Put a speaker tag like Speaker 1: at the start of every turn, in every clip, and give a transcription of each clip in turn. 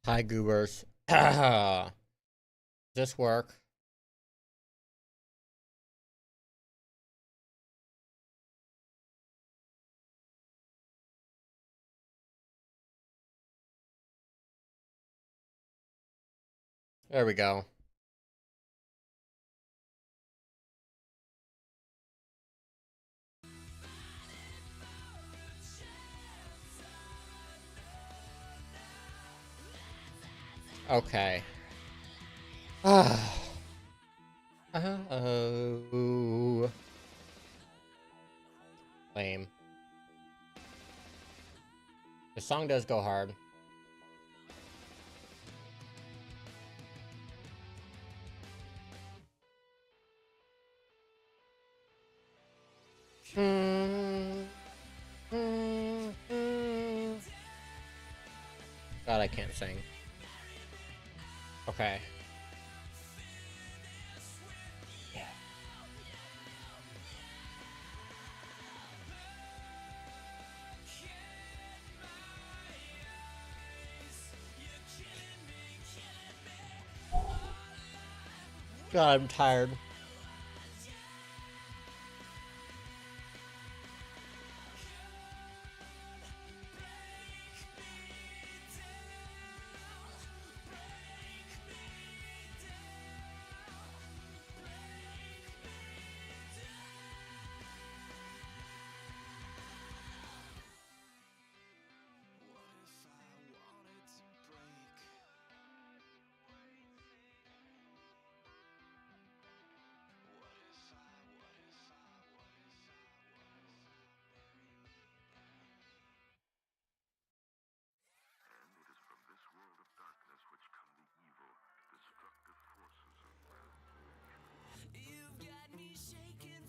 Speaker 1: Hi, goobers. Does this work? There we go. Okay. Oh. Lame. The song does go hard. God, I can't sing. Okay. God, I'm tired.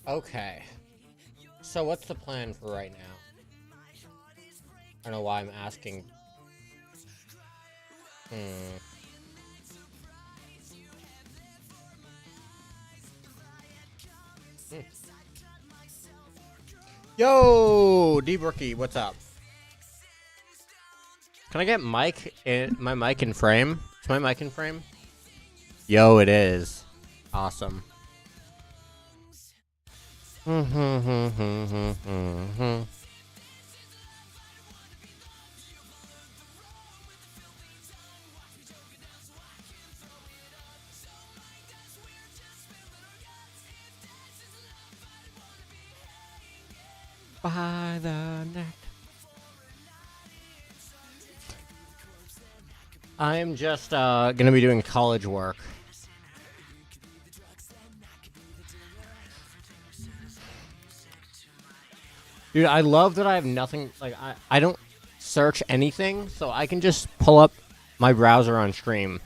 Speaker 1: Okay. So what's the plan for right now? I don't know why I'm asking. Hmm. Hmm. Yo, D Rookie, what's up? Can I get my mic in frame? Is my mic in frame? Yo, it is. Awesome. By the neck. I'm just gonna be doing college work. Dude, I love that I have nothing, like, I don't search anything, so I can just pull up my browser on stream.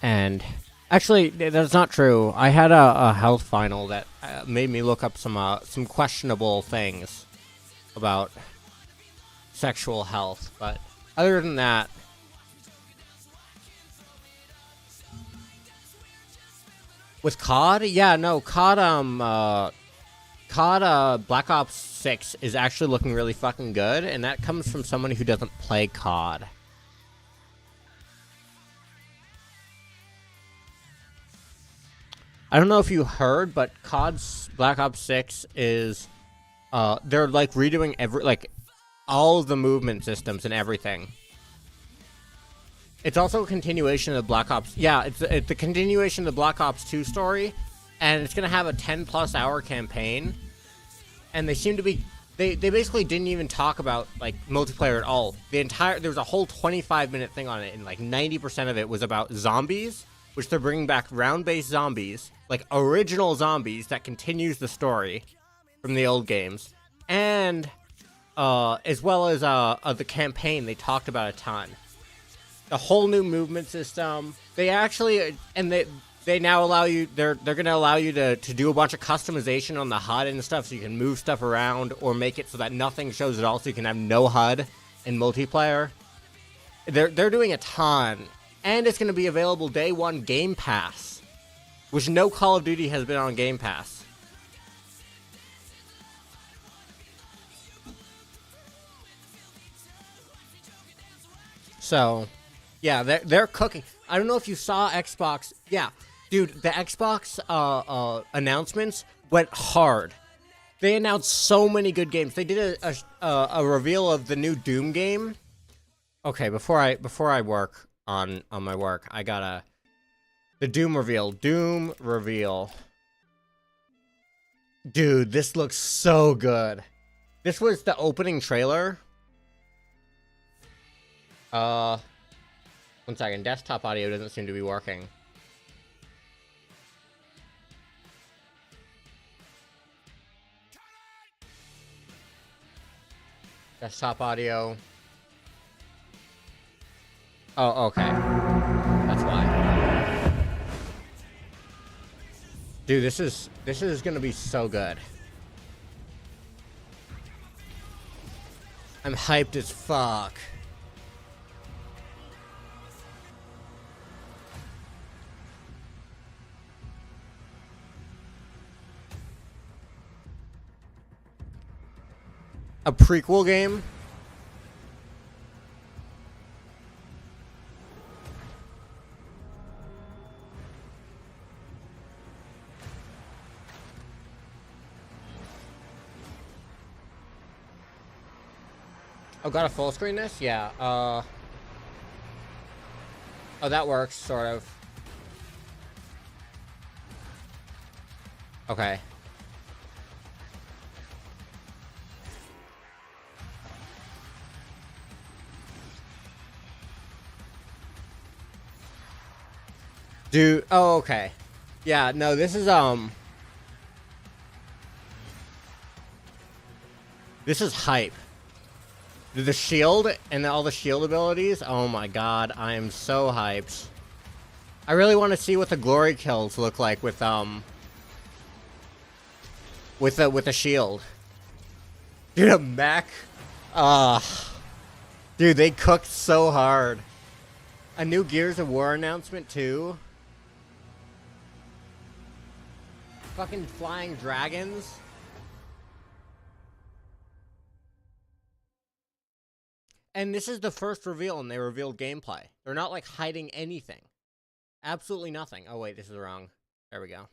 Speaker 1: And actually, that's not true. I had a health final that made me look up some questionable things about sexual health, but other than that, with COD, yeah, no, COD Black Ops 6 is actually looking really fucking good, and that comes from someone who doesn't play COD. I don't know if you heard, but COD's Black Ops 6 is they're like redoing all of the movement systems and everything. It's also a continuation of the Black Ops. Yeah, it's a continuation of the Black Ops 2 story, and it's gonna have a 10+ hour campaign. And they seem to be they basically didn't even talk about like multiplayer at all. There was a whole 25-minute thing on it, and like 90% of it was about zombies, which they're bringing back round-based zombies, like original zombies that continues the story from the old games, and as well as the campaign. They talked about a ton. The whole new movement system. They actually they now allow you. They're gonna allow you to do a bunch of customization on the HUD and stuff, so you can move stuff around or make it so that nothing shows at all, so you can have no HUD in multiplayer. They're doing a ton, and it's gonna be available day one Game Pass, which no Call of Duty has been on Game Pass. So Yeah, they're cooking. I don't know if you saw Xbox. Yeah, dude, the Xbox announcements went hard. They announced so many good games. They did a reveal of the new Doom game. Okay, before I work on my work, I gotta the Doom reveal. Doom reveal. Dude, this looks so good. This was the opening trailer. One second. Desktop audio doesn't seem to be working. Desktop audio. Oh, okay. That's why. Dude, this is gonna be so good. I'm hyped as fuck. A prequel game? Oh, got a full screen this? Yeah, oh, that works, sort of. Okay. Dude, oh, okay. Yeah, no, this is hype. The shield and all the shield abilities, oh my god, I am so hyped. I really want to see what the glory kills look like with a shield. Dude, a mech. Dude, they cooked so hard. A new Gears of War announcement too. Fucking flying dragons. And this is the first reveal, and they revealed gameplay. They're not, like, hiding anything. Absolutely nothing. Oh, wait, this is wrong. There we go.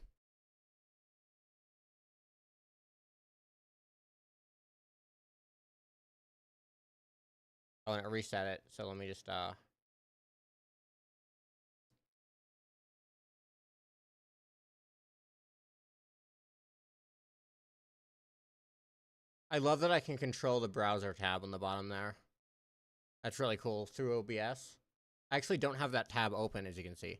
Speaker 1: Oh, and I reset it, so let me just, I love that I can control the browser tab on the bottom there. That's really cool, through OBS. I actually don't have that tab open, as you can see.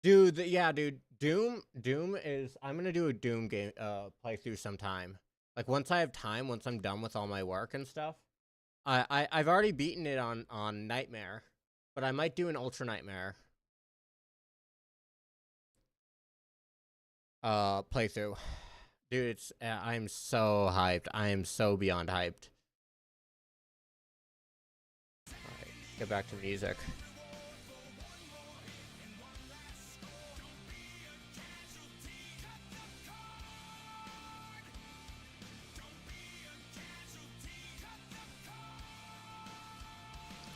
Speaker 1: Dude, yeah, dude, Doom is, I'm gonna do a Doom game, playthrough sometime. Like, once I have time, once I'm done with all my work and stuff. I've already beaten it on Nightmare, but I might do an Ultra Nightmare playthrough. Dude, it's I'm so hyped. I am so beyond hyped. Alright, get back to music.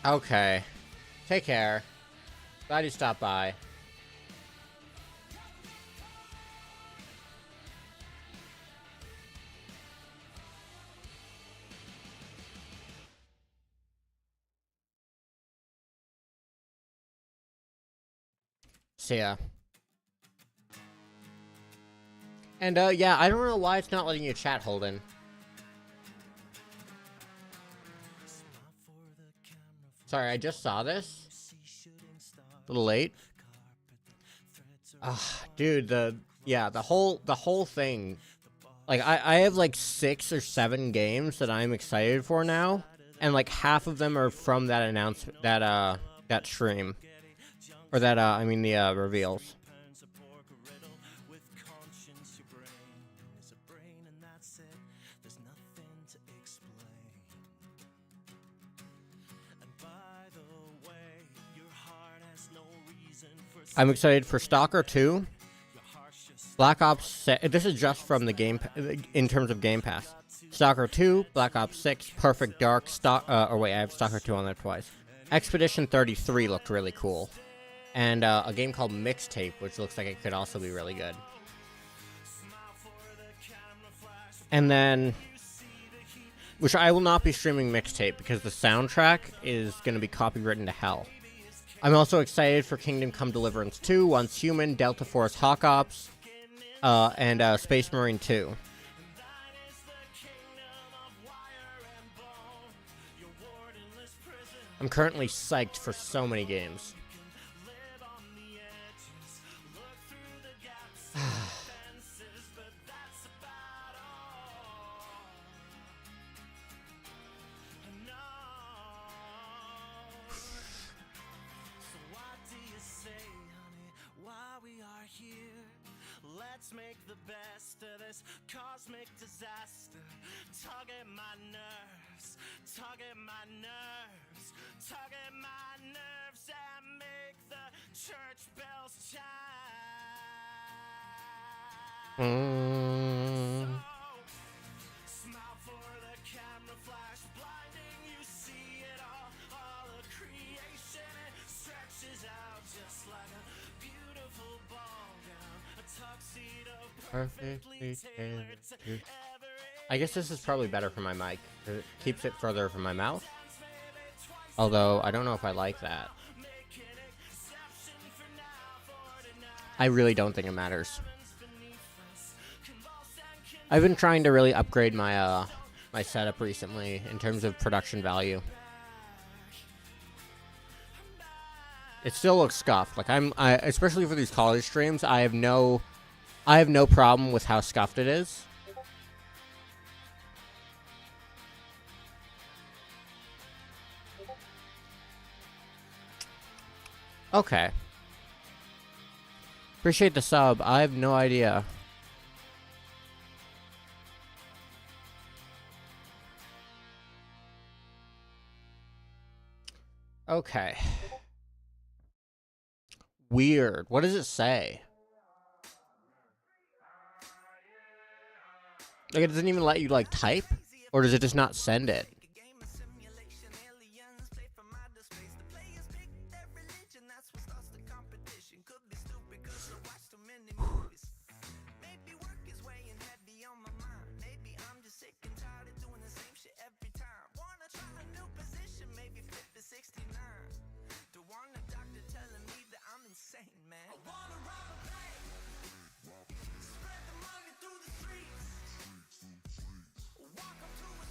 Speaker 1: Okay. Take care. Glad you stopped by. See ya. And, yeah, I don't know why it's not letting you chat, Holden. Sorry, I just saw this. A little late. Dude, the whole thing. Like, I have, like, 6 or 7 games that I'm excited for now. And, like, half of them are from that announcement, that stream. Or that, I mean, the, reveals. I'm excited for Stalker 2, Black Ops. This is just from the game in terms of Game Pass. Stalker 2, Black Ops 6, Perfect Dark, oh wait, I have Stalker 2 on there twice. Expedition 33 looked really cool. And a game called Mixtape, which looks like it could also be really good. And then, which I will not be streaming Mixtape because the soundtrack is going to be copywritten to hell. I'm also excited for Kingdom Come Deliverance 2, Once Human, Delta Force Hawk Ops, and Space Marine 2. I'm currently psyched for so many games.
Speaker 2: Let's make the best of this cosmic disaster. Target my nerves, target my nerves, target my nerves, and make the church bells chime. Smile for the camera flash, blinding, you see it all of creation, it stretches out just like a beautiful ball gown, a tuxedo perfectly tailored to every.
Speaker 1: I guess this is probably better for my mic, because it keeps it further from my mouth. Although, I don't know if I like that. I really don't think it matters. I've been trying to really upgrade my my setup recently in terms of production value. It still looks scuffed. Like especially for these college streams, I have no problem with how scuffed it is. Okay. Appreciate the sub. I have no idea. Okay. Weird. What does it say? Like, it doesn't even let you, like, type? Or does it just not send it?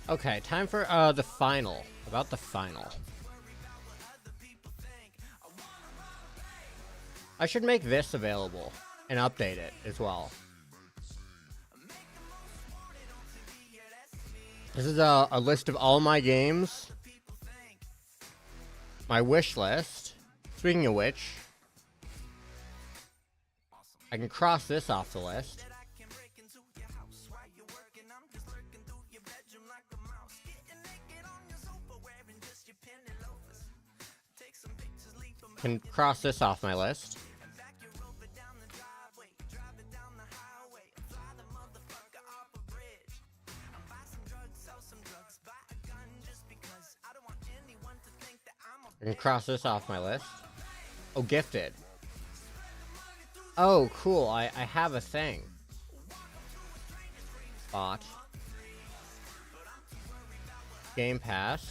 Speaker 1: Okay, time for the final. About the final. I should make this available and update it as well. This is a list of all my games. My wish list. Speaking of which, I can cross this off the list. Can cross this off my list. I can cross this off my list. Oh, gifted. Oh, cool. I have a thing. Bot. Game Pass.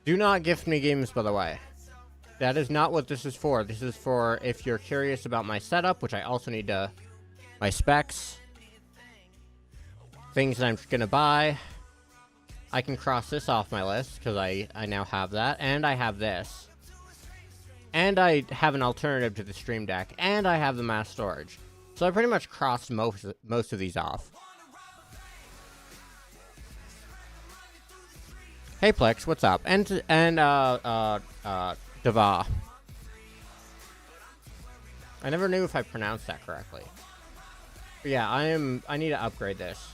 Speaker 1: Do not gift me games, by the way. That is not what this is for. This is for if you're curious about my setup, which I also need to... my specs. Things that I'm going to buy. I can cross this off my list, because I now have that. And I have this. And I have an alternative to the Stream Deck. And I have the mass storage. So I pretty much crossed most of these off. Hey Plex, what's up? And Dava. I never knew if I pronounced that correctly. But yeah, I need to upgrade this.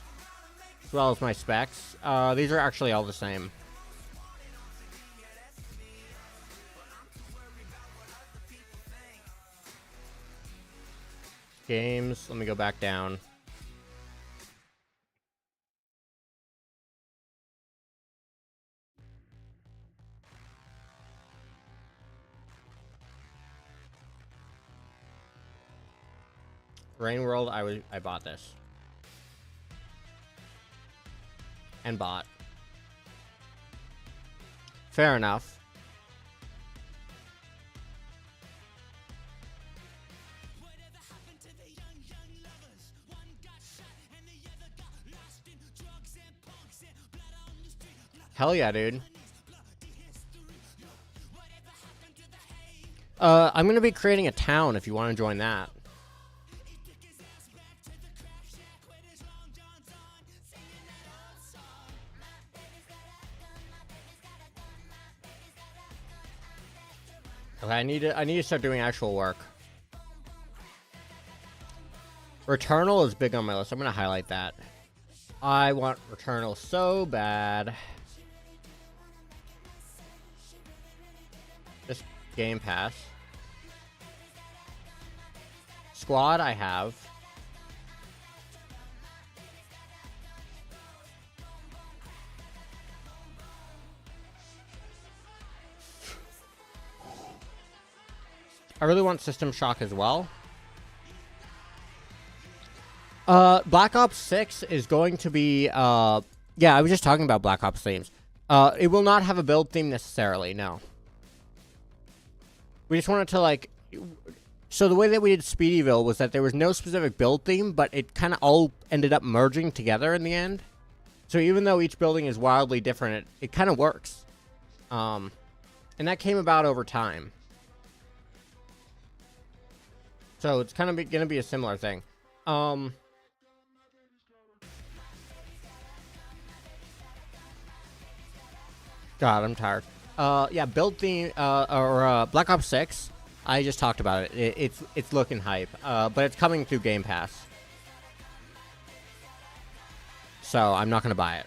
Speaker 1: As well as my specs. These are actually all the same. Games. Let me go back down. Rain World, I bought this. And bought. Fair enough. Hell yeah, dude. I'm gonna be creating a town if you want to join that. Okay, I need to start doing actual work. Returnal is big on my list. I'm gonna highlight that. I want Returnal so bad. This Game Pass. Squad I have. I really want System Shock as well. Black Ops 6 is going to be, yeah, I was just talking about Black Ops themes. It will not have a build theme necessarily, no. We just wanted to, like... So the way that we did Speedyville was that there was no specific build theme, but it kind of all ended up merging together in the end. So even though each building is wildly different, it kind of works. And that came about over time. So it's kind of going to be a similar thing. God, I'm tired. Yeah, build theme, Black Ops 6. I just talked about it. It's looking hype. But it's coming through Game Pass. So I'm not going to buy it.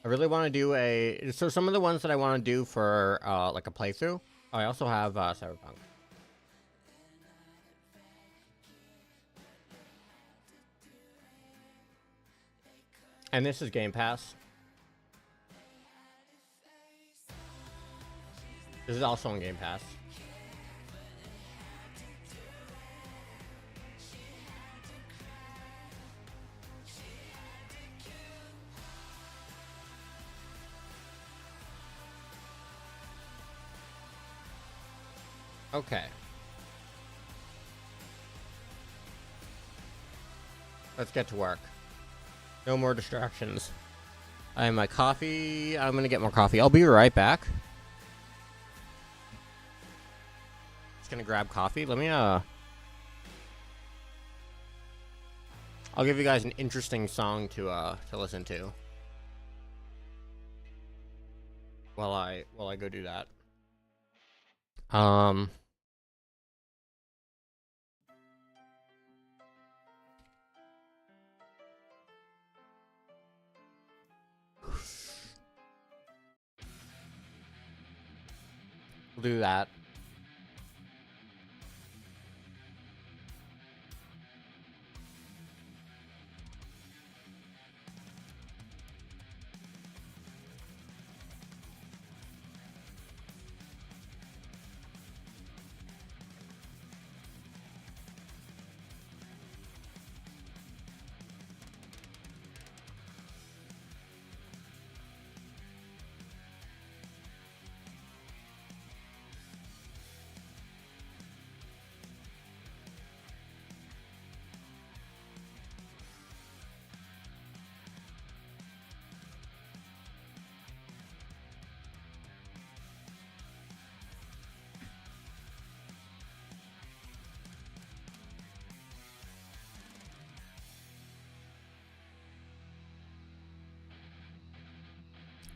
Speaker 1: I really want to do so some of the ones that I want to do for, like a playthrough. Oh, I also have, Cyberpunk. And this is Game Pass. This is also on Game Pass. Okay. Let's get to work. No more distractions. I have my coffee. I'm gonna get more coffee. I'll be right back. Just gonna grab coffee. Let me, I'll give you guys an interesting song to listen to. While I go do that. We'll do that.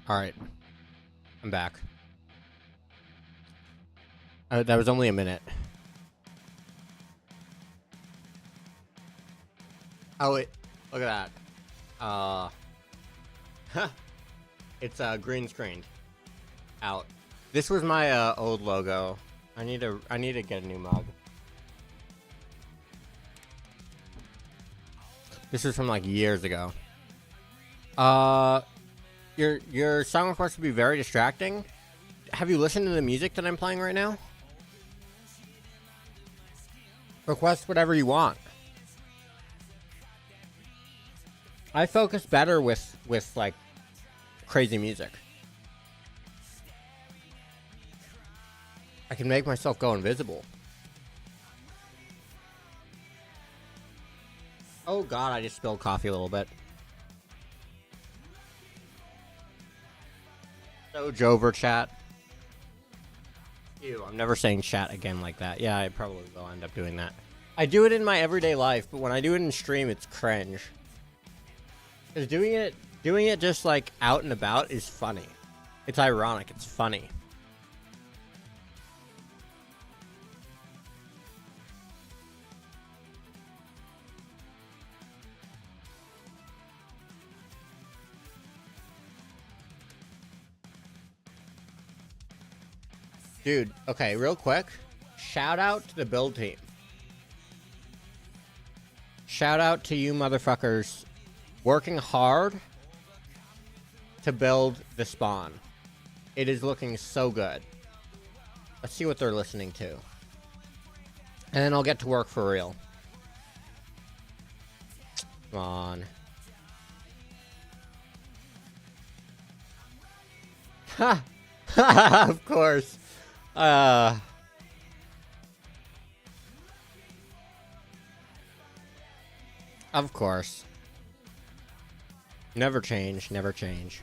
Speaker 1: Alright. I'm back. That was only a minute. Oh, wait. Look at that. It's green screened out. This was my old logo. I need to get a new mug. This is from like years ago. Your song request would be very distracting. Have you listened to the music that I'm playing right now? Request whatever you want. I focus better with like crazy music. I can make myself go invisible. Oh god, I just spilled coffee a little bit. So Jover chat. Ew, I'm never saying chat again like that. Yeah, I probably will end up doing that. I do it in my everyday life, but when I do it in stream, it's cringe. Because doing it just like out and about is funny. It's ironic, it's funny. Dude, okay, real quick. Shout out to the build team. Shout out to you motherfuckers working hard to build the spawn. It is looking so good. Let's see what they're listening to. And then I'll get to work for real. Come on. Ha! Of course. Of course. Never change, never change.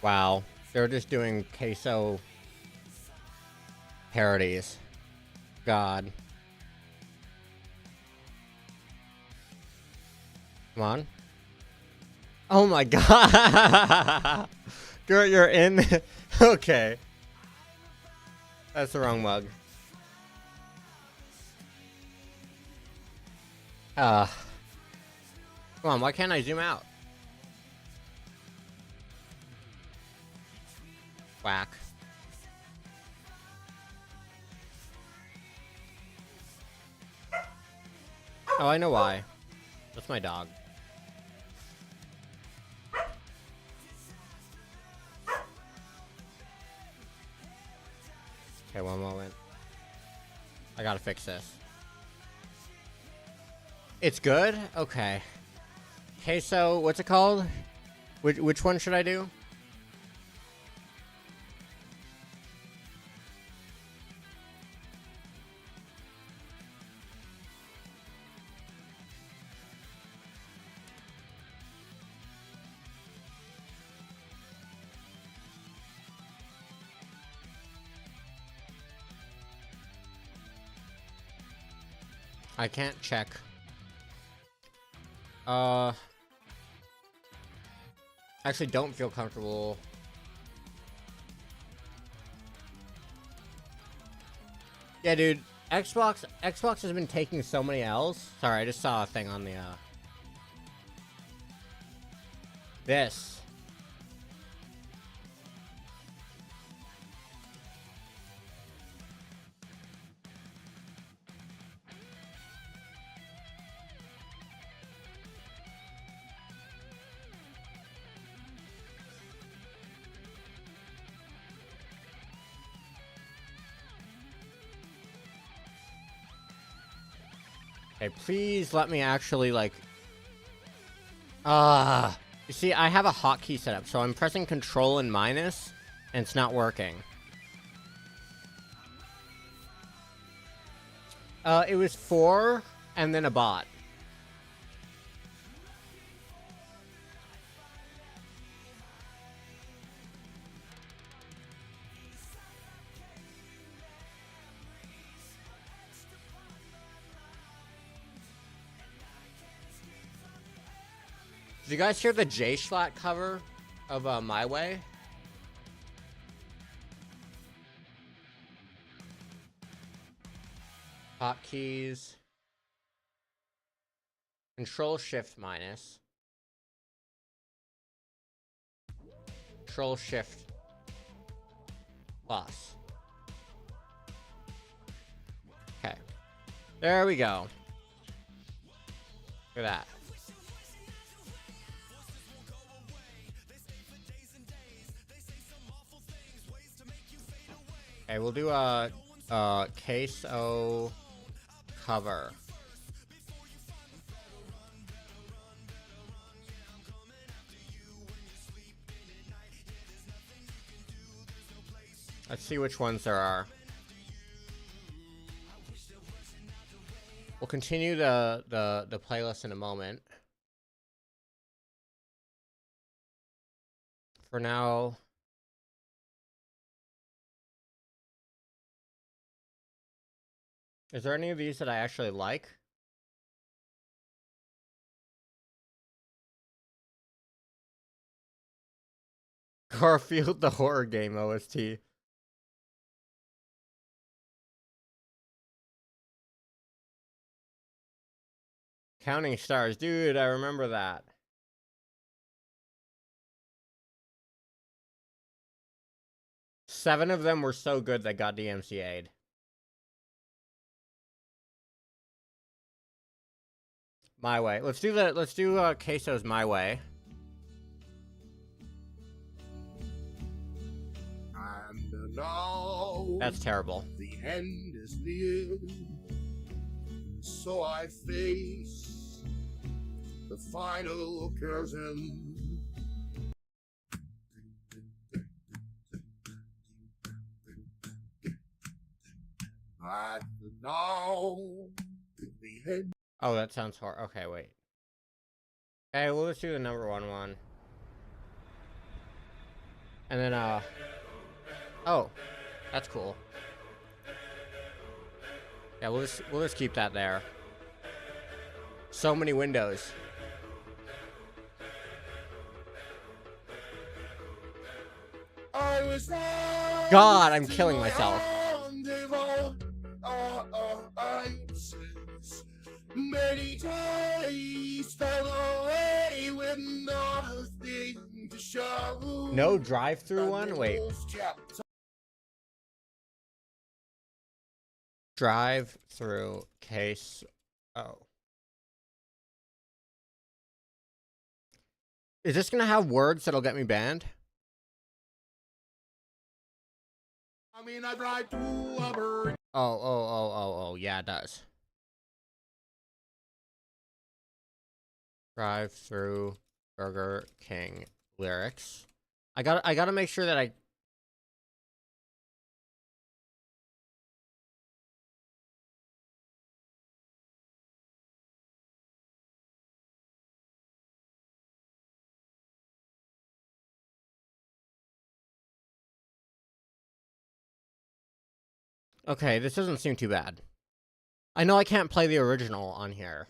Speaker 1: Wow. They're just doing queso parodies. God. Come on. Oh my god! You're in. Okay. That's the wrong mug. Come on, why can't I zoom out? Whack. Oh, I know why. That's my dog. Okay, one moment. I gotta fix this. It's good? Okay. Okay, so what's it called? Which one should I do? I can't check. Actually don't feel comfortable. Yeah, dude. Xbox has been taking so many L's. Sorry, I just saw a thing on the, this. Okay, please let me actually, like... You see, I have a hotkey set up, so I'm pressing Control and minus, and it's not working. It was 4, and then a bot. Did you guys hear the J-Schlatt cover of My Way? Hotkeys. Control Shift minus. Control Shift plus. Okay. There we go. Look at that. Okay, we'll do a queso cover. Let's see which ones there are. We'll continue the playlist in a moment. For now, is there any of these that I actually like? Garfield the horror game OST. Counting Stars. Dude, I remember that. Seven of them were so good that got DMCA'd. My Way. Let's do Queso's My Way.
Speaker 3: And now
Speaker 1: That's terrible.
Speaker 3: the end is near, so I face the final curtain. And now the end.
Speaker 1: Oh, that sounds hard. Okay, wait. Okay, well, let's do the number one. And then, oh, that's cool. Yeah, we'll just keep that there. So many windows.
Speaker 3: I was
Speaker 1: God, I'm killing myself.
Speaker 3: Many days fell away with nothing to show.
Speaker 1: No drive-through one? Wait. Drive-through case. Oh. Is this gonna have words that'll get me banned?
Speaker 3: I mean, I drive to a bird.
Speaker 1: Oh, yeah, it does. Drive-through Burger King lyrics. I gotta make sure that I. Okay, this doesn't seem too bad. I know I can't play the original on here.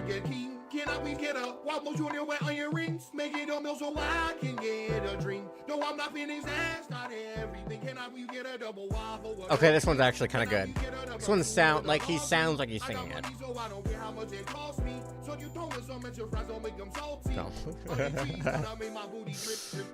Speaker 3: Can I please get a Wobble Junior wet on your rings? Make it a meal so I can get a drink. No, I'm not finished, that's not everything. Can I please get a double wobble?
Speaker 1: Okay, this one's actually kind of good. This one sounds like he sounds like he's singing it.
Speaker 3: So I don't care how much it costs me. So you throw in some extra fries, don't make them salty.
Speaker 1: No.
Speaker 3: I make my booty drip, drip.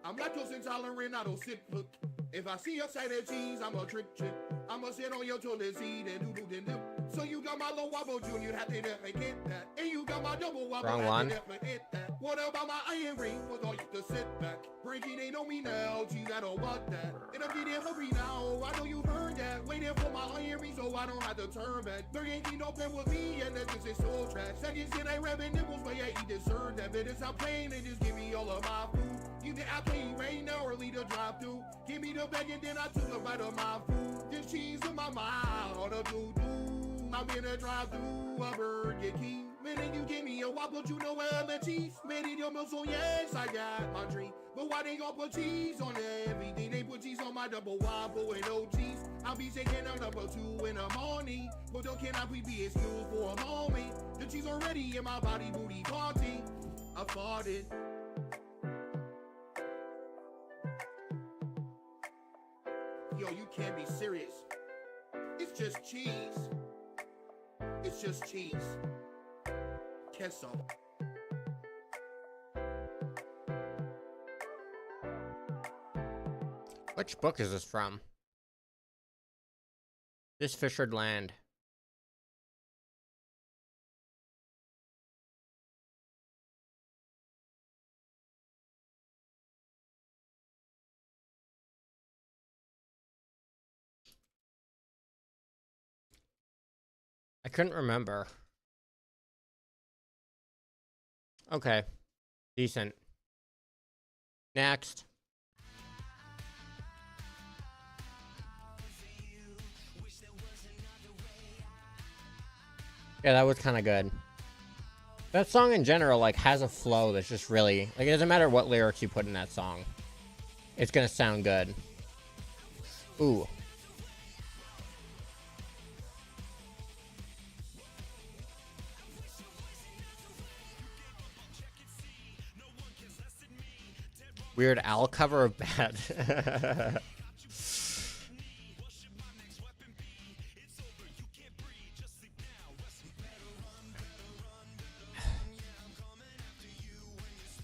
Speaker 3: I'm lactose intolerant, I don't sip, look. If I see a side of cheese, I'm a trick chip. I'ma sit on your toilet seat and do dip. So you got my low wobble junior, have to never get that. And you got my double wobble,
Speaker 1: Wrong one.
Speaker 3: have to never hit that. What about my iron ring? Was all you to sit back. Breaking ain't on me now, geez, I don't want that. And I'm getting hungry now, I know you've heard that. Waiting for my iron ring so I don't have to turn back. There ain't no plan with me, and that's just a soul track. Second shit ain't rapping nipples, but yeah, you deserve that. But it's how plain, and just give me all of my food. You think I can't right now, early to drive through. Give me the bag and then I took a bite of my food. This cheese in my mouth, a doo-doo. I'm gonna drive through a Burger King. Man, you give me a wobble, you know where the cheese. Man, in your milk, so yes, I got my drink. But why they gon' put cheese on everything? They put cheese on my double wobble and no cheese. I'll be shaking out number 2 in the morning. But don't cannot we be excused for a moment? The cheese already in my body, booty party. I farted. Yo, you can't be serious. It's just cheese. It's just cheese. Queso.
Speaker 1: Which book is this from? This Fishered Land. I couldn't remember. Okay. Decent. Next. Yeah, that was kind of good. That song in general, like, has a flow that's just really... Like, it doesn't matter what lyrics you put in that song. It's gonna sound good. Ooh. Weird Al cover of Bad.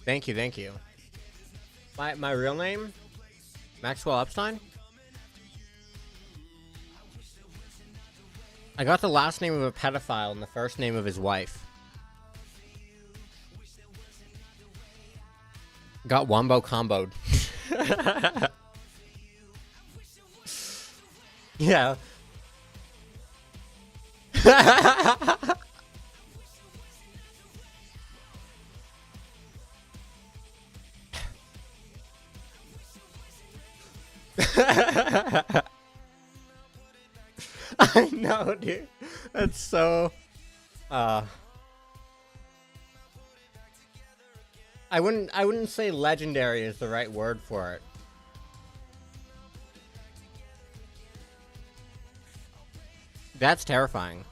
Speaker 1: Thank you, thank you. My real name? Maxwell Epstein? I got the last name of a pedophile and the first name of his wife. Got wombo comboed. Yeah. I know, dude. That's so... I wouldn't say legendary is the right word for it. That's terrifying.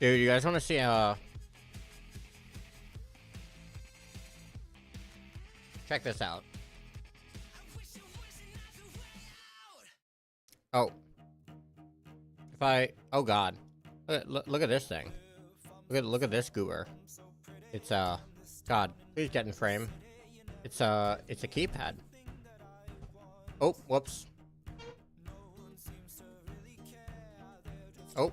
Speaker 1: Dude, you guys want to see check this out. Oh. Oh god. Look at this thing. Look at this goober. It's god, please get in frame. It's a keypad. Oh, whoops. Oh.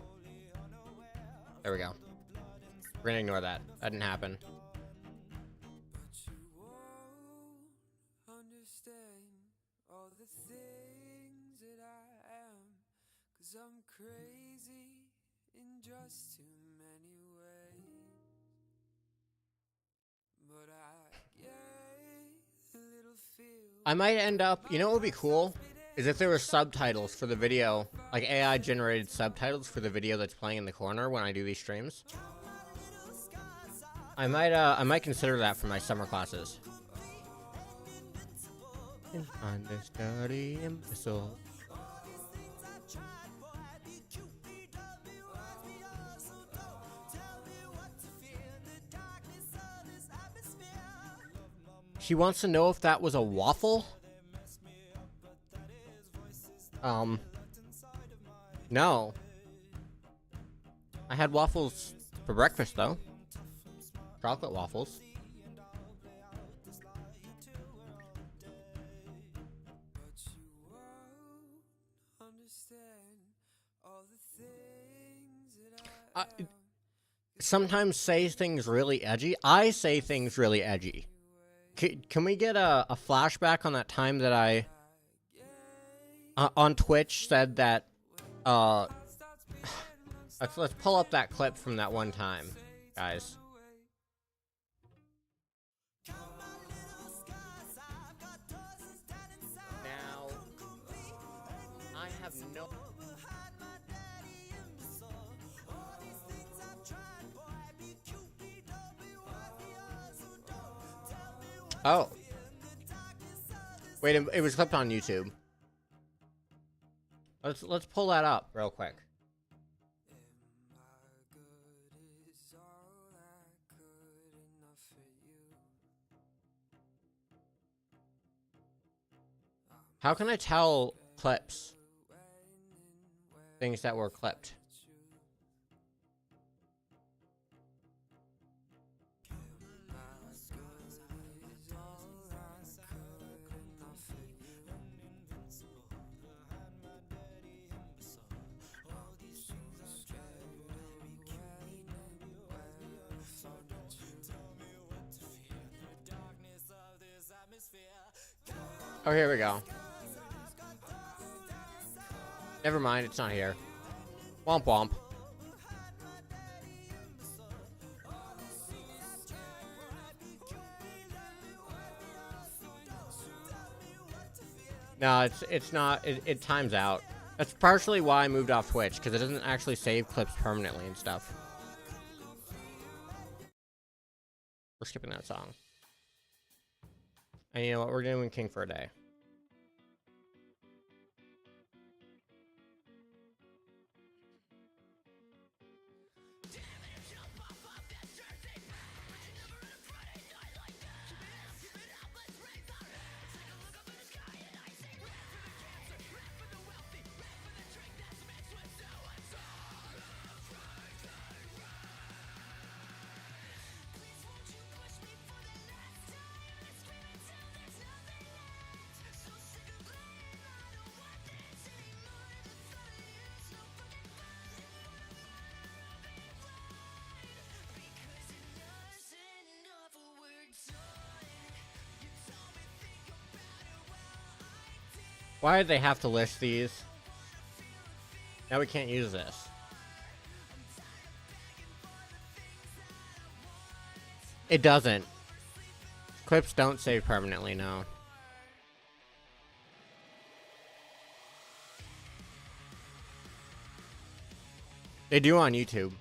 Speaker 1: There we go. We're gonna ignore that. That didn't happen.
Speaker 4: Understand all the things that I am, 'cause I'm crazy in just too many ways. But I get a little feel.
Speaker 1: I might end up, you know what would be cool? Is if there were subtitles for the video, like AI generated subtitles for the video that's playing in the corner when I do these streams. I might consider that for my summer classes. Understudy imbecile. She wants to know if that was a waffle? No. I had waffles for breakfast, though. Chocolate waffles. Sometimes say things really edgy. I say things really edgy. Can we get a flashback on that time that I on Twitch said that let's pull up that clip from that one time, guys. Now I have no Oh. Wait, it was clipped on YouTube. Let's pull that up real quick. How can I tell clips? Things that were clipped. Oh, here we go. Never mind, it's not here. Womp womp. No, it's not. It times out. That's partially why I moved off Twitch, because it doesn't actually save clips permanently and stuff. We're skipping that song. And you know what? We're doing King for a Day. Why did they have to list these? Now we can't use this. It doesn't. Clips don't save permanently, no. They do on YouTube.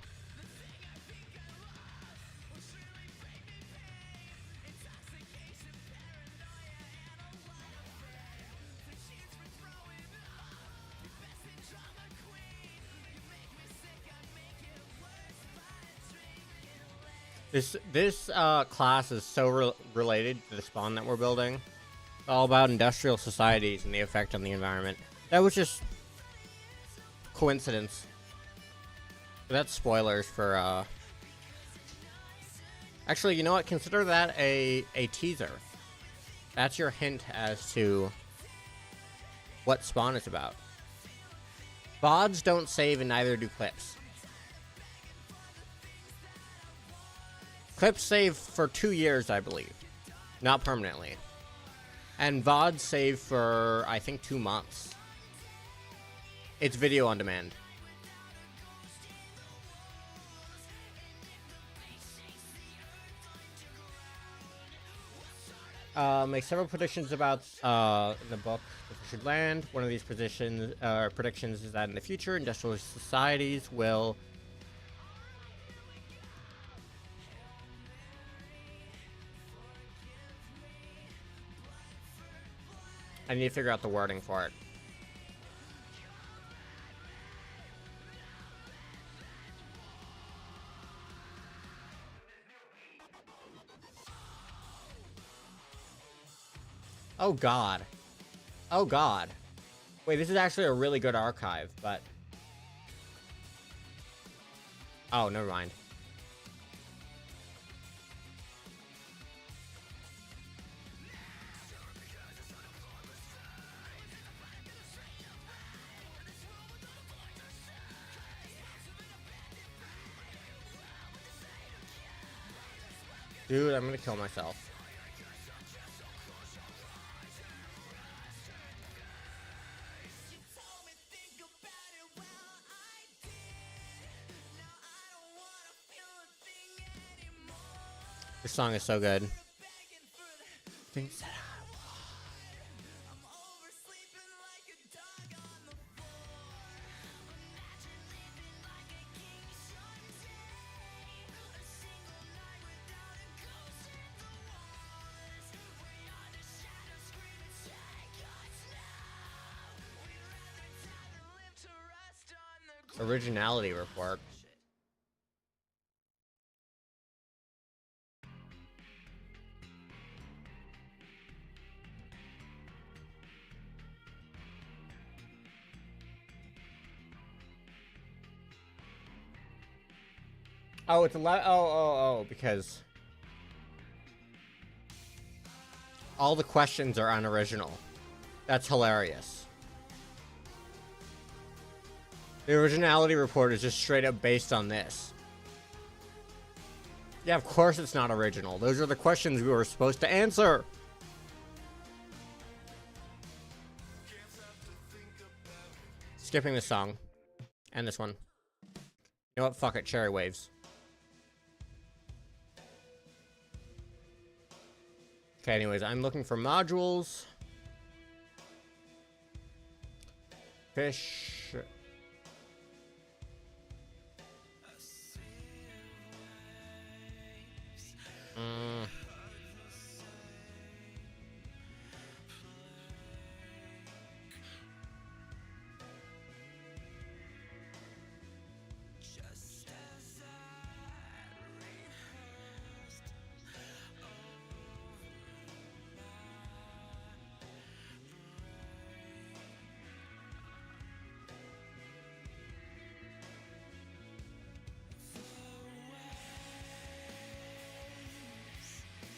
Speaker 1: This class is so related to the spawn that we're building. It's all about industrial societies and the effect on the environment. That was just coincidence. But that's spoilers for actually, you know what? Consider that a teaser. That's your hint as to what spawn is about. VODs don't save and neither do clips. Clips save for 2 years, I believe. Not permanently. And VODs save for, I think, 2 months. It's video on demand. Make several predictions about the book, The Fissured Land. One of these predictions is that in the future, industrial societies will... I need to figure out the wording for it. Oh god. Oh god. Wait, this is actually a really good archive, but... Oh, never mind. Dude, I'm gonna kill myself. This song is so good. Things that Originality report. Oh, it's 11. Oh, because all the questions are unoriginal. That's hilarious. The originality report is just straight up based on this. Yeah, of course it's not original. Those are the questions we were supposed to answer. Skipping this song. And this one. You know what? Fuck it. Cherry Waves. Okay, anyways, I'm looking for modules. Fish.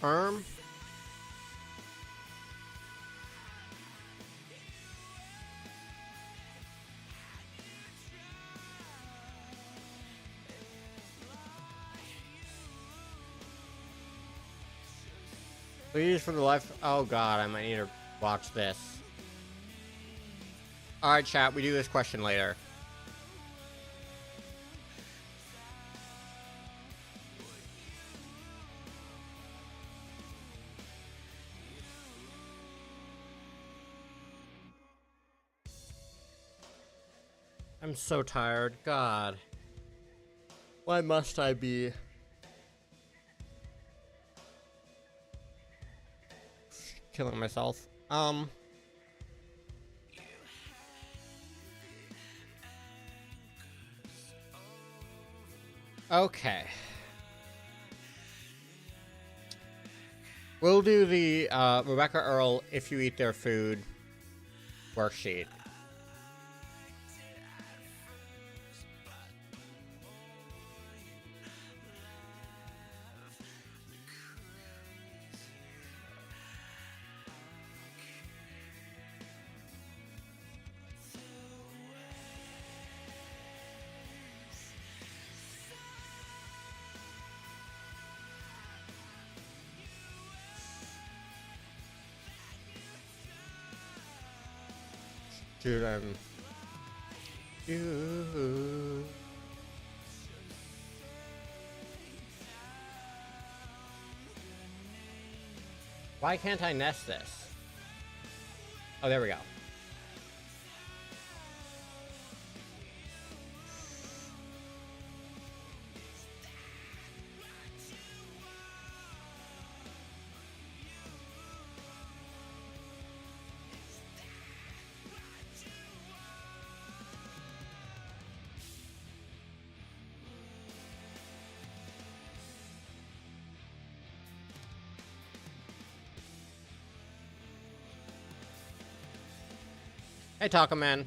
Speaker 1: ERRMM. Please, for the life. Oh god, I might need to watch this. Alright, chat, we do this question later. I'm so tired. God. Why must I be? Killing myself. Okay. We'll do the Rebecca Earl If You Eat Their Food worksheet. Dude, I'm... You... Why can't I nest this? Oh, there we go. Hey, Taco Man.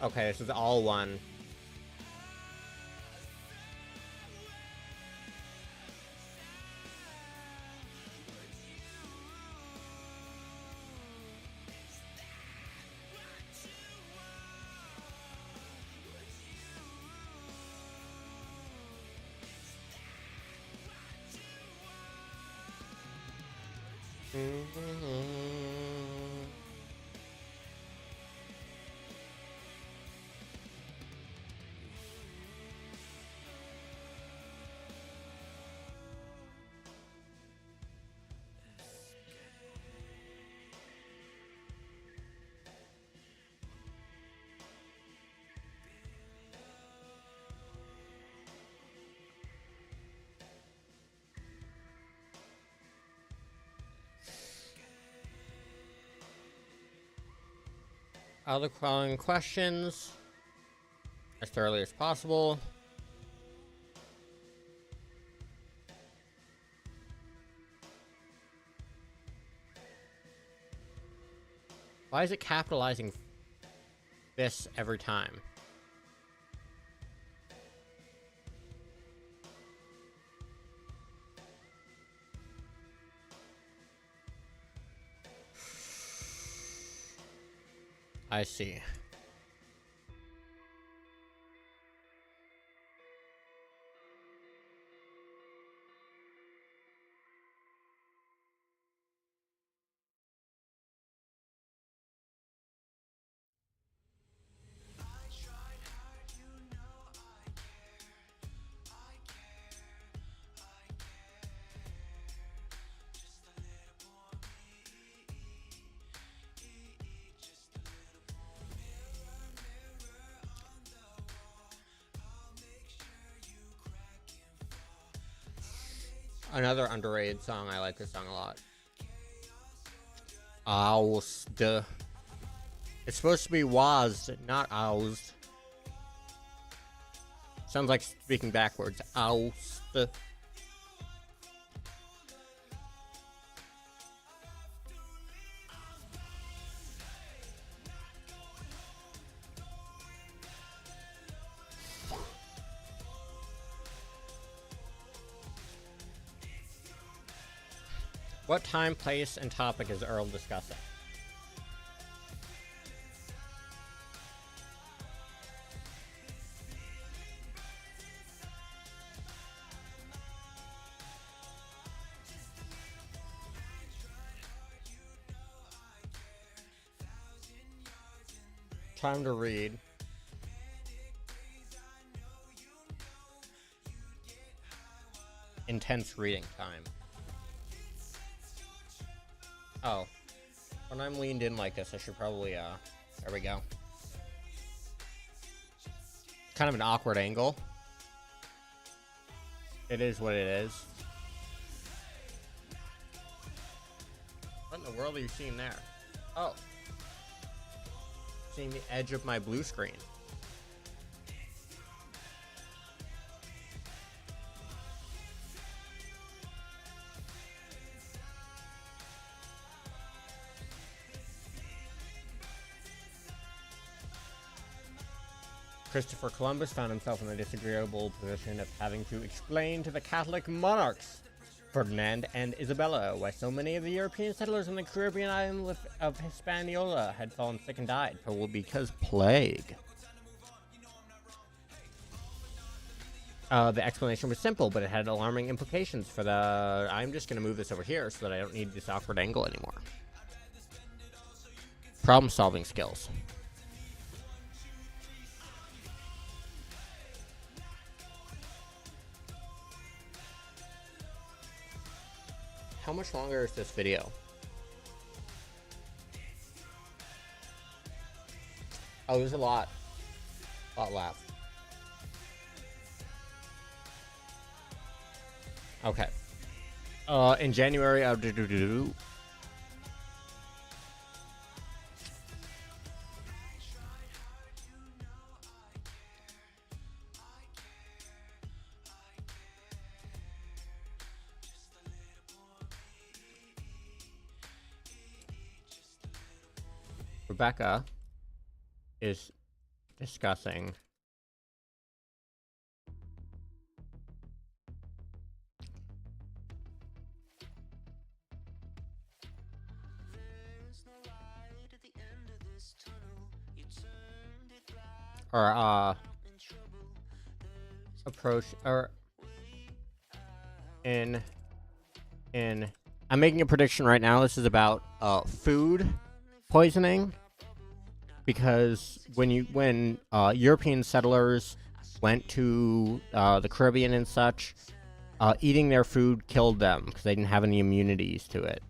Speaker 1: Okay, this is all one. all the following questions as thoroughly as possible. Why is it capitalizing this every time? I see. Another underrated song. I like this song a lot. Oust. It's supposed to be was, not oust. Sounds like speaking backwards. Oust. What time, place, and topic is Earl discussing? Time to read. Intense reading time. Oh. When I'm leaned in like this, I should probably, there we go. Kind of an awkward angle. It is what it is. What in the world are you seeing there? Oh. Seeing the edge of my blue screen. Christopher Columbus found himself in the disagreeable position of having to explain to the Catholic monarchs, Ferdinand and Isabella, why so many of the European settlers on the Caribbean island of Hispaniola had fallen sick and died, probably because plague. The explanation was simple, but it had alarming implications for the... I'm just going to move this over here so that I don't need this awkward angle anymore. Problem-solving skills. How much longer is this video? Oh, there's a lot left. Okay. In January, I'll do. Rebecca is discussing or approach or in I'm making a prediction right now. This is about food poisoning, because when European settlers went to the Caribbean and such, eating their food killed them because they didn't have any immunities to it.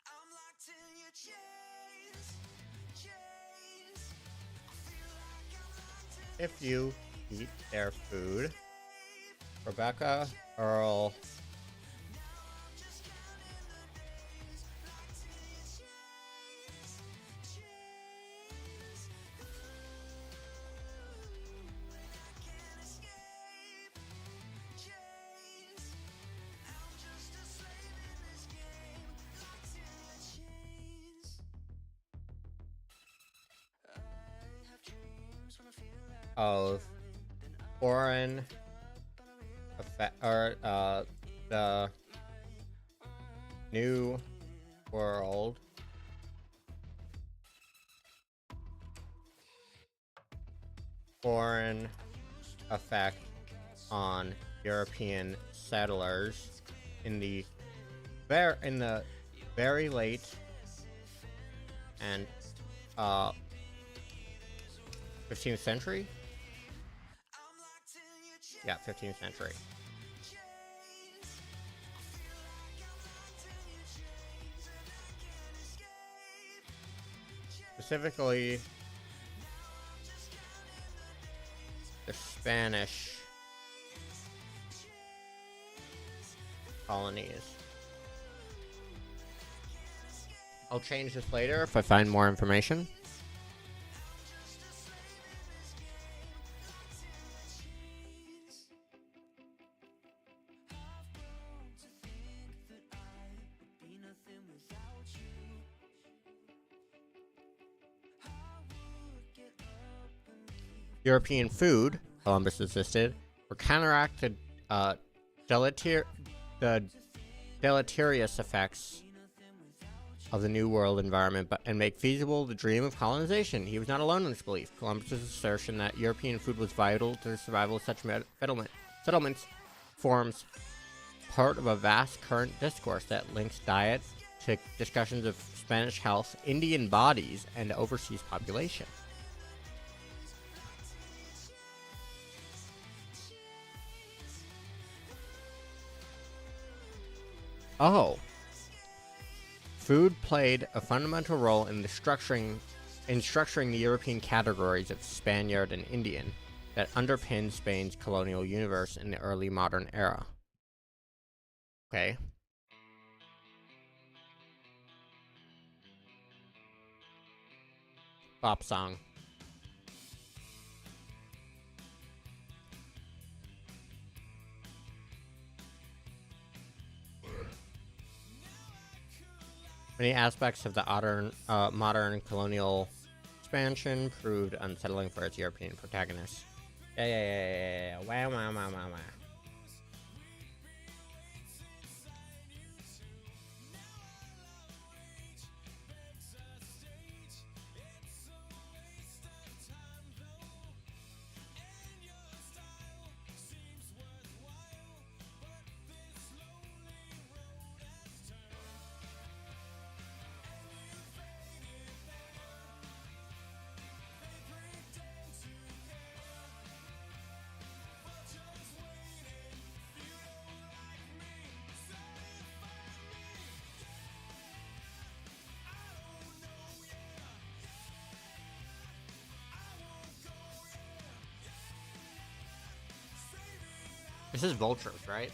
Speaker 2: I'm locked in your chains, chains.
Speaker 1: if you eat their food. Rebecca Earl. Of foreign effect, or the New World foreign effect on European settlers in the very late and 15th century. Yeah, 15th century. Specifically, the Spanish colonies. I'll change this later if I find more information. European food, Columbus insisted, would counteract the deleterious effects of the New World environment and make feasible the dream of colonization. He was not alone in this belief. Columbus's assertion that European food was vital to the survival of such settlements forms part of a vast current discourse that links diet to discussions of Spanish health, Indian bodies, and overseas population. Oh. Food played a fundamental role in structuring the European categories of Spaniard and Indian that underpinned Spain's colonial universe in the early modern era. Okay. Pop song. Many aspects of the modern colonial expansion proved unsettling for its European protagonists. Yeah. Wow. This is Vultures, right?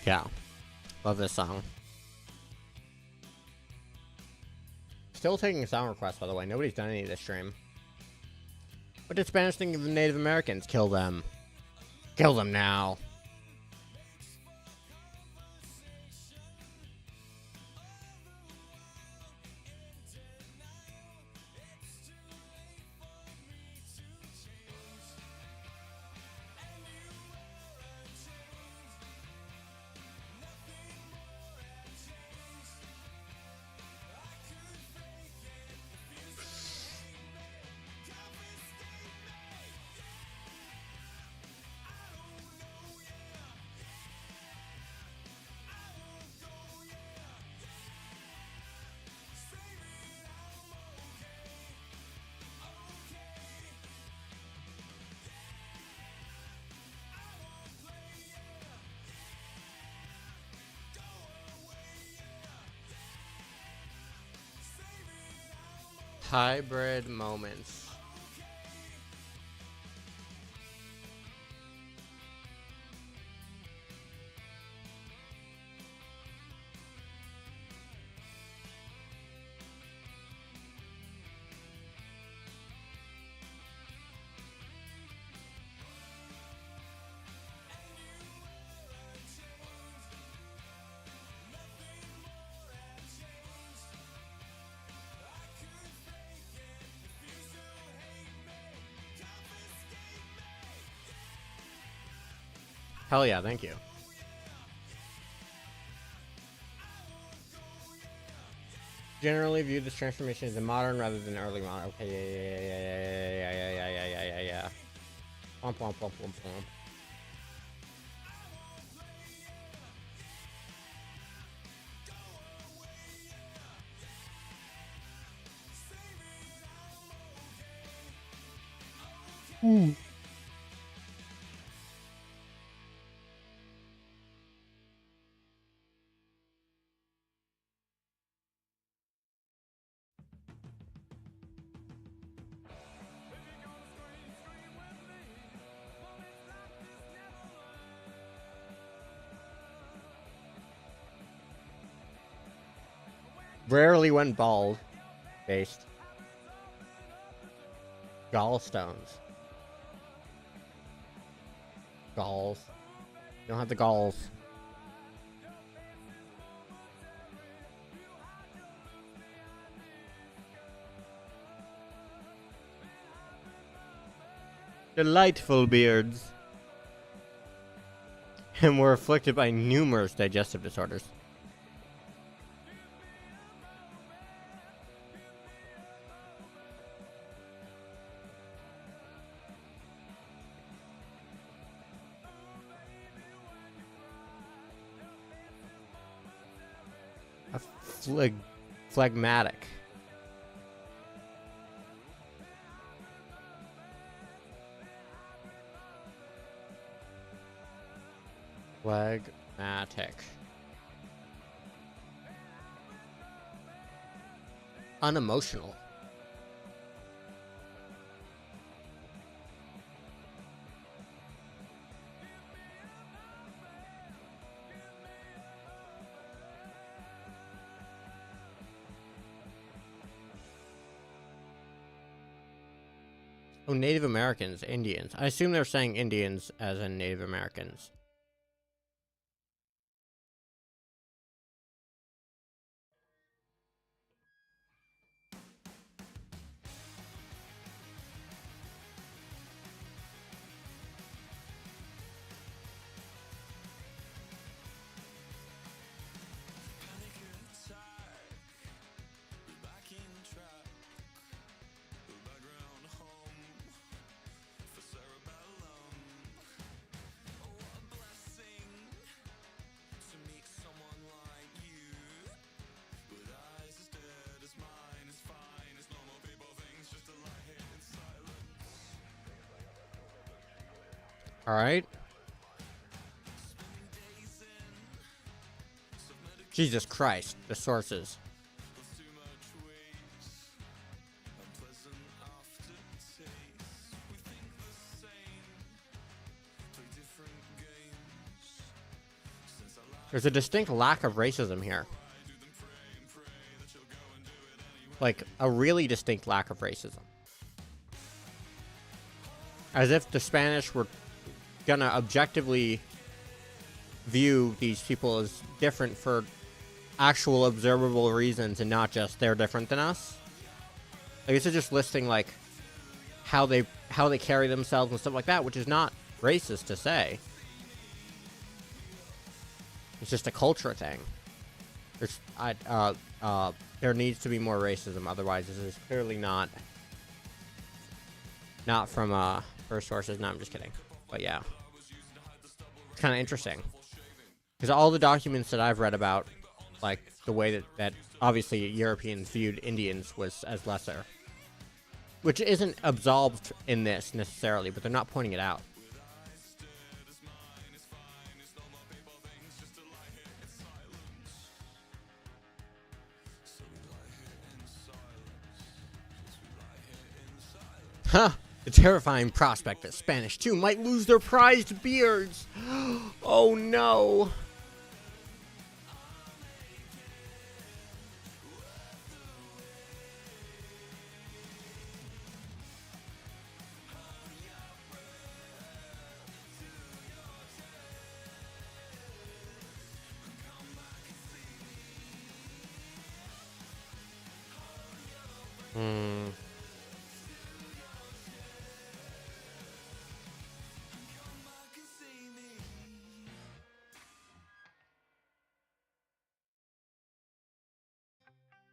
Speaker 1: Yeah. Love this song. Still taking song requests, by the way. Nobody's done any of this stream. What did Spanish think of the Native Americans? Kill them. Kill them now. Hybrid moments. Hell yeah, thank you. Generally view this transformation as a modern rather than early modern. Okay, yeah. Womp womp womp womp womp. Rarely went bald. Based. Gallstones. Galls. You don't have the galls. Delightful beards. And were afflicted by numerous digestive disorders. Phlegmatic. Phlegmatic. Unemotional. Oh, Native Americans, Indians. I assume they're saying Indians as in Native Americans. All right. Jesus Christ, the sources. There's a distinct lack of racism here. Like, a really distinct lack of racism. As if the Spanish were gonna objectively view these people as different for actual observable reasons and not just they're different than us. Like, this is just listing like how they carry themselves and stuff like that, which is not racist to say. It's just a culture thing. There needs to be more racism, otherwise this is clearly not from first sources. No, I'm just kidding. But yeah, it's kind of interesting because all the documents that I've read about, like the way that obviously Europeans viewed Indians was as lesser, which isn't absolved in this necessarily, but they're not pointing it out. Huh. The terrifying prospect that Spanish too might lose their prized beards. Oh no.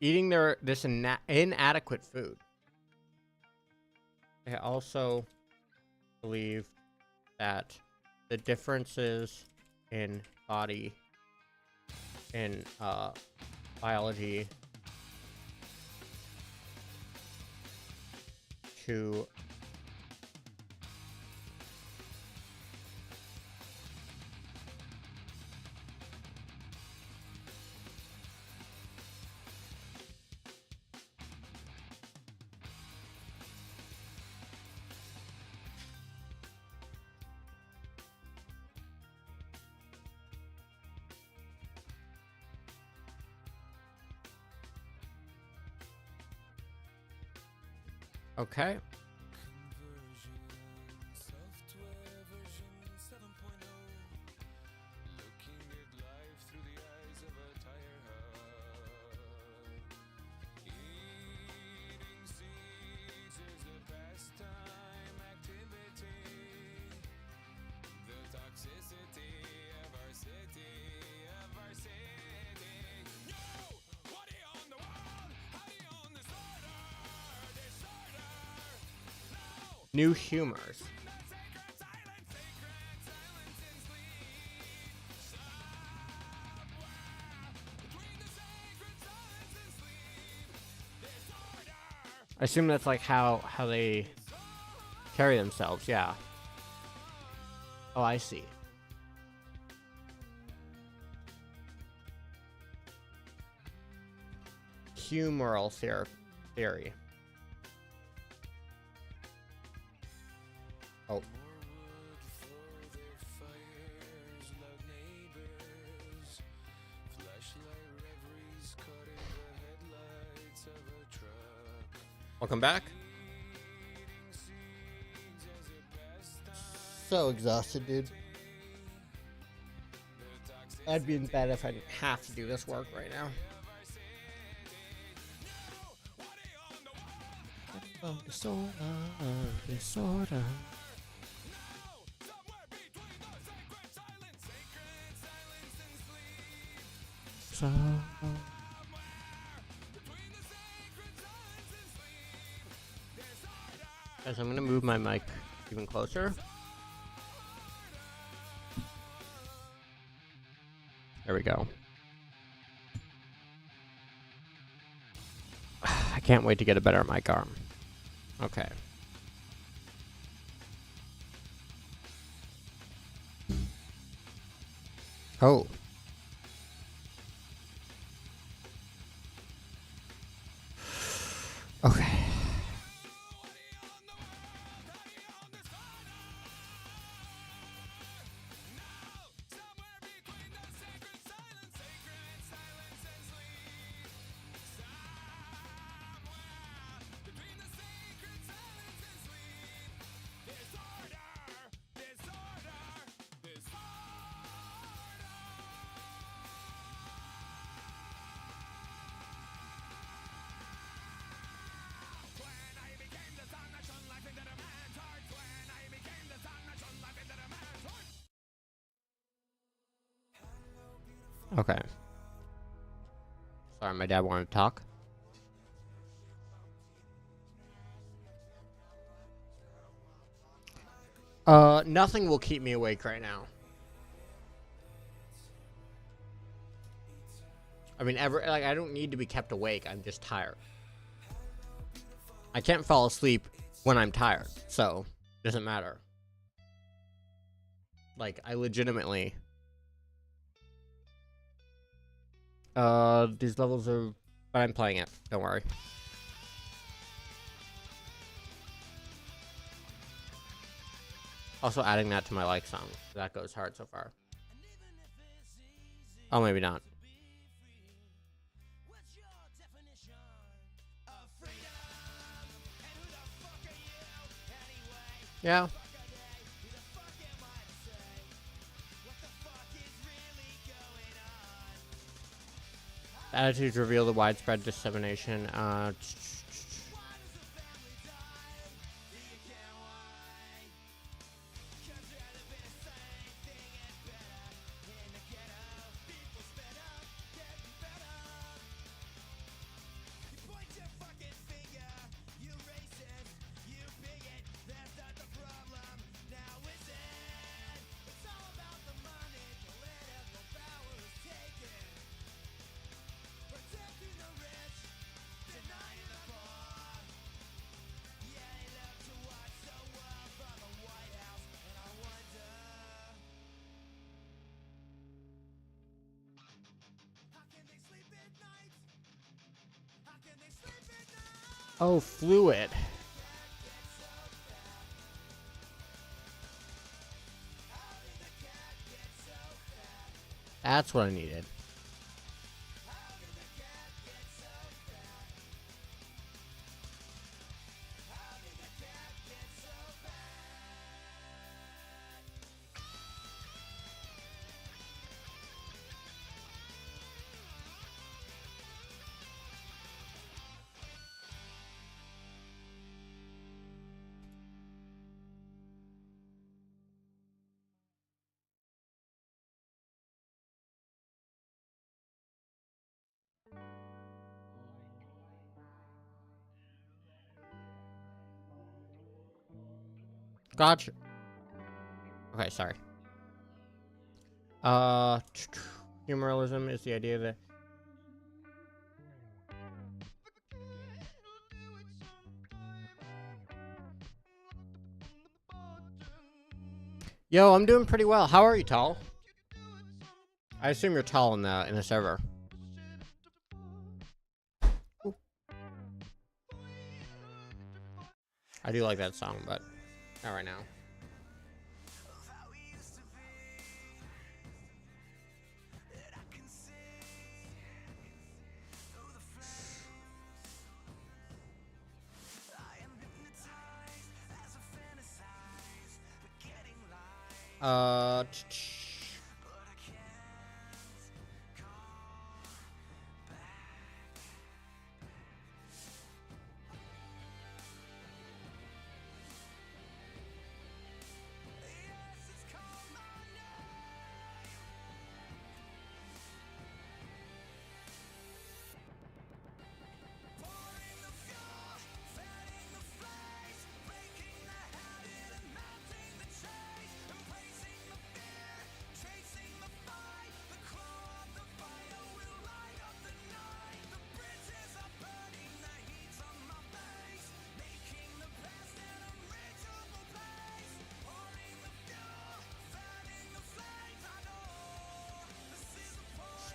Speaker 1: eating this inadequate food. I also believe that the differences in body in biology to okay. New humors. I assume that's like how they carry themselves, yeah. Oh, I see. Humoral theory. Oh. Welcome back. So exhausted, dude. I'd be in bed if I didn't have to do this work right now. Disorder. So... Guys, I'm gonna move my mic even closer. There we go. I can't wait to get a better mic arm. Okay. Oh. Okay. Okay. Sorry, my dad wanted to talk. Nothing will keep me awake right now. I mean, I don't need to be kept awake. I'm just tired. I can't fall asleep when I'm tired, so it doesn't matter. Like, I legitimately... these levels are... But I'm playing it. Don't worry. Also adding that to my like song. That goes hard so far. Oh, maybe not. Yeah. Attitudes reveal the widespread dissemination. Oh, fluid. That's what I needed. Gotcha. Okay, sorry. Humoralism is the idea that. Yo, I'm doing pretty well. How are you, Tall? I assume you're Tall in the server. Ooh. I do like that song, but not right now. Uh.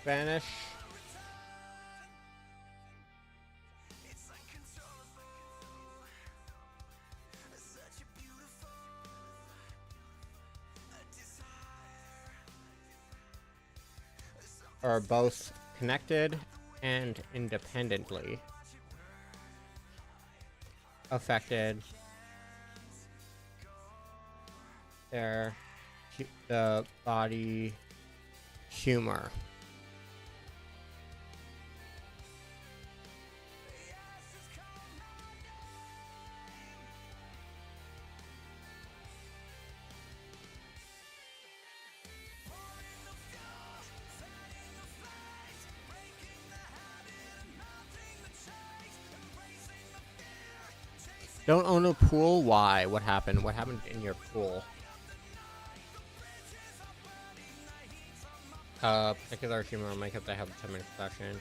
Speaker 1: Spanish. Are both connected and independently affected the body humor. Don't own a pool? Why? What happened? What happened in your pool? Particular humor or makeup that have a 10-minute session.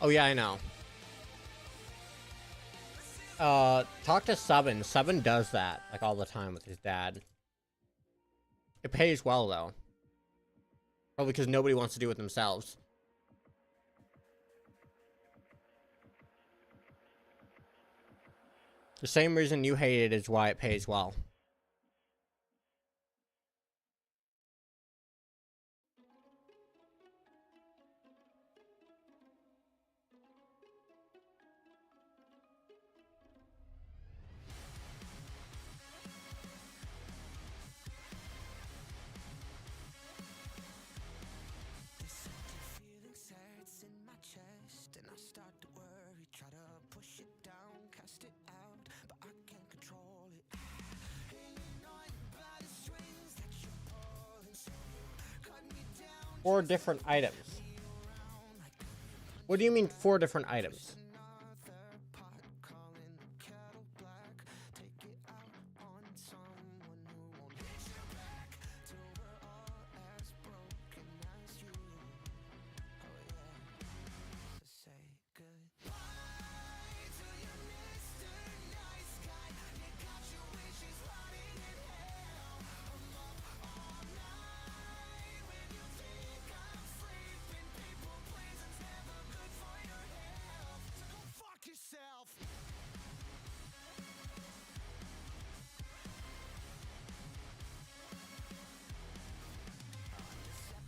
Speaker 1: Oh yeah, I know. Talk to Seven. Seven does that like all the time with his dad. It pays well though. Probably because nobody wants to do it themselves. The same reason you hate it is why it pays well.
Speaker 2: chest and I start to worry. Try to push it down, cast it out, but I can't control it. Hanging on by the strings that you're pulling, so you cut me down.
Speaker 1: 4 different items. What do you mean 4 different items?
Speaker 2: Another pot calling the kettle black. Take it out on someone who won't hit you back till we're all as broken as you. Oh yeah. So say goodbye to your Mr. Nice Guy. You got your wishes rotting in hell. I'm up all night when you think I'm sleeping. People pleasing's never good for your health. So go fuck yourself.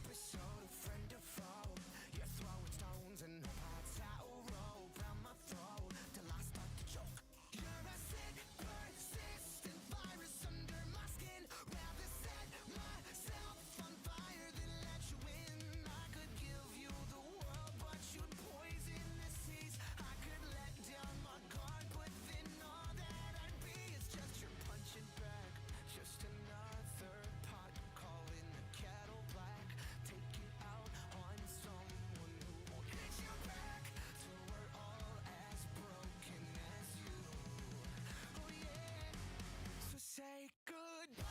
Speaker 2: Episode of friend or foe, you're throwing stones and no pots out rope round my throat till I start to choke. You're a sick, persistent virus under my skin. Rather set myself on fire than let you in. I could give you the world, but you'd poison the seas. I could let down my guard, but then all that I'd be is just your punching bag. Just another pot calling the kettle black. Take it out on someone who won't hit you back till we're all as broken as you. Oh yeah. So say goodbye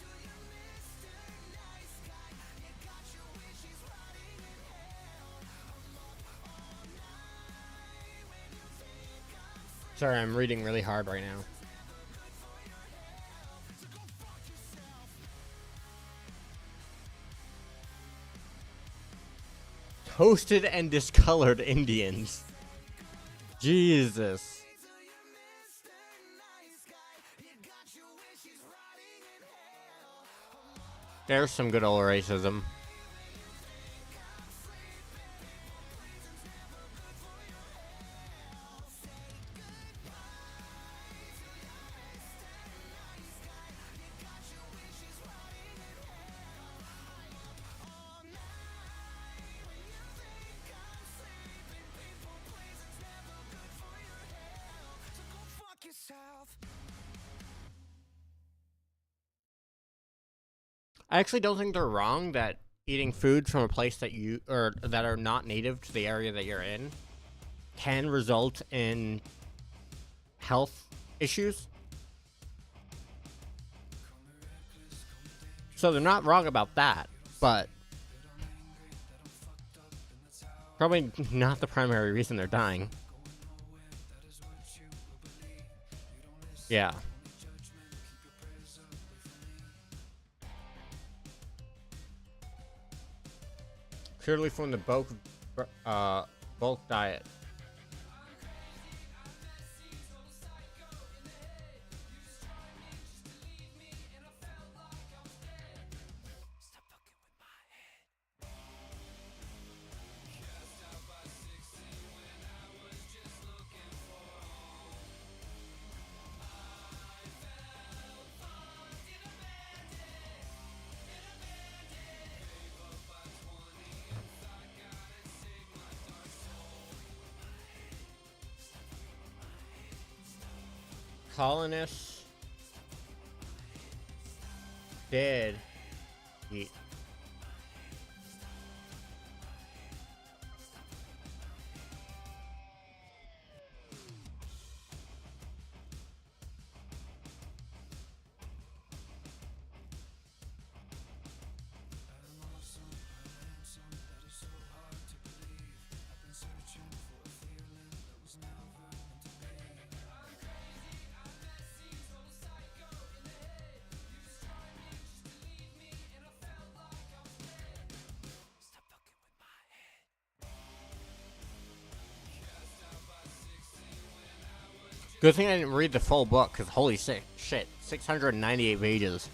Speaker 2: to your Mr. Nice Guy. You got your wishes rotting in hell. I'm up all night when you think I'm free.
Speaker 1: Sorry, I'm reading really hard right now.
Speaker 2: So go fuck yourself.
Speaker 1: Toasted and discolored Indians. Jesus.
Speaker 2: To your Mr. Nice Guy. You got your wishes rotting in hell.
Speaker 1: There's some good old racism.
Speaker 2: So go fuck yourself.
Speaker 1: I actually don't think they're wrong that eating foods from a place that you or that are not native to the area that you're in can result in health issues. So they're not wrong about that, but probably not the primary reason they're dying. Yeah. Purely from the bulk diet.
Speaker 2: Stop fucking with my head.
Speaker 1: Colonists did eat.
Speaker 2: Stop fucking with my head.
Speaker 1: Good thing I didn't read the full book, because holy shit, 698 pages.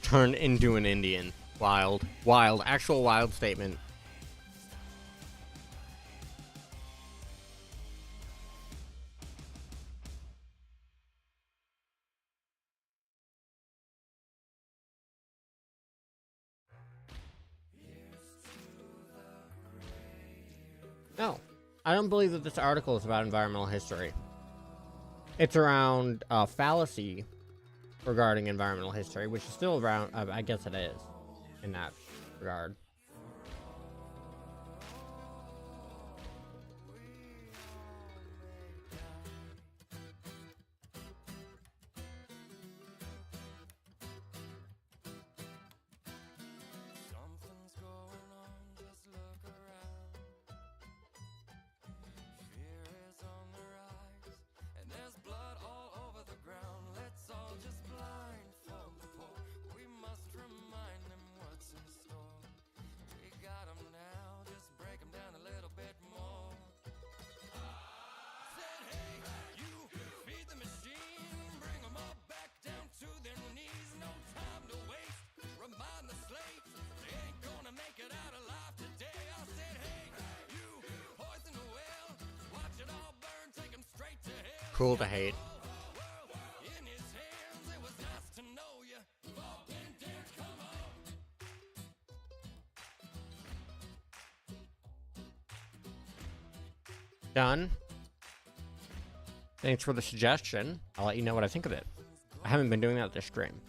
Speaker 1: Turn into an Indian. Wild. Wild. Actual wild statement. No. I don't believe that this article is about environmental history. It's around fallacy regarding environmental history, which is still around, I guess it is, in that regard.
Speaker 4: Something's going on, just look around. Fear is on the rise, and there's blood all over the ground. Let's all just blindfold the poor. We must remind them what's in store. We got 'em now, just break 'em down a little bit more. Said, hey, you feed the machine, bring 'em all back down to their knees. No time to waste, remind the slaves, they ain't gonna make it out alive today. I said, hey, you poison the well, watch it all burn, take 'em straight to hell.
Speaker 1: Cool to hate.
Speaker 4: In his hands, it was nice to know you. Up and down, come on.
Speaker 1: Done. Thanks for the suggestion. I'll let you know what I think of it. I haven't been doing that this stream.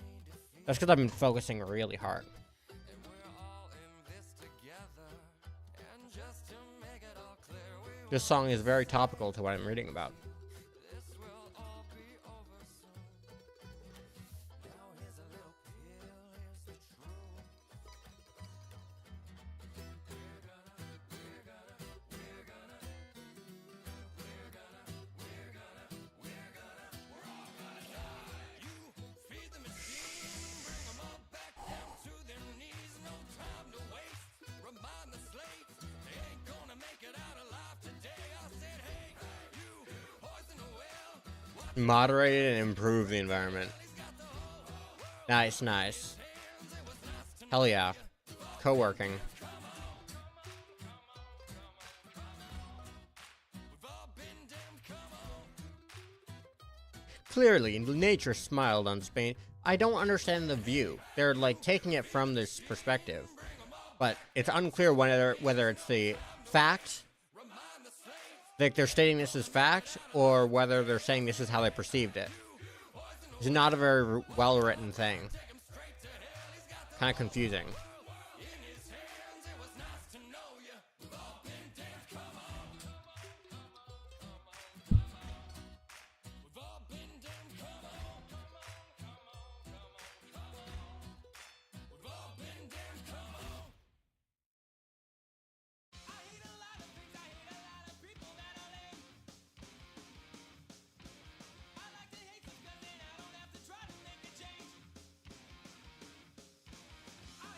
Speaker 1: That's because I've been focusing really hard.
Speaker 4: And we're all in this together. And just to make it all clear,
Speaker 1: This song is very topical to what I'm reading about.
Speaker 4: this will all be over soon. Now here's a little pill, here's the truth. Feed the machine, bring 'em all back down to their knees. No time to waste, remind the slaves, they ain't gonna make it out alive today. I said, hey, you poison the well, watch
Speaker 1: Moderate it and improve the environment. Nice, nice. Hell yeah. Co-working. Clearly, nature smiled on Spain. I don't understand the view. They're like taking it from this perspective, but it's unclear whether it's the fact, like they're stating this as fact, or whether they're saying this is how they perceived it. It's not a very well written thing. Kind of confusing.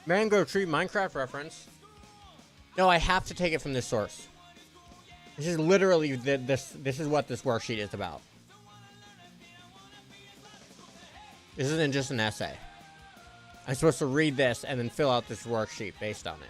Speaker 1: Mango Tree Minecraft reference. No, I have to take it from this source. This is literally this is what this worksheet is about. This isn't just an essay. I'm supposed to read this and then fill out this worksheet based on it.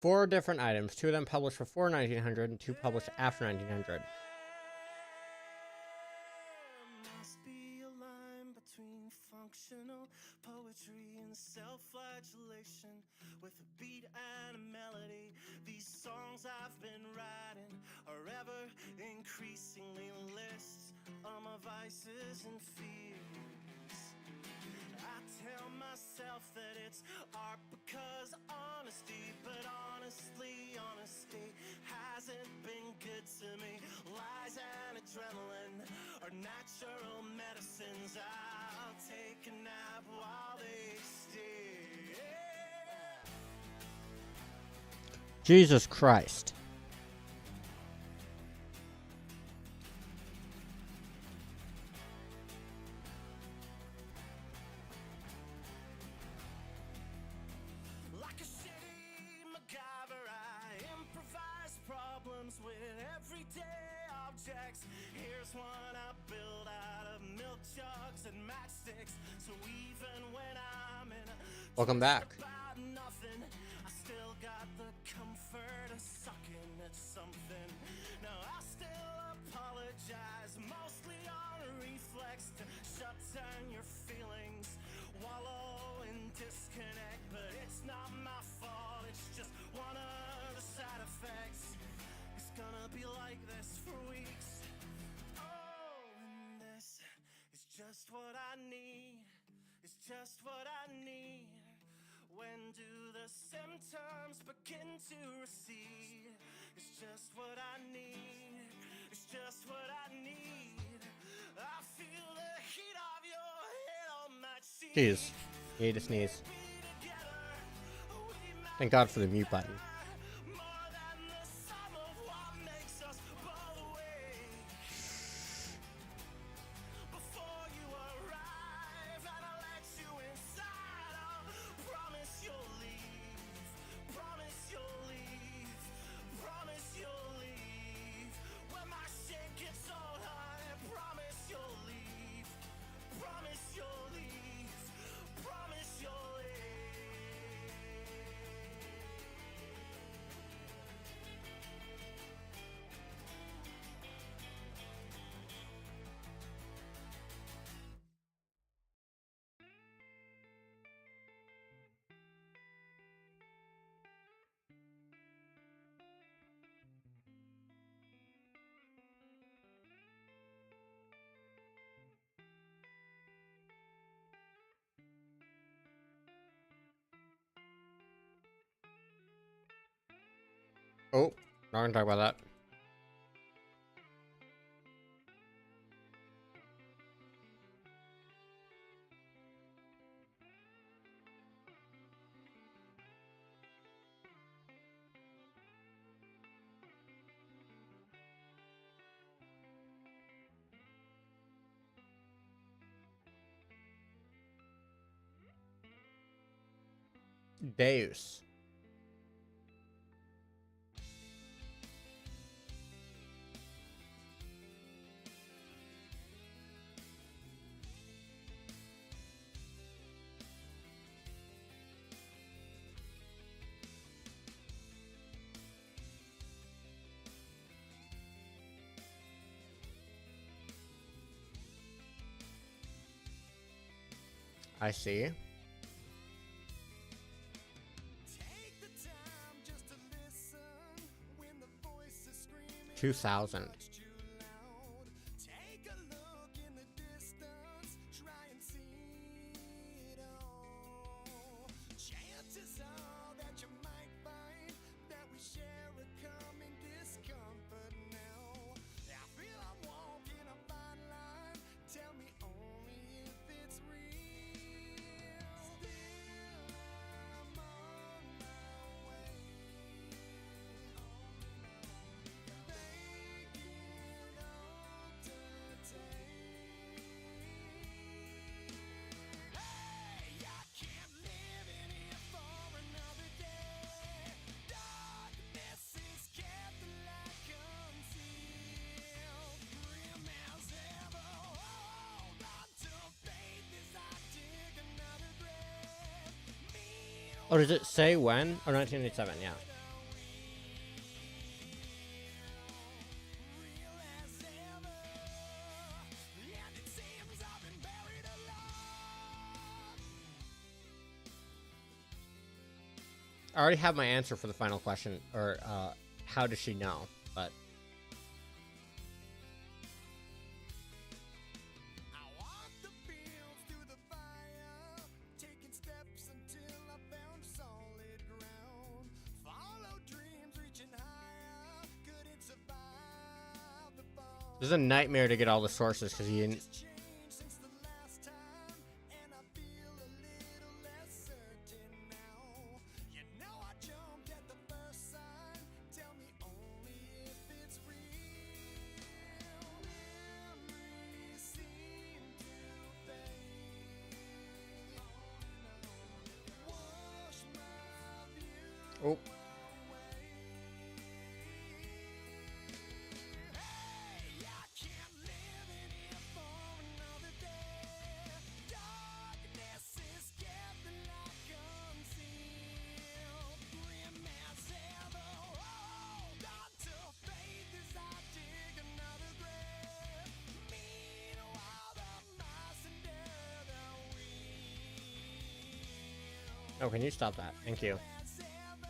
Speaker 1: 4 different items. 2 of them published before 1900 and 2 published after 1900.
Speaker 2: Must be a line between functional poetry and self-flagellation, with a beat and a melody. These songs I've been writing are ever increasingly lists of my vices and fears. I tell myself that it's art because honesty, but honestly, honesty hasn't been good to me. Lies and adrenaline are natural medicines. I'll take a nap while they stay.
Speaker 1: Jesus Christ.
Speaker 2: Like a shitty MacGyver, I improvise problems with everyday objects. Here's one I build out of milk jugs and matchsticks. So even when I'm in a
Speaker 1: Welcome back.
Speaker 2: about nothing, I still got the comfort of sucking at something. Now I still apologize, mostly on reflex, to shut down your feelings, wallow in disconnect. But it's not my fault, it's just one of the side effects. It's gonna be like this for weeks. Oh, and this is just what I need. It's just what I need. When do the symptoms begin to recede? It's just what I need. It's just what I need. I feel the heat of your head on my cheek.
Speaker 1: Jeez. You need to sneeze.
Speaker 2: Be together, we might
Speaker 1: Thank God for the mute button.
Speaker 2: more than the sum of what makes us both awake. Before you arrive and I let you inside, I'll promise you'll leave. Promise you'll leave. Promise you'll leave. When my shit gets old, honey, promise you'll leave. Promise you'll leave. Promise you'll leave.
Speaker 1: Oh, not gonna talk about that. Deus. I see.
Speaker 2: Take the time just to listen when the voice is screaming
Speaker 1: 2000.
Speaker 2: too loud. Take a look in the distance, try and see it all. Chances are that you might find that we share a common discomfort now. I feel I'm walking a fine line. Tell me only if it's real. Still, I'm on my way. Making all to take. Hey, I can't live in here for another day. Darkness is kept the light concealed. Grim as ever, hold on to faith as I dig another grave.
Speaker 1: Oh, does it say when? Oh, 1987, yeah. already have my answer for the final question, or how does she know? But
Speaker 2: I walked the fields through the fire, taking steps until I found solid ground. Followed dreams reaching higher, couldn't survive the fall.
Speaker 1: this is a nightmare to get all the sources because you didn't.
Speaker 2: Changed since the last time, and I feel a little less certain now. You know I jumped at the first sign. Tell me only if it's real. Memories seem to fade. Wash my view
Speaker 1: Oh,
Speaker 2: Hey, I can't live in here for another day. Darkness is gathering like concealed. Grim as ever, hold on to faith as I dig another grave. Meanwhile, the mice endure the wheel.
Speaker 1: oh, can you stop that? Thank you.
Speaker 2: As ever,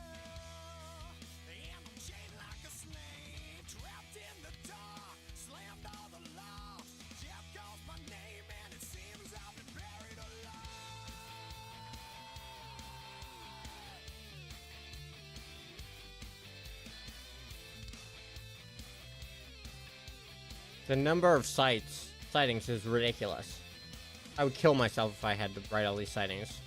Speaker 2: and I'm chained like a slave, trapped in the dark, slammed all the locks. Death calls my name, and it seems I've been buried alive.
Speaker 1: The number of sightings is ridiculous. I would kill myself if I had to write all these citations.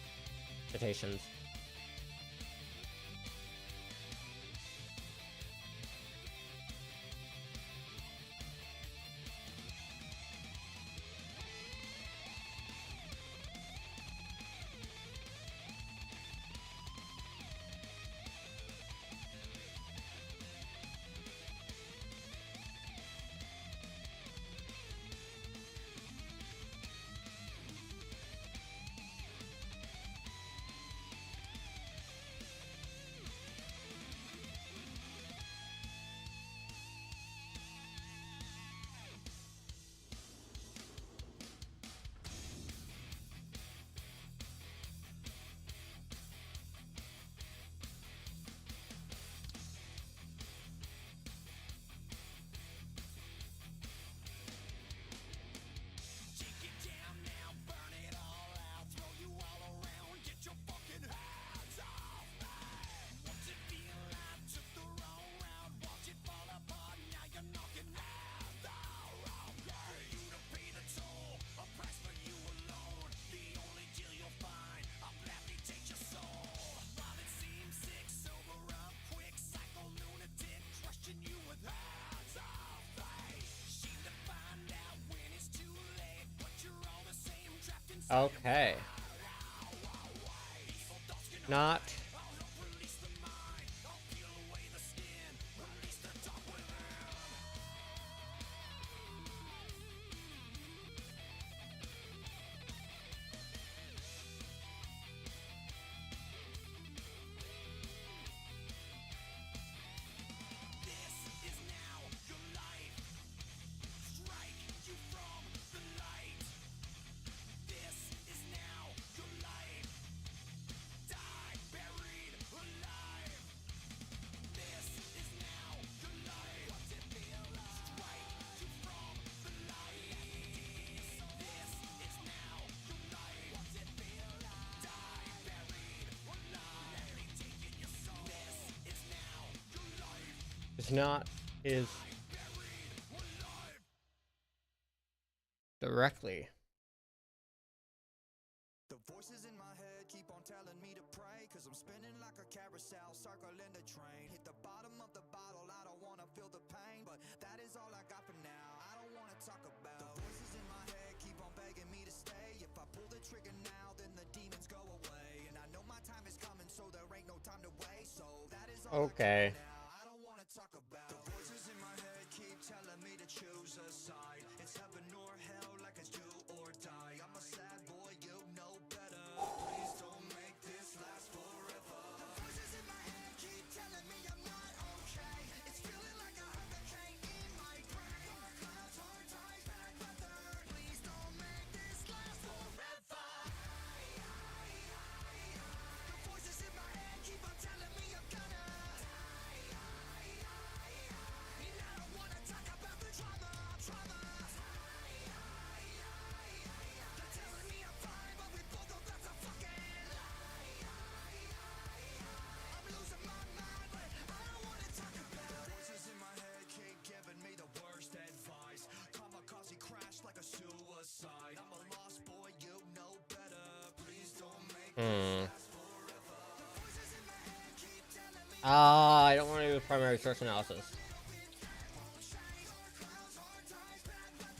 Speaker 2: Take it down now, burn it all out, throw you all around, get your fucking hands off me. What's it feel like? Took the wrong route, watch it fall apart, now you're knocking at the wrong gate. For you to pay the toll, a price for you alone. The only deal you'll find, I'll gladly take your soul. While it seems sick, sober up quick, psycho lunatic, question you with hands off face. Shame to find out when it's too late, but you're all the same, trapped in
Speaker 1: Okay. Not.
Speaker 2: release the mind, I'll peel away the skin, release the dark within. This is now your life. Strike you from the light. This is now your life. Die buried alive. This is now your life. What's it feel like? Strike you from the light. This is now your life. What's it feel like? Die buried alive. Let me take in your soul. This is now your life.
Speaker 1: It's not is directly.
Speaker 2: The voices in my head keep on telling me to pray, cause I'm spinning like a carousel, circling the train. Hit the bottom of the bottle, I don't wanna feel the pain, but that is all I got for now. I don't wanna talk about the voices in my head keep on begging me to stay. If I pull the trigger now, then the demons go away. And I know my time is coming, so there ain't no time to waste. So that is all
Speaker 1: Okay.
Speaker 2: I got for now. I don't wanna talk about the voices in my head keep telling me to choose a side. It's heaven or hell, like it's do or die. I'm a sad boy, you know better. Please don't make this last forever. The voices in my head keep telling me I'm not okay. It's feeling like a hurricane in my brain. Clouds, hard times, bad weather. Please don't make this last forever. The voices in my head keep on telling me
Speaker 1: I don't want to do primary source analysis.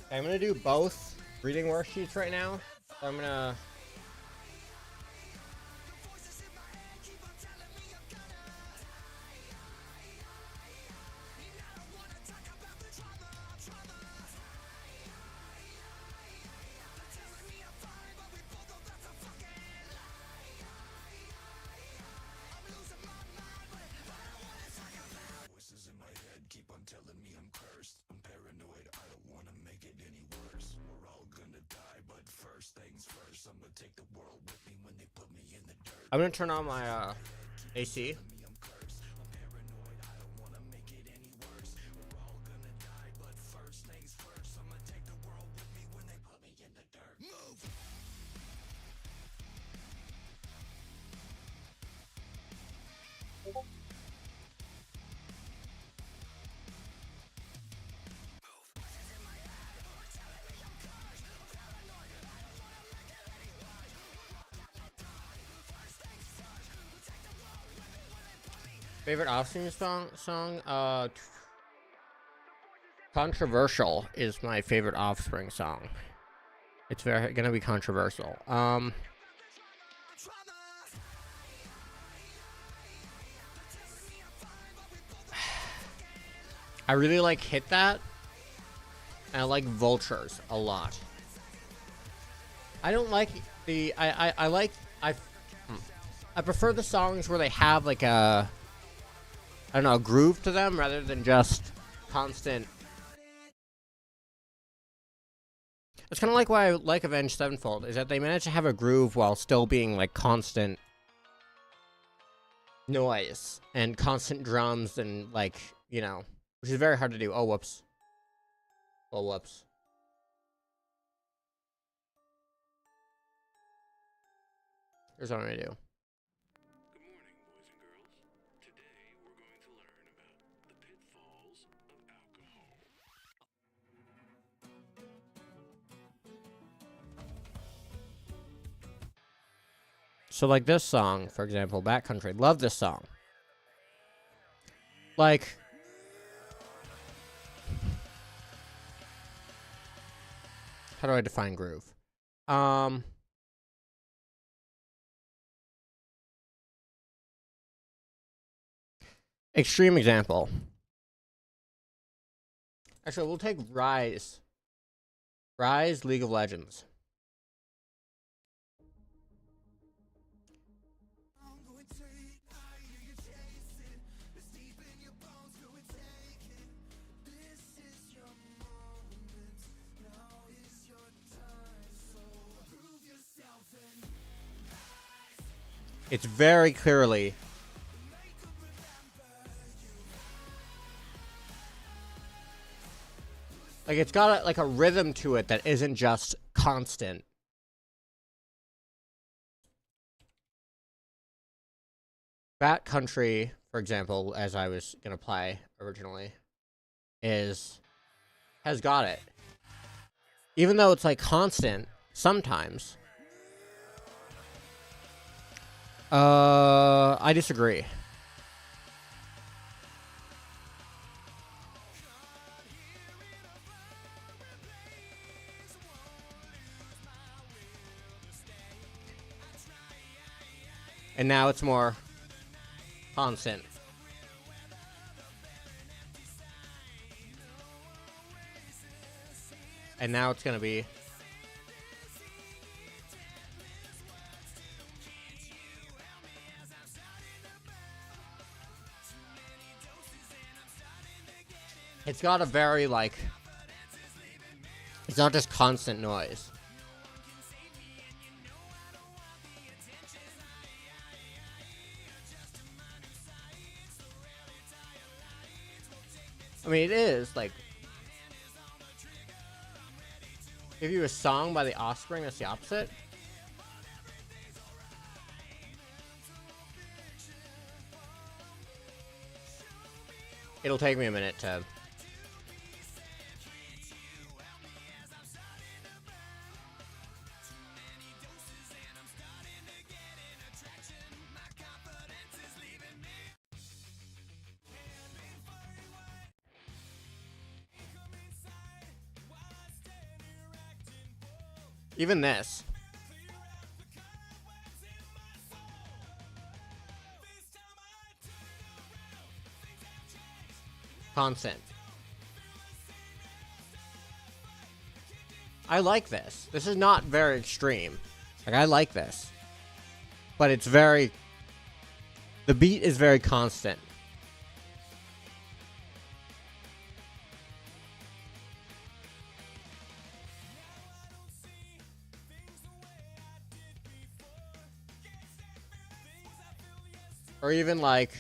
Speaker 1: Okay, I'm gonna do both reading worksheets right now. So I'm gonna.
Speaker 4: Voices in my head keep on telling me I'm cursed. I'm paranoid, I don't wanna make it any worse. We're all gonna die, but first things first, I'm gonna take the world with me when they put me in the dirt.
Speaker 1: I'm gonna turn on my AC.
Speaker 4: I'm cursed. I'm paranoid, I don't wanna make it any worse. We're all gonna die, but first things first, I'm gonna take the world with me when they put me in the dirt. Move!
Speaker 1: Favorite Offspring song? Controversial is my favorite Offspring song. It's gonna be controversial. I really like Hit That, and I like Vultures a lot. I don't like the I prefer the songs where they have like a, I don't know, a groove to them rather than just constant. It's kind of like why I like Avenged Sevenfold, is that they manage to have a groove while still being like constant noise and constant drums and like, you know, which is very hard to do. Oh, whoops. Oh, whoops. Here's what I'm gonna do.
Speaker 5: Good morning, boys and girls. Today we're going to learn about the pitfalls of alcohol.
Speaker 1: So like this song, for example, Backcountry. Love this song. Like, how do I define groove? Extreme example. Actually, we'll take Rise. Rise, League of Legends. It's very clearly like it's got like a rhythm to it that isn't just constant. Backcountry, for example, as I was gonna play originally, has got it. Even though it's like constant sometimes. I disagree. And now it's more constant. And now it's gonna be it's got a very, like, it's not just constant noise. I mean, it is, like, give you a song by The Offspring that's the opposite. It'll take me a minute to... Even this. Constant. I like this. This is not very extreme. Like, I like this. But it's very... The beat is very constant. Or even like...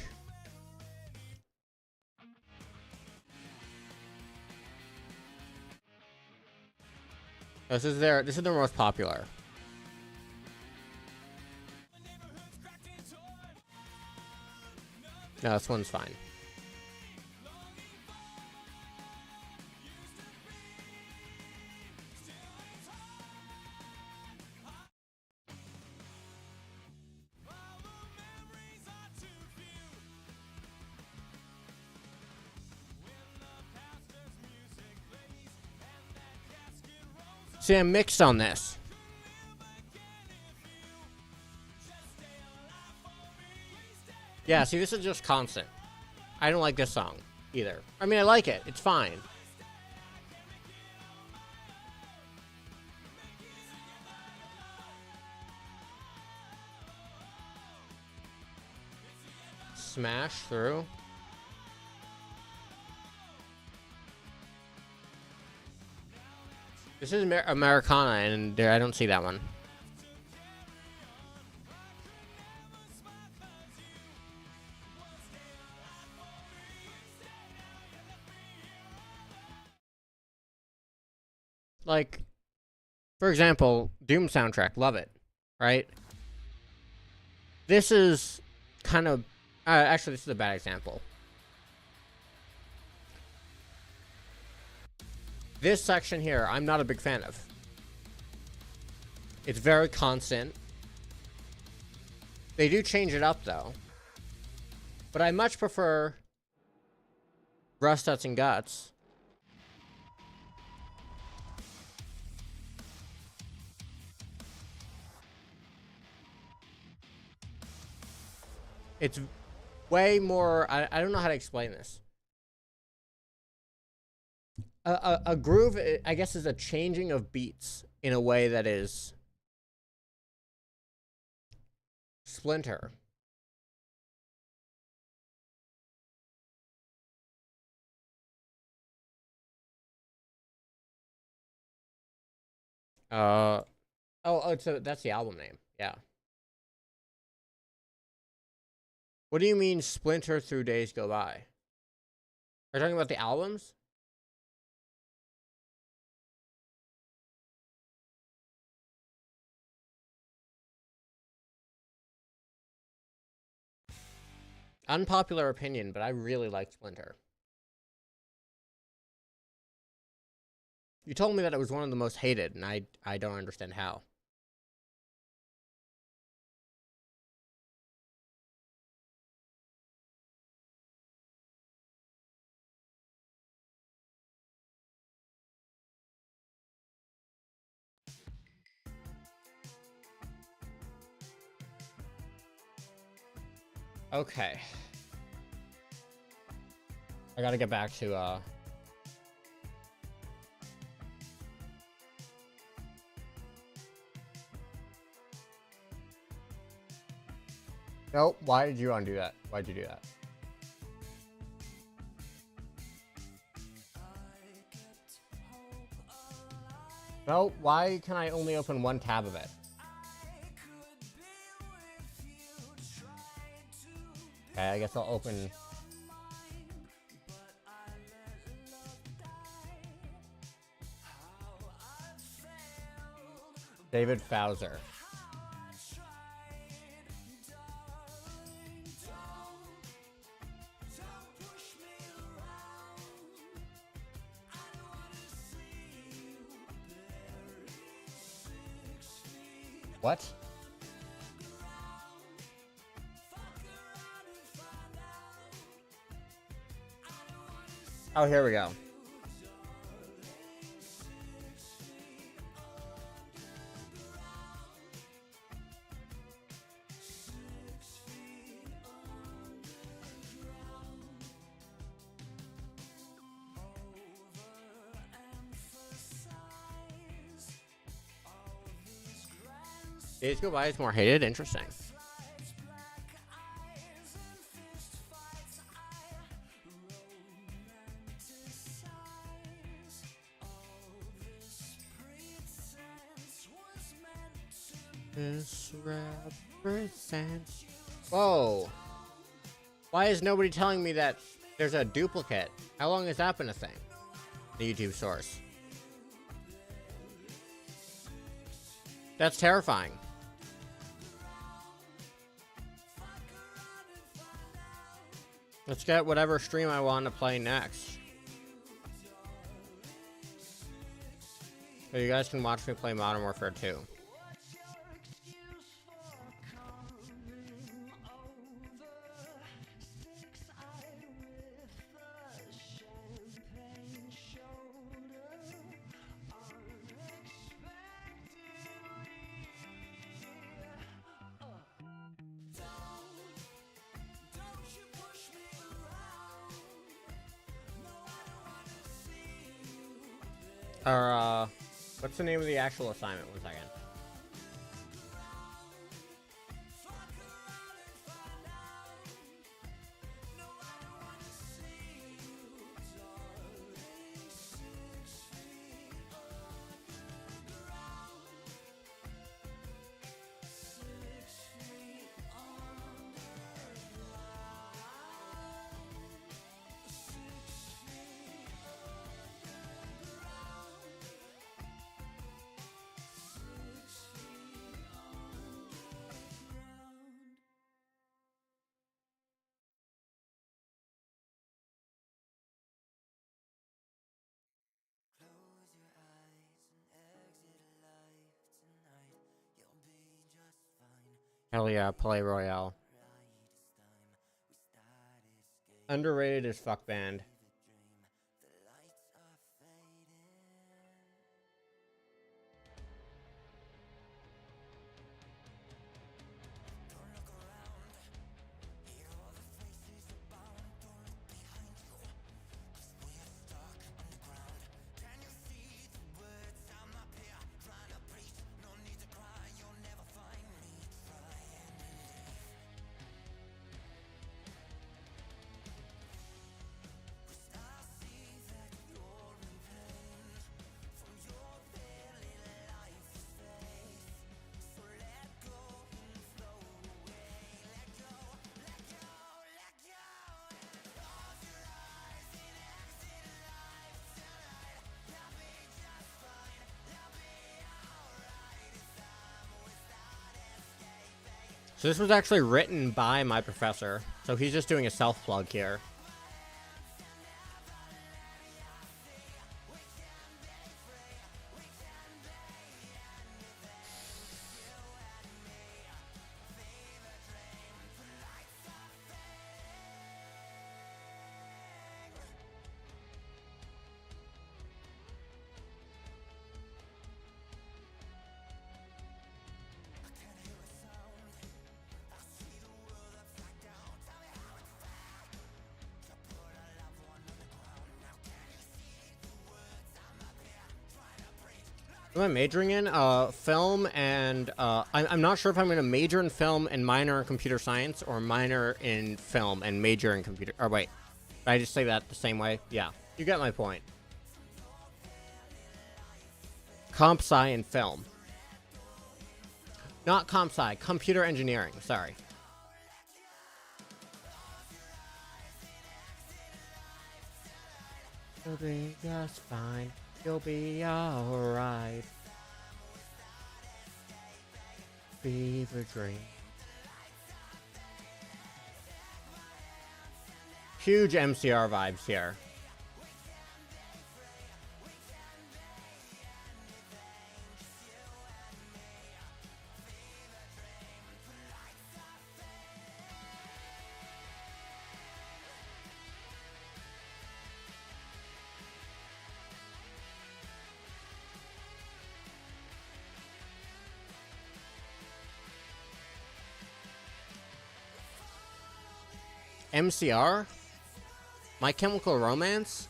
Speaker 1: This is their most popular. No, this one's fine. See, I'm mixed on this. Yeah, see, this is just constant. I don't like this song either. I mean, I like it. It's fine. Smash through. This is Americana, and I don't see that one. Like, for example, Doom soundtrack, love it, right? This is kind of... actually, this is a bad example. This section here, I'm not a big fan of. It's very constant. They do change it up, though. But I much prefer Rust, Nuts, and Guts. It's way more... I don't know how to explain this. A groove, I guess, is a changing of beats in a way that is Splinter. So that's the album name. Yeah. What do you mean Splinter through Days Go By? Are you talking about the albums? Unpopular opinion, but I really like Splinter. You told me that it was one of the most hated, and I don't understand how. Okay. I gotta get back to, Nope, why did you undo that? Why'd you do that? No, why can I only open one tab of it? Okay, I guess I'll open... David Fowler. What? Oh, here we go. Days Go By is more hated. Interesting. This represents. Whoa. Why is nobody telling me that there's a duplicate? How long has that been a thing? The YouTube source. That's terrifying. Let's get whatever stream I want to play next. So you guys can watch me play Modern Warfare 2. Or, what's the name of the actual assignment? 1 second. Hell yeah, play Royale. Underrated as fuck band. So this was actually written by my professor. So he's just doing a self-plug here. What am I majoring in? Film and, I'm not sure if I'm going to major in film and minor in computer science, or minor in film and major in computer, or wait, did I just say that the same way? Yeah, you get my point. Comp sci and film. Not comp sci, computer engineering, sorry. You'll be just fine. You'll be alright. Fever dream. Huge MCR vibes here. MCR? My Chemical Romance?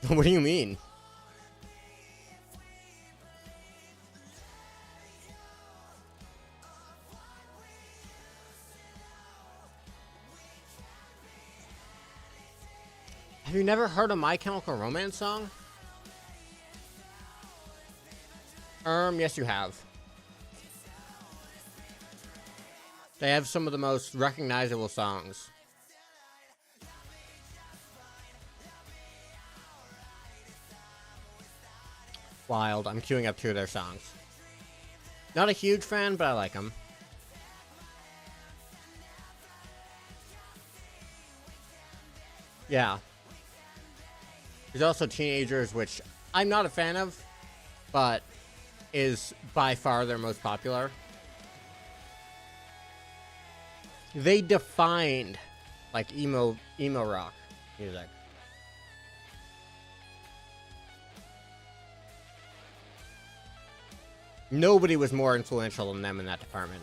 Speaker 1: What do you mean? you never heard a My Chemical Romance song? Yes, you have. They have some of the most recognizable songs. Wild. I'm queuing up 2 of their songs. Not a huge fan, but I like them. Yeah. There's also Teenagers, which I'm not a fan of, but is by far their most popular. They defined like emo rock music. Nobody was more influential than them in that department.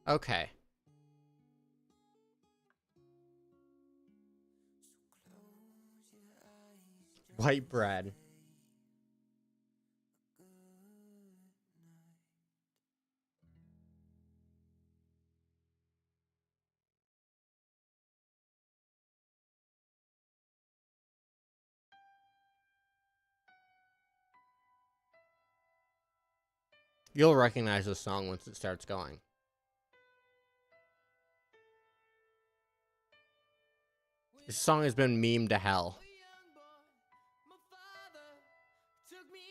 Speaker 1: Okay. White bread. You'll recognize this song once it starts going. This song has been memed to hell.
Speaker 4: My father took me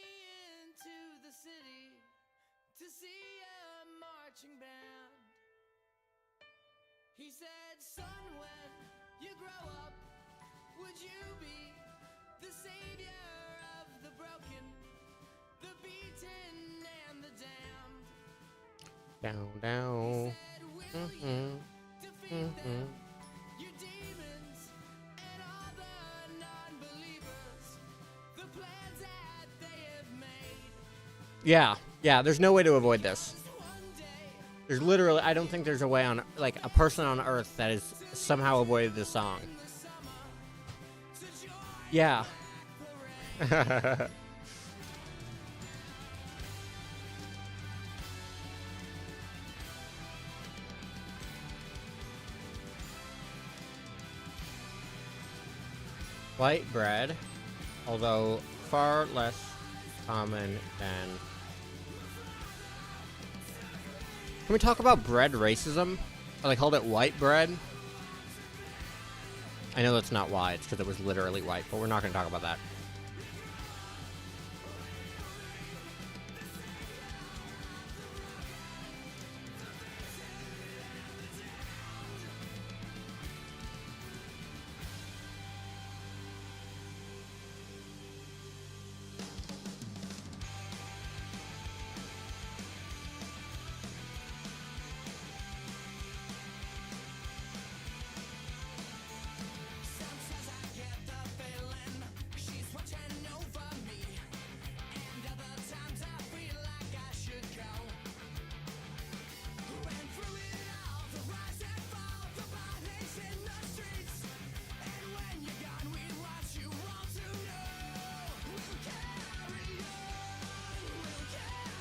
Speaker 4: into the city to see a marching band. He said, son, when you grow up, would you be the savior of the broken, the beaten, and the damned?
Speaker 1: Down, down.
Speaker 4: Said, will you defeat them, your demons, and all the non-believers, the plans that they have made?
Speaker 1: Yeah, there's no way to avoid this.
Speaker 4: One day,
Speaker 1: There's literally, I don't think there's a way on, like, a person on Earth that has somehow avoided this song. Yeah. White bread, although far less common than... Can we talk about bread racism? Or they called it white bread? I know that's not why, it's because it was literally white, but we're not going to talk about that.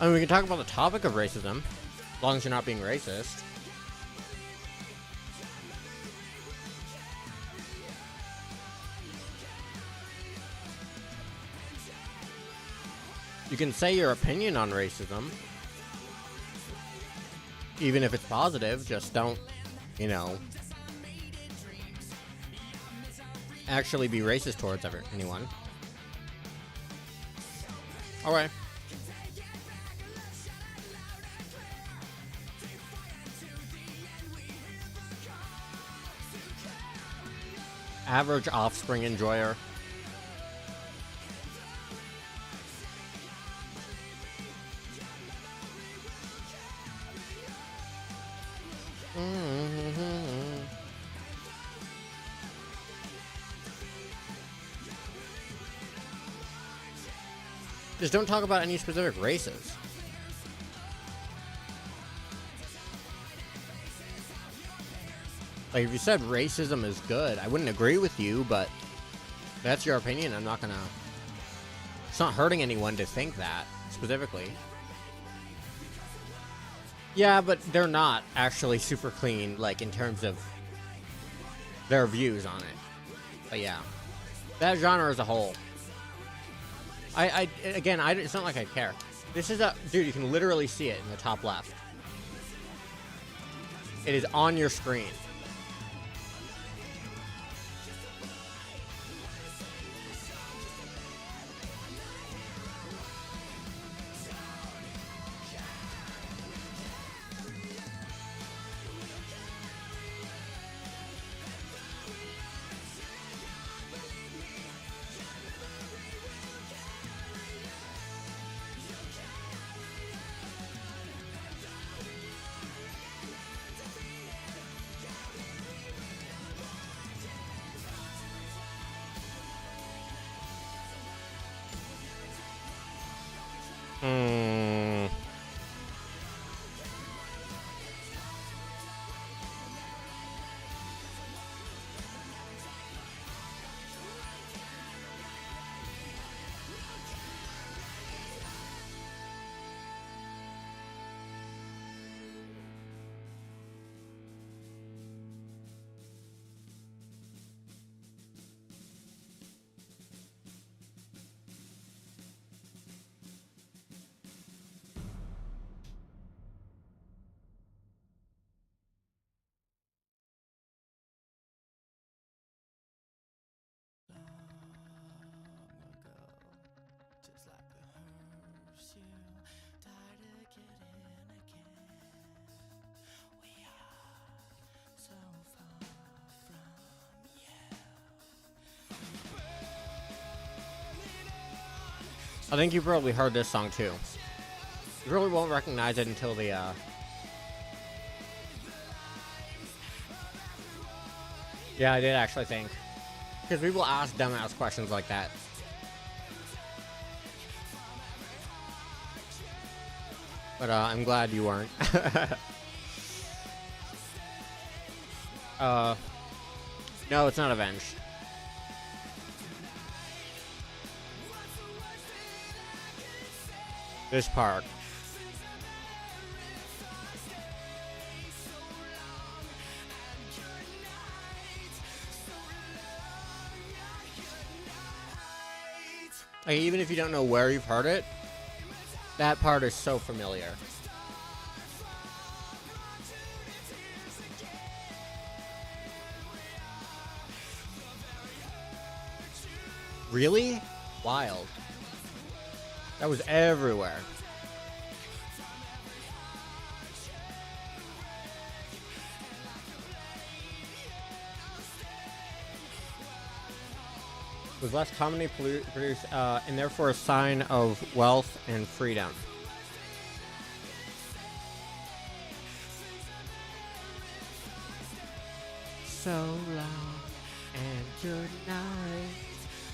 Speaker 1: I mean, we can talk about the topic of racism, as long as you're not being racist. You can say your opinion on racism, even if it's positive, just don't, you know, actually be racist towards anyone. Alright. Average Offspring enjoyer. Just don't talk about any specific races. Like, if you said racism is good, I wouldn't agree with you, but that's your opinion. I'm not gonna... It's not hurting anyone to think that, specifically. Yeah, but they're not actually super clean, like, in terms of their views on it. But yeah. That genre as a whole. Again, it's not like I care. This is a... Dude, you can literally see it in the top left. It is on your screen.
Speaker 2: Just like the hearse, you died again. We are so far from you.
Speaker 1: I think you probably heard this song too. You really won't recognize it until the Yeah, I did actually think. Because people ask dumbass questions like that. But I'm glad you weren't. No, it's not Avenged. This part. Like, even if you don't know where you've heard it, that part is so familiar. Really? Wild. That was everywhere. Was less commonly produced, and therefore a sign of wealth and freedom. So long and good night.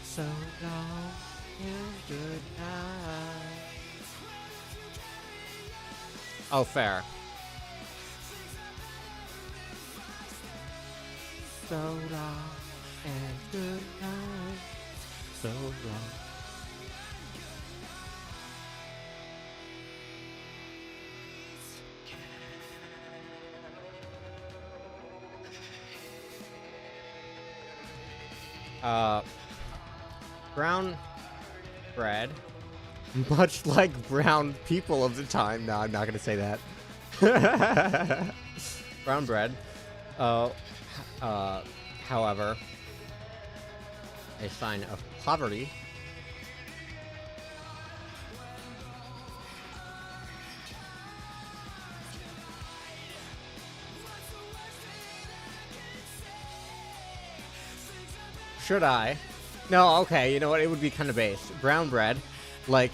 Speaker 1: So long and good night. Oh, fair. So long and good night. So long. Brown bread, much like brown people of the time. No, I'm not gonna say that. Brown bread, however, a sign of poverty. Should I? No, okay, you know what? It would be kind of base. Brown bread, like...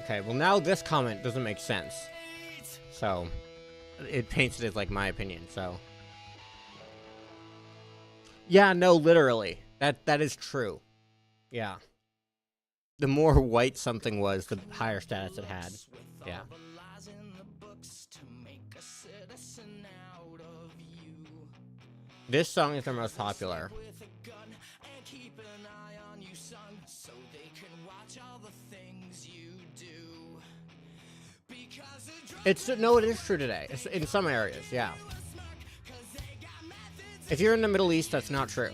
Speaker 1: Okay, well now this comment doesn't make sense. So, it paints it as like my opinion, so. Yeah, no, literally. That is true. Yeah. The more white something was, the higher status it had. Yeah. This song is their most popular. No, it is true today. It's in some areas, yeah. If you're in the Middle East, that's not true.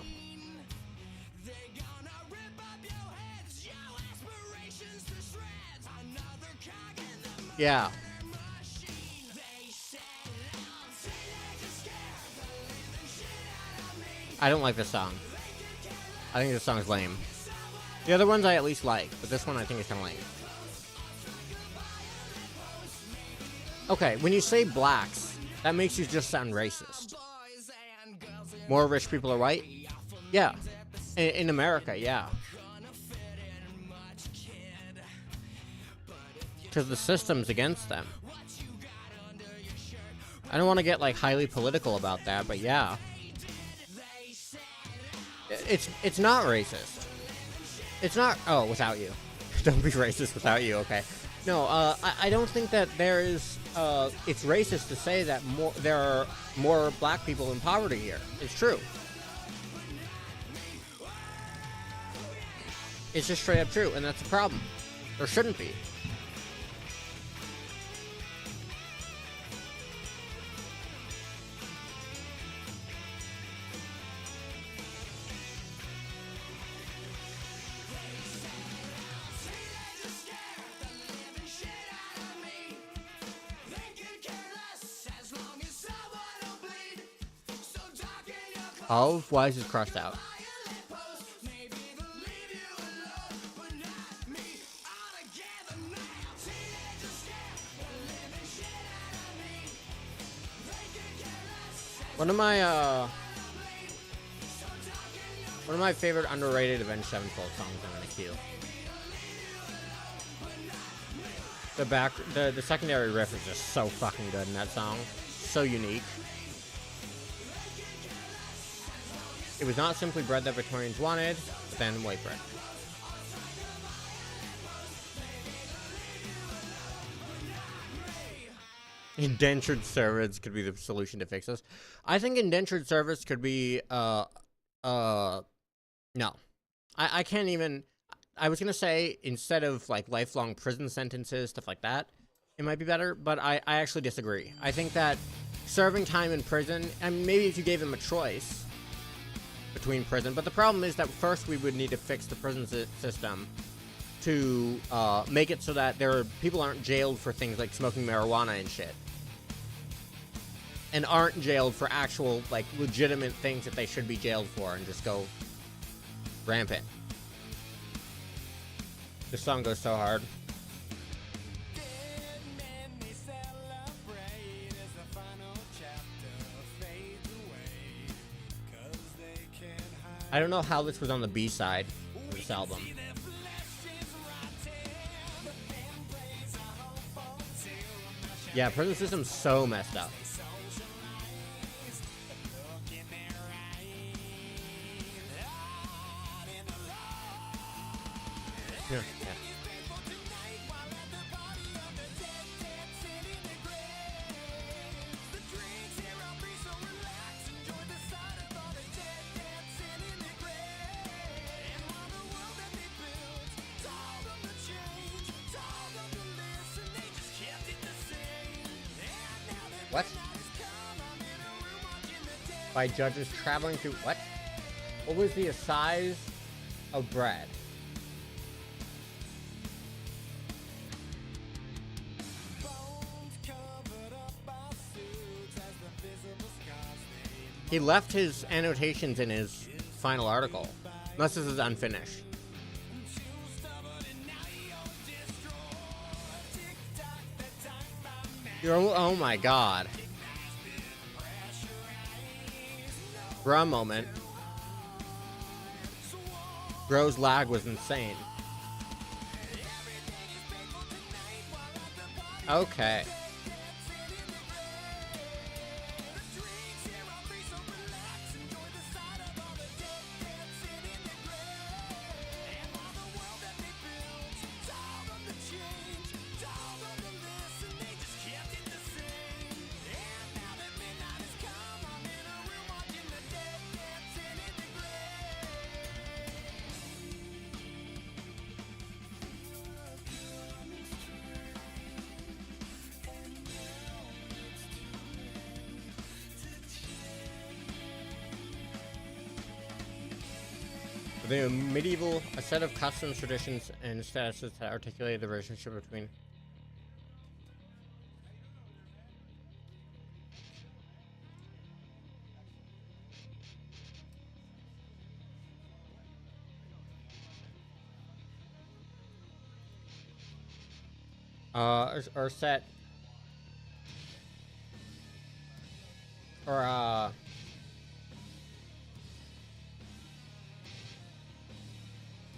Speaker 1: Yeah. I don't like this song. I think this song is lame. The other ones I at least like, but this one I think is kind of lame. Okay, when you say blacks, that makes you just sound racist. More rich people are white? Yeah. In America, yeah. Because the system's against them. I don't want to get like highly political about that, but yeah. It's not racist. It's not. Oh, without you. Don't be racist without you. Okay. No. I don't think that there is. It's racist to say that there are more black people in poverty here. It's true. It's just straight up true, and that's a problem. There shouldn't be. All of Wise is crossed out. One of my favorite underrated Avenged Sevenfold songs I'm gonna queue. The secondary riff is just so fucking good in that song. So unique. It was not simply bread that Victorians wanted, but then white bread. Indentured servants could be the solution to fix this. I think indentured servants could be, no. I can't even, I was gonna say, instead of, like, lifelong prison sentences, stuff like that, it might be better, but I actually disagree. I think that serving time in prison, and maybe if you gave them a choice between prison, but the problem is that first we would need to fix the prison system to make it so that people aren't jailed for things like smoking marijuana and shit. And aren't jailed for actual, like, legitimate things that they should be jailed for and just go rampant. This song goes so hard. I don't know how this was on the B-side of this album. Yeah, prison system's so messed up. Yeah. What? By judges traveling through what? What was the size of bread? He left his annotations in his final article, unless this is unfinished. Oh my god. For a moment, Bro's lag was insane. Okay. The medieval, a set of customs, traditions, and statuses that articulate the relationship between. Or set. Or,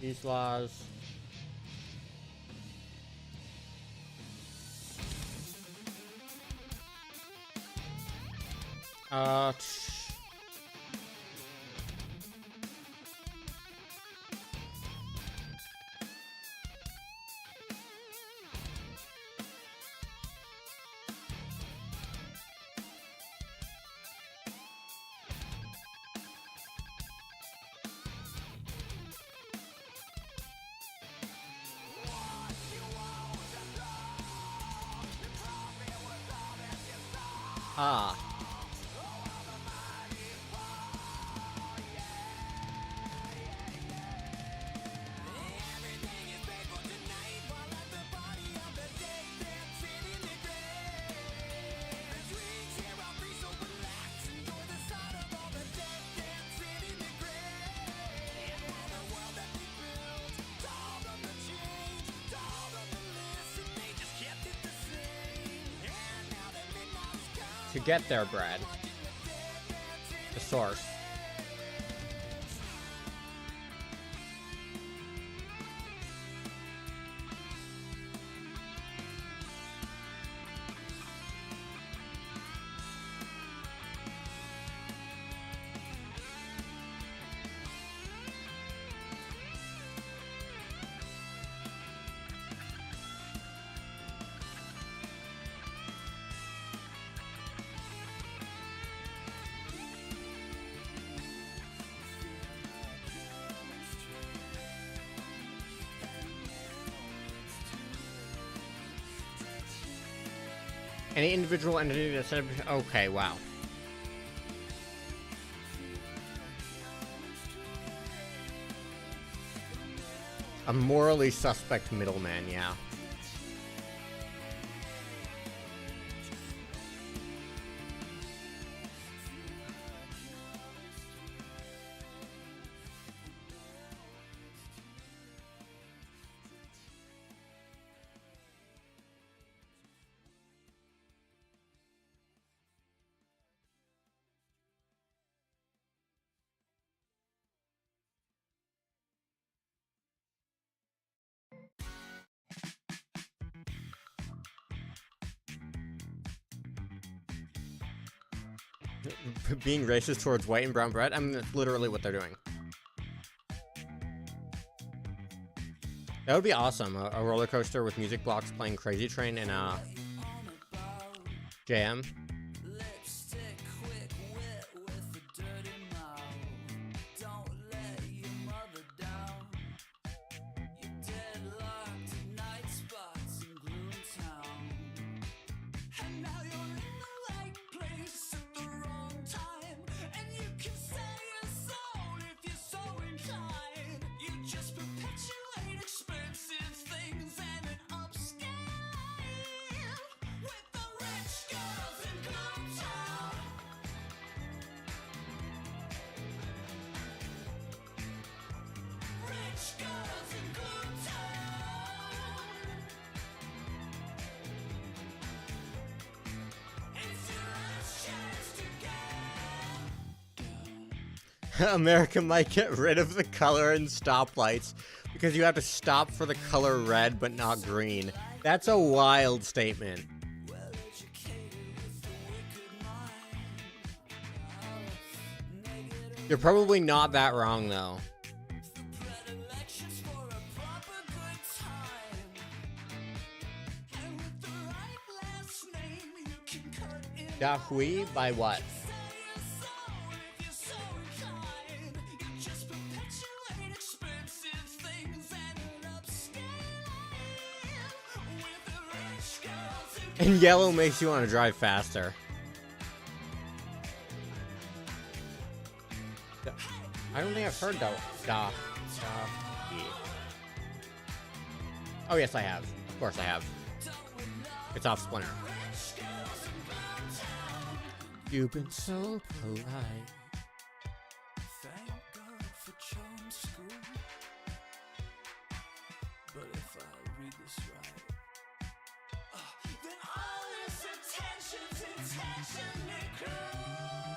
Speaker 1: these laws. Uh. Ah. To get their bread. The source. Any individual entity that's set up. Okay, wow. A morally suspect middleman, yeah. Being racist towards white and brown bread? I mean, that's literally what they're doing. That would be awesome. A roller coaster with music blocks playing Crazy Train and JM. America might get rid of the color in stoplights because you have to stop for the color red but not green. That's a wild statement. You're probably not that wrong, though. Da Hui by what? And yellow makes you want to drive faster. I don't think I've heard Da. Oh yes, I have. Of course I have. It's off Splinter. You've been so polite.
Speaker 2: Thank God for charm school. But if I read this right, then all this attention's intentionally cruel.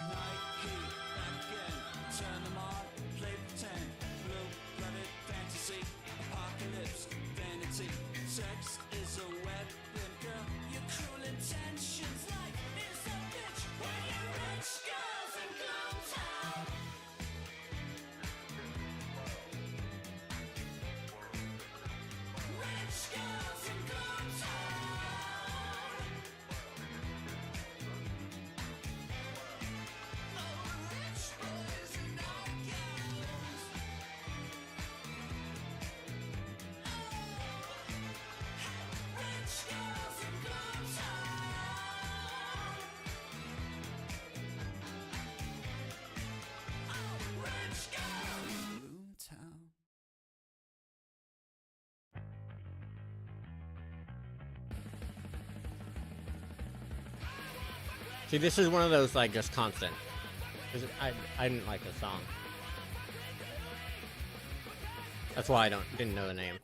Speaker 2: Night heat, back again, turn them on, play pretend, blue-blooded fantasy, apocalypse, vanity, sex is a weapon, girl, your cruel intentions, life is a bitch, when you're rich girls in Gloomtown. Rich girls in Gloomtown. Oh, rich boys and nightgowns. Rich girls in Gloomtown. Oh, rich girls in Gloomtown.
Speaker 1: See, this is one of those, like, just constant. I didn't like this song. That's why I didn't know the name.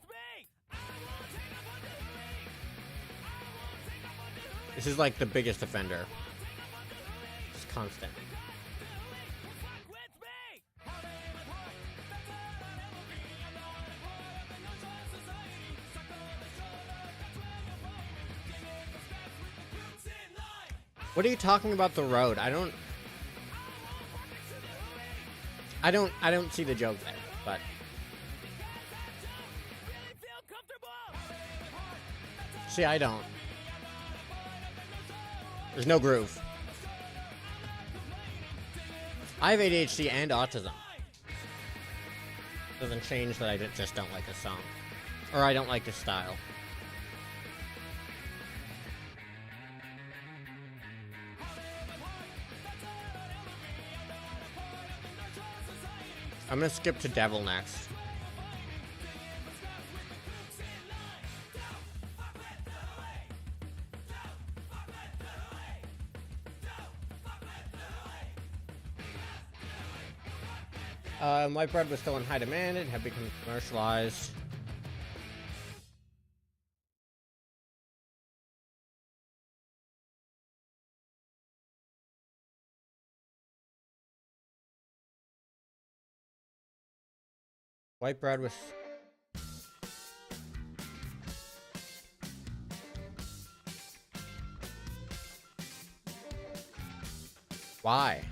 Speaker 1: This is like the biggest offender. It's constant. What are you talking about the road? I don't see the joke there, but see, I don't. There's no groove. I have ADHD and autism. Doesn't change that I just don't like this song. Or I don't like this style. I'm gonna skip to Devil next. White bread was still in high demand and had become commercialized. White bread was... Why?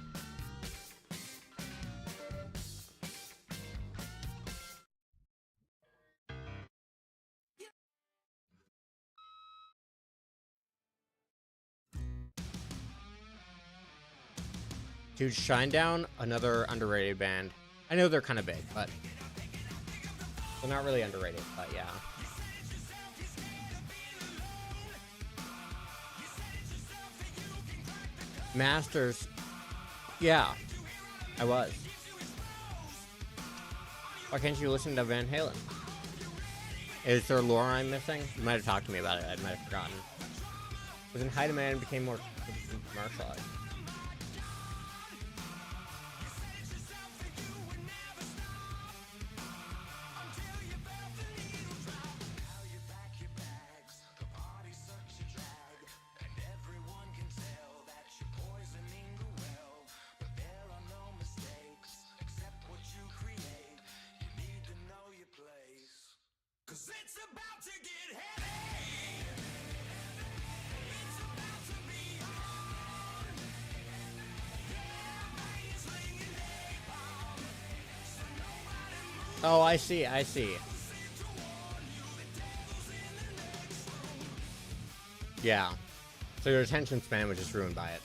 Speaker 1: Dude, Shinedown, another underrated band. I know they're kind of big, but they're not really underrated, but yeah. Masters. Yeah, I was. Why can't you listen to Van Halen? Is there lore I'm missing? You might have talked to me about it. I might have forgotten. Was in high demand and became more commercialized.
Speaker 2: Cause it's about to get heavy.
Speaker 1: Oh, I see, I see. Yeah. So your attention span was just ruined by it.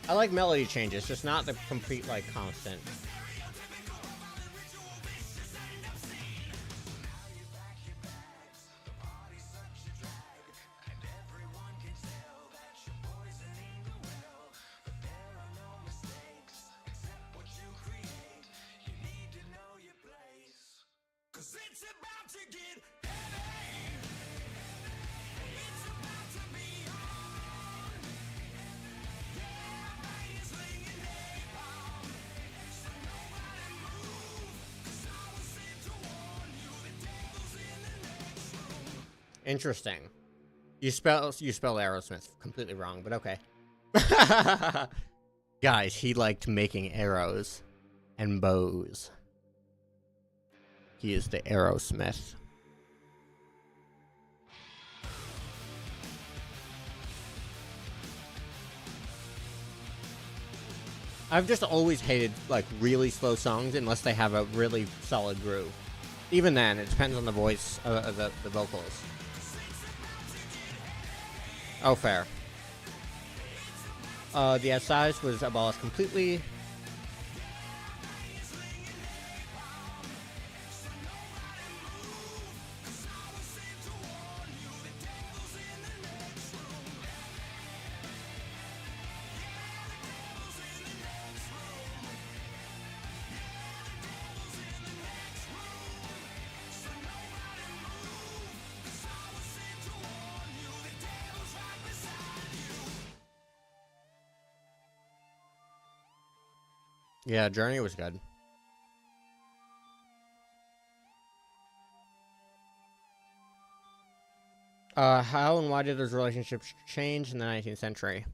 Speaker 1: I like melody changes, just not the complete, like, constant. Interesting. You spell Aerosmith completely wrong, but okay. Guys, he liked making arrows and bows. He is the Aerosmith. I've just always hated, like, really slow songs unless they have a really solid groove. Even then, it depends on the voice of the vocals. Oh, fair. The excise was abolished completely. Yeah, Journey was good. How and why did those relationships change in the 19th century?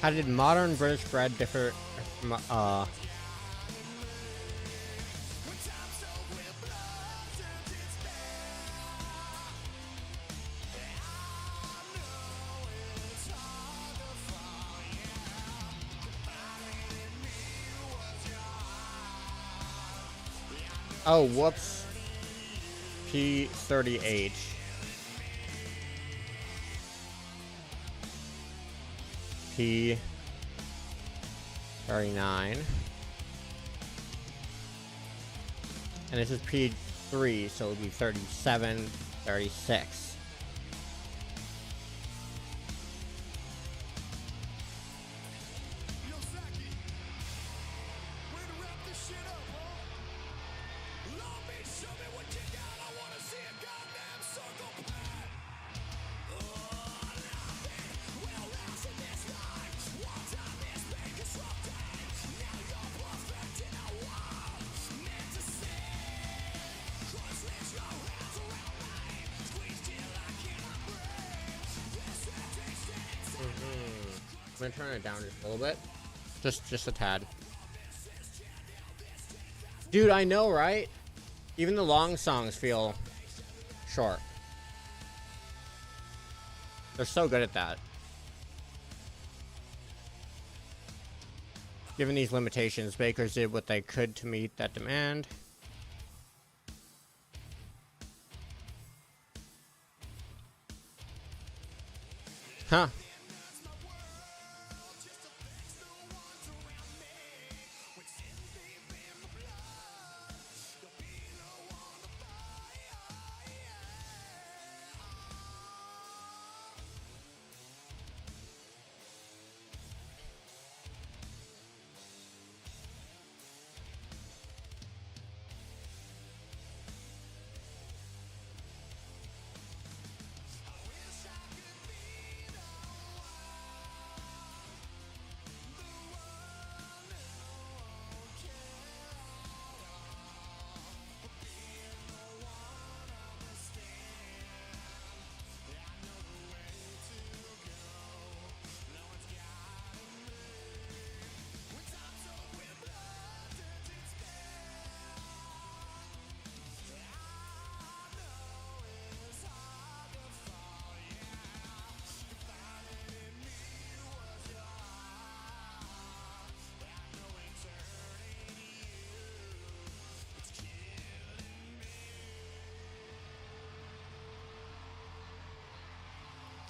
Speaker 1: How did modern British bread differ from, Oh, whoops. P30H. P39. And this is P3, so it would be 37, 36. gonna turn it down just a little bit. Just a tad. Dude, I know, right? Even the long songs feel short. They're so good at that. Given these limitations, bakers did what they could to meet that demand. Huh.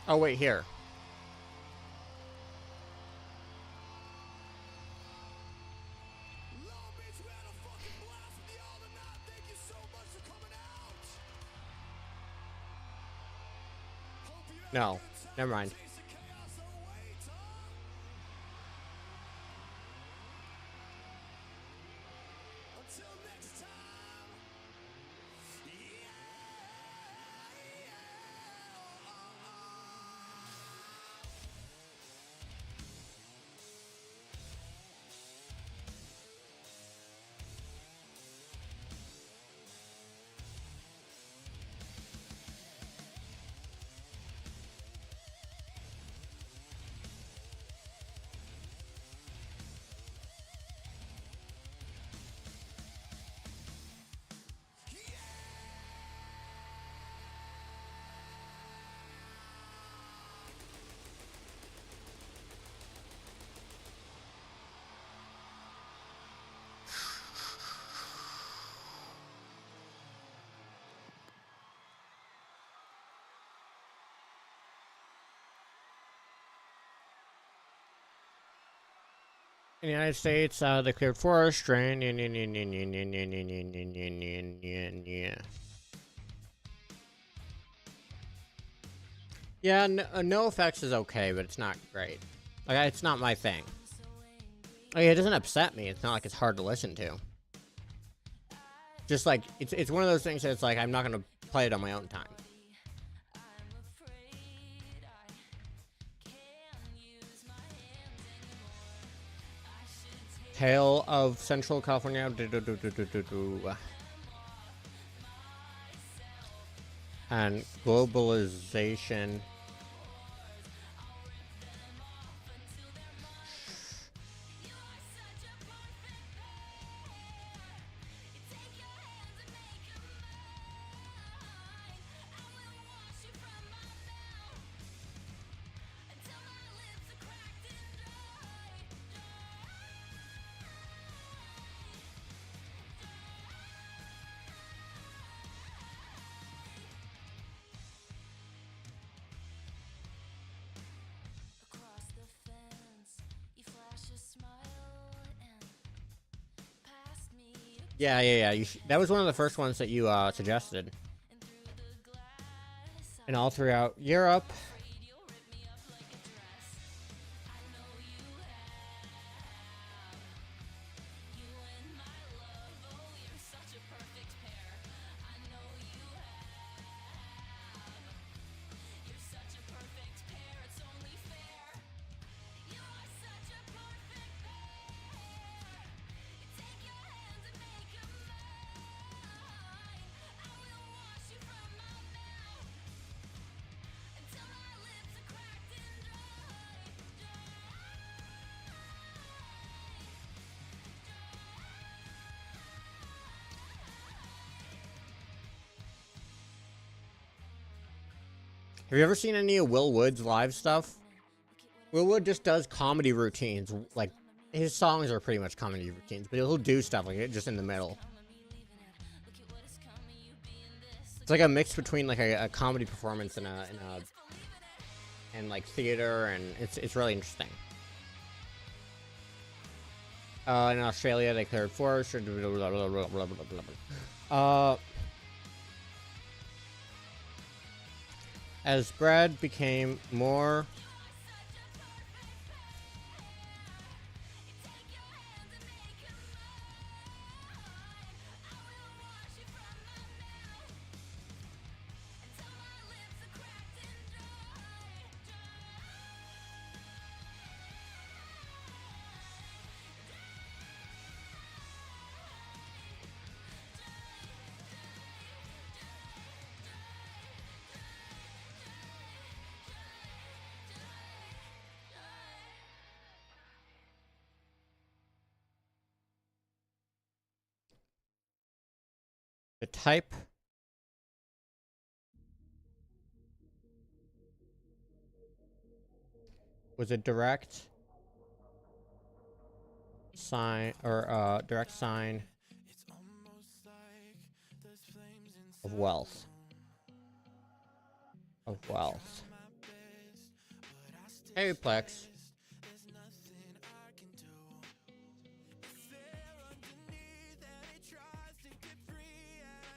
Speaker 1: Oh, wait, here. No, never mind. In the United States, the cleared forest strain. Yeah, no effects is okay, but it's not great. Like, it's not my thing. Like, it doesn't upset me. It's not like it's hard to listen to. Just like it's one of those things that's like I'm not gonna play it on my own time. Tale of Central California. And globalization. Yeah. That was one of the first ones that you suggested. And all throughout Europe. Have you ever seen any of Will Wood's live stuff? Will Wood just does comedy routines. Like, his songs are pretty much comedy routines, but he'll do stuff like it just in the middle. It's like a mix between like a comedy performance and like theater, and it's really interesting. In Australia, they cleared forest. As bread became more the type was a direct sign or direct sign of wealth. Hey, Plex.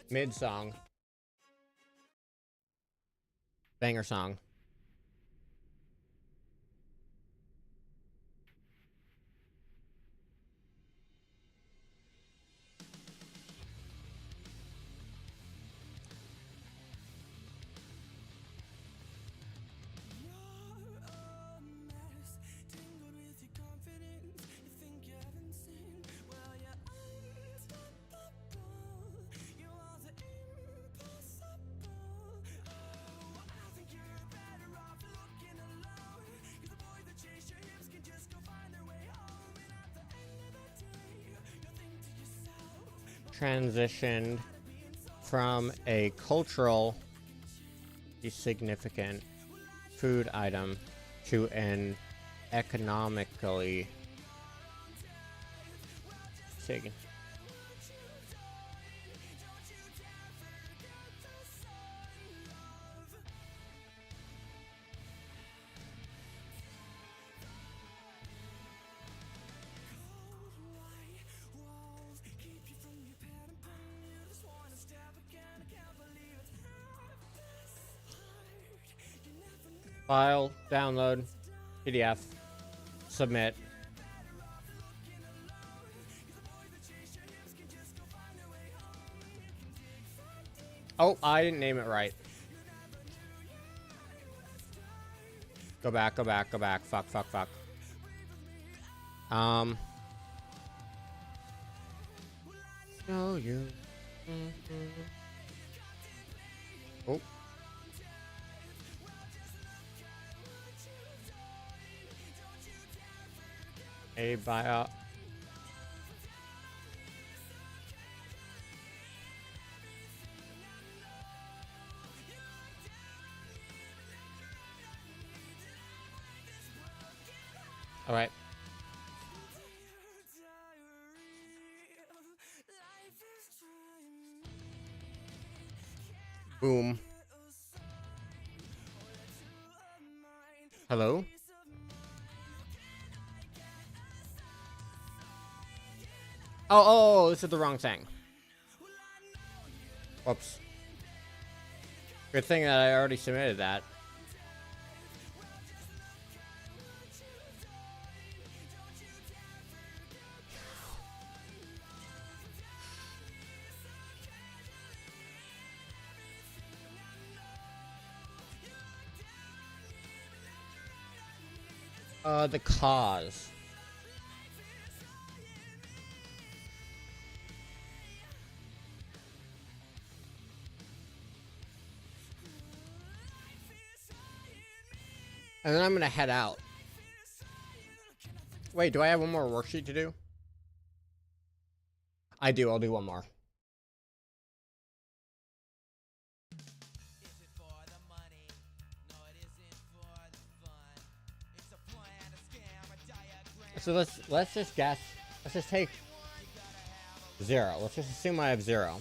Speaker 1: Mid song. Banger song. Transitioned from a cultural significant food item to an economically significant. File, download, PDF, submit. Oh, I didn't name it right. Go back. Fuck. No, you. Oh. A buyout. All right. Boom. Hello? Oh, this is the wrong thing. Whoops. Good thing that I already submitted that. The cause. And then I'm gonna head out. Wait, do I have one more worksheet to do? I do, I'll do one more. So let's just guess. Let's just take 0. Let's just assume I have 0.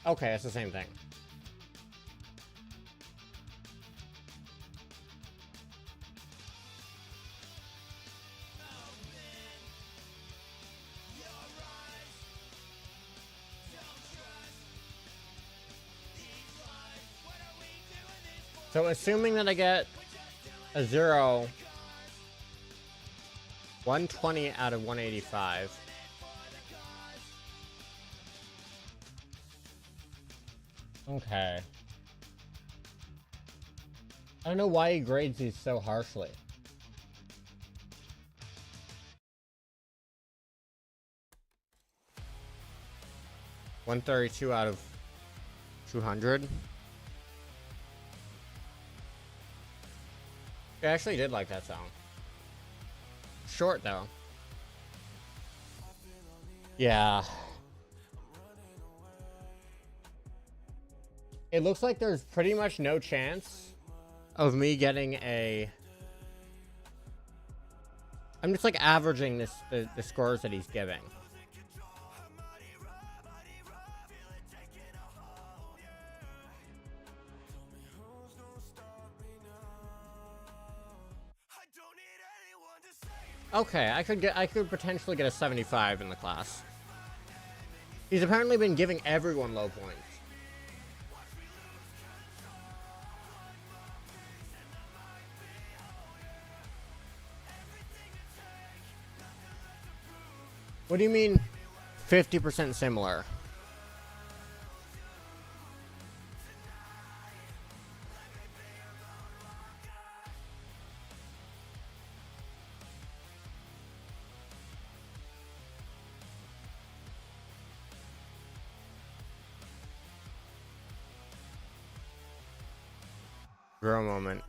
Speaker 1: Okay, it's the same thing. So assuming that I get a 0, 120 out of 185. Okay. I don't know why he grades these so harshly. $132 out of 200. I actually did like that song. Short though. Yeah. It looks like there's pretty much no chance of me getting a... I'm just like averaging the scores that he's giving. Okay, I could potentially get a 75 in the class. He's apparently been giving everyone low points. What do you mean 50% similar? For a moment.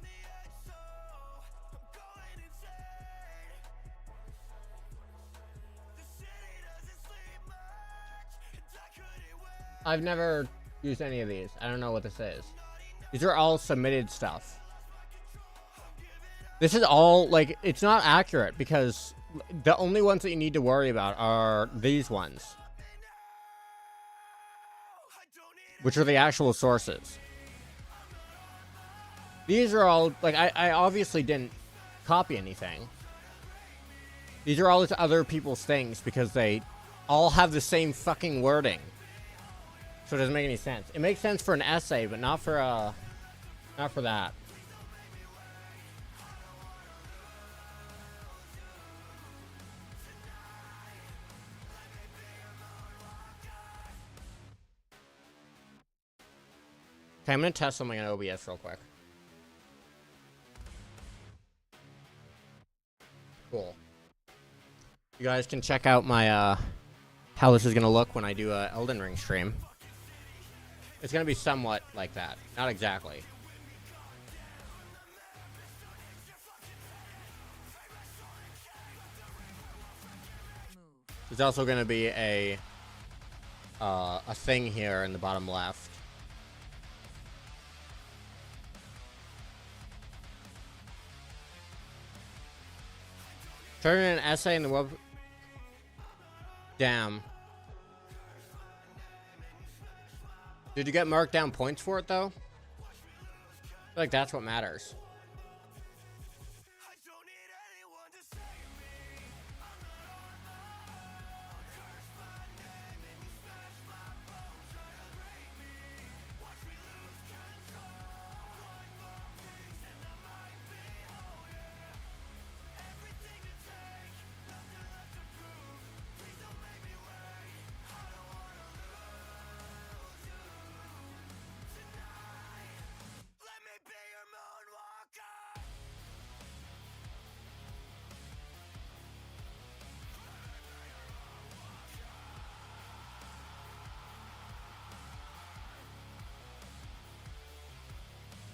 Speaker 1: I've never used any of these. I don't know what this is. These are all submitted stuff. This is all, like, it's not accurate because the only ones that you need to worry about are these ones, which are the actual sources. These are all, like, I obviously didn't copy anything. These are all just other people's things because they all have the same fucking wording. So it doesn't make any sense. It makes sense for an essay, but not for that. Okay, I'm gonna test something on OBS real quick. Cool. You guys can check out my how this is gonna look when I do a Elden Ring stream. It's gonna be somewhat like that. Not exactly. There's also gonna be a thing here in the bottom left. Turn in an essay in the web. Damn. Did you get marked down points for it, though? I feel like that's what matters.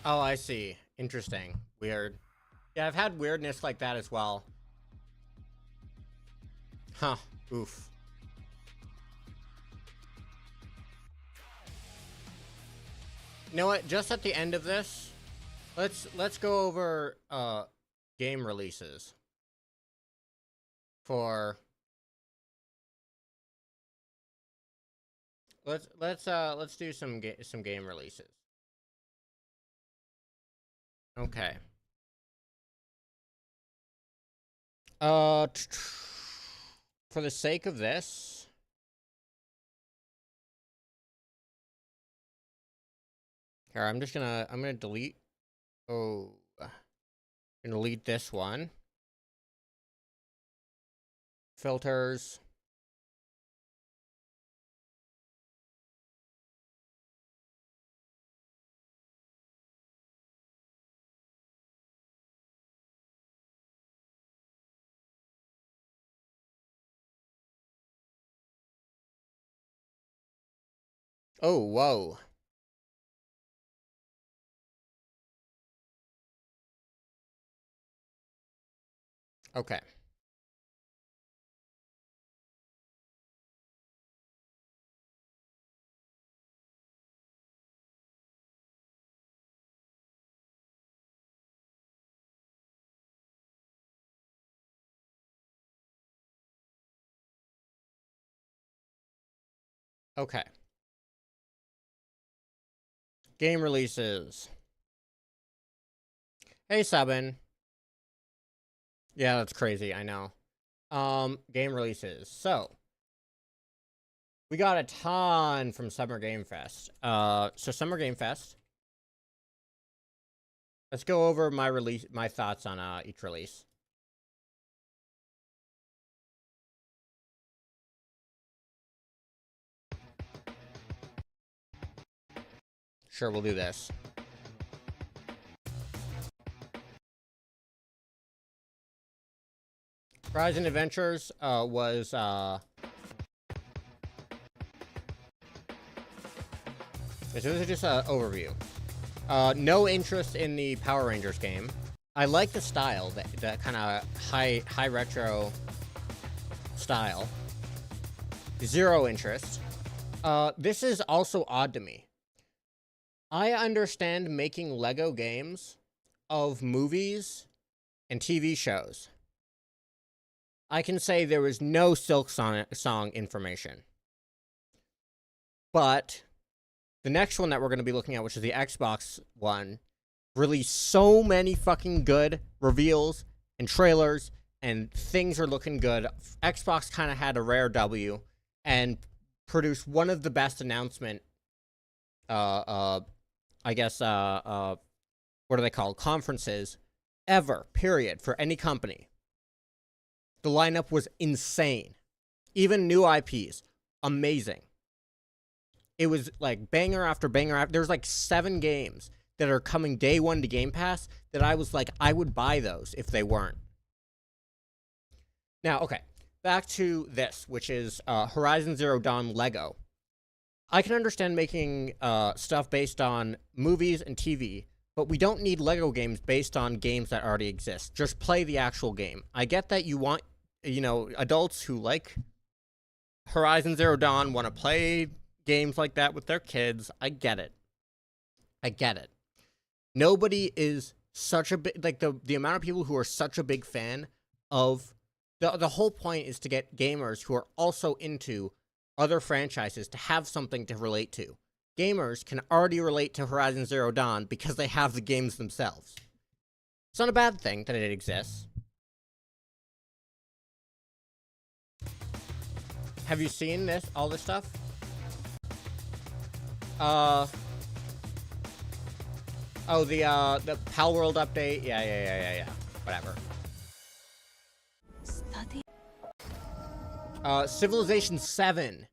Speaker 1: Oh, I see. Interesting. Weird. Yeah, I've had weirdness like that as well. Huh. Oof. You know what? Just at the end of this, let's go over game releases for let's do some game releases. Okay. For the sake of this, here I'm gonna delete. Oh, I'm gonna delete this one. Filters. Oh, whoa. Okay. Okay. Game releases. Hey, Sabin. Yeah, that's crazy. I know. Game releases. So, we got a ton from Summer Game Fest. So Summer Game Fest. Let's go over my thoughts on each release. Sure, we'll do this. Horizon Adventures was so this is just an overview. No interest in the Power Rangers game. I like the style, that kind of high retro style. Zero interest. This is also odd to me. I understand making Lego games of movies and TV shows. I can say there was no Silk Song information. But the next one that we're going to be looking at, which is the Xbox one, released so many fucking good reveals and trailers, and things are looking good. Xbox kind of had a rare W and produced one of the best announcement, I guess, what are they called? Conferences ever, period, for any company. The lineup was insane. Even new IPs, amazing. It was like banger after banger after. There's like 7 games that are coming day one to Game Pass that I was like, I would buy those if they weren't. Now, okay, back to this, which is Horizon Zero Dawn Lego. I can understand making stuff based on movies and TV, but we don't need Lego games based on games that already exist. Just play the actual game. I get that you want, adults who like Horizon Zero Dawn want to play games like that with their kids. I get it. Nobody is such a big, like the amount of people who are such a big fan of, the whole point is to get gamers who are also into other franchises to have something to relate to. Gamers can already relate to Horizon Zero Dawn because they have the games themselves. It's not a bad thing that it exists. Have you seen all this stuff? Oh, the Pal World update. Yeah. Whatever.
Speaker 6: Study.
Speaker 1: Civilization 7.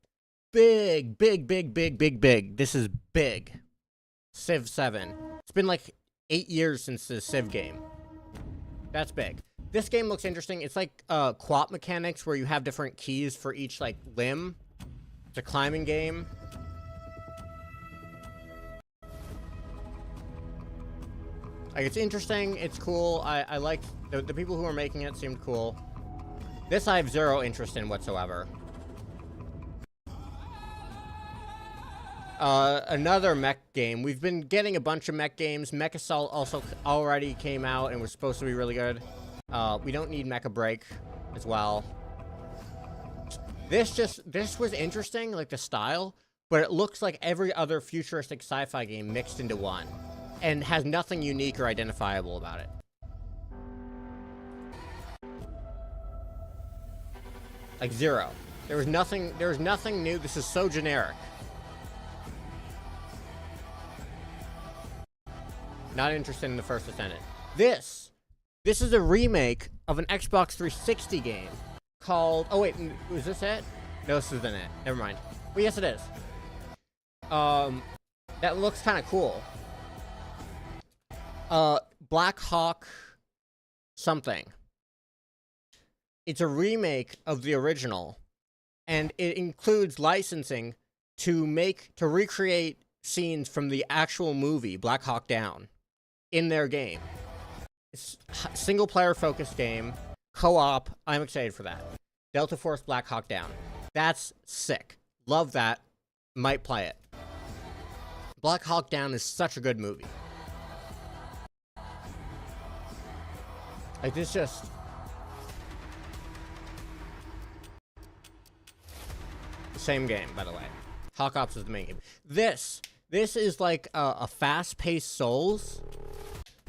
Speaker 1: Big. This is big. Civ 7. It's been like 8 years since the Civ game. That's big. This game looks interesting. It's like co-op mechanics where you have different keys for each like limb. It's a climbing game. Like, it's interesting, it's cool. I like the people who are making it seemed cool. This I have zero interest in whatsoever. Another mech game. We've been getting a bunch of mech games. Mech Assault also already came out and was supposed to be really good. We don't need Mecha Break as well. This was interesting, like the style, but it looks like every other futuristic sci-fi game mixed into one, and has nothing unique or identifiable about it. Like zero. There was nothing new. This is so generic. Not interested in the first Descendant. This is a remake of an Xbox 360 game called... Oh, wait. Was this it? No, this isn't it. Never mind. Well, yes, it is. That looks kind of cool. Black Hawk something. It's a remake of the original, and it includes licensing to recreate scenes from the actual movie, Black Hawk Down, in their game. It's a single-player focused game, co-op. I'm excited for that. Delta Force Black Hawk Down. That's sick. Love that. Might play it. Black Hawk Down is such a good movie. Like, this just... The same game, by the way. Hawk Ops is the main game. This is like a fast-paced Souls.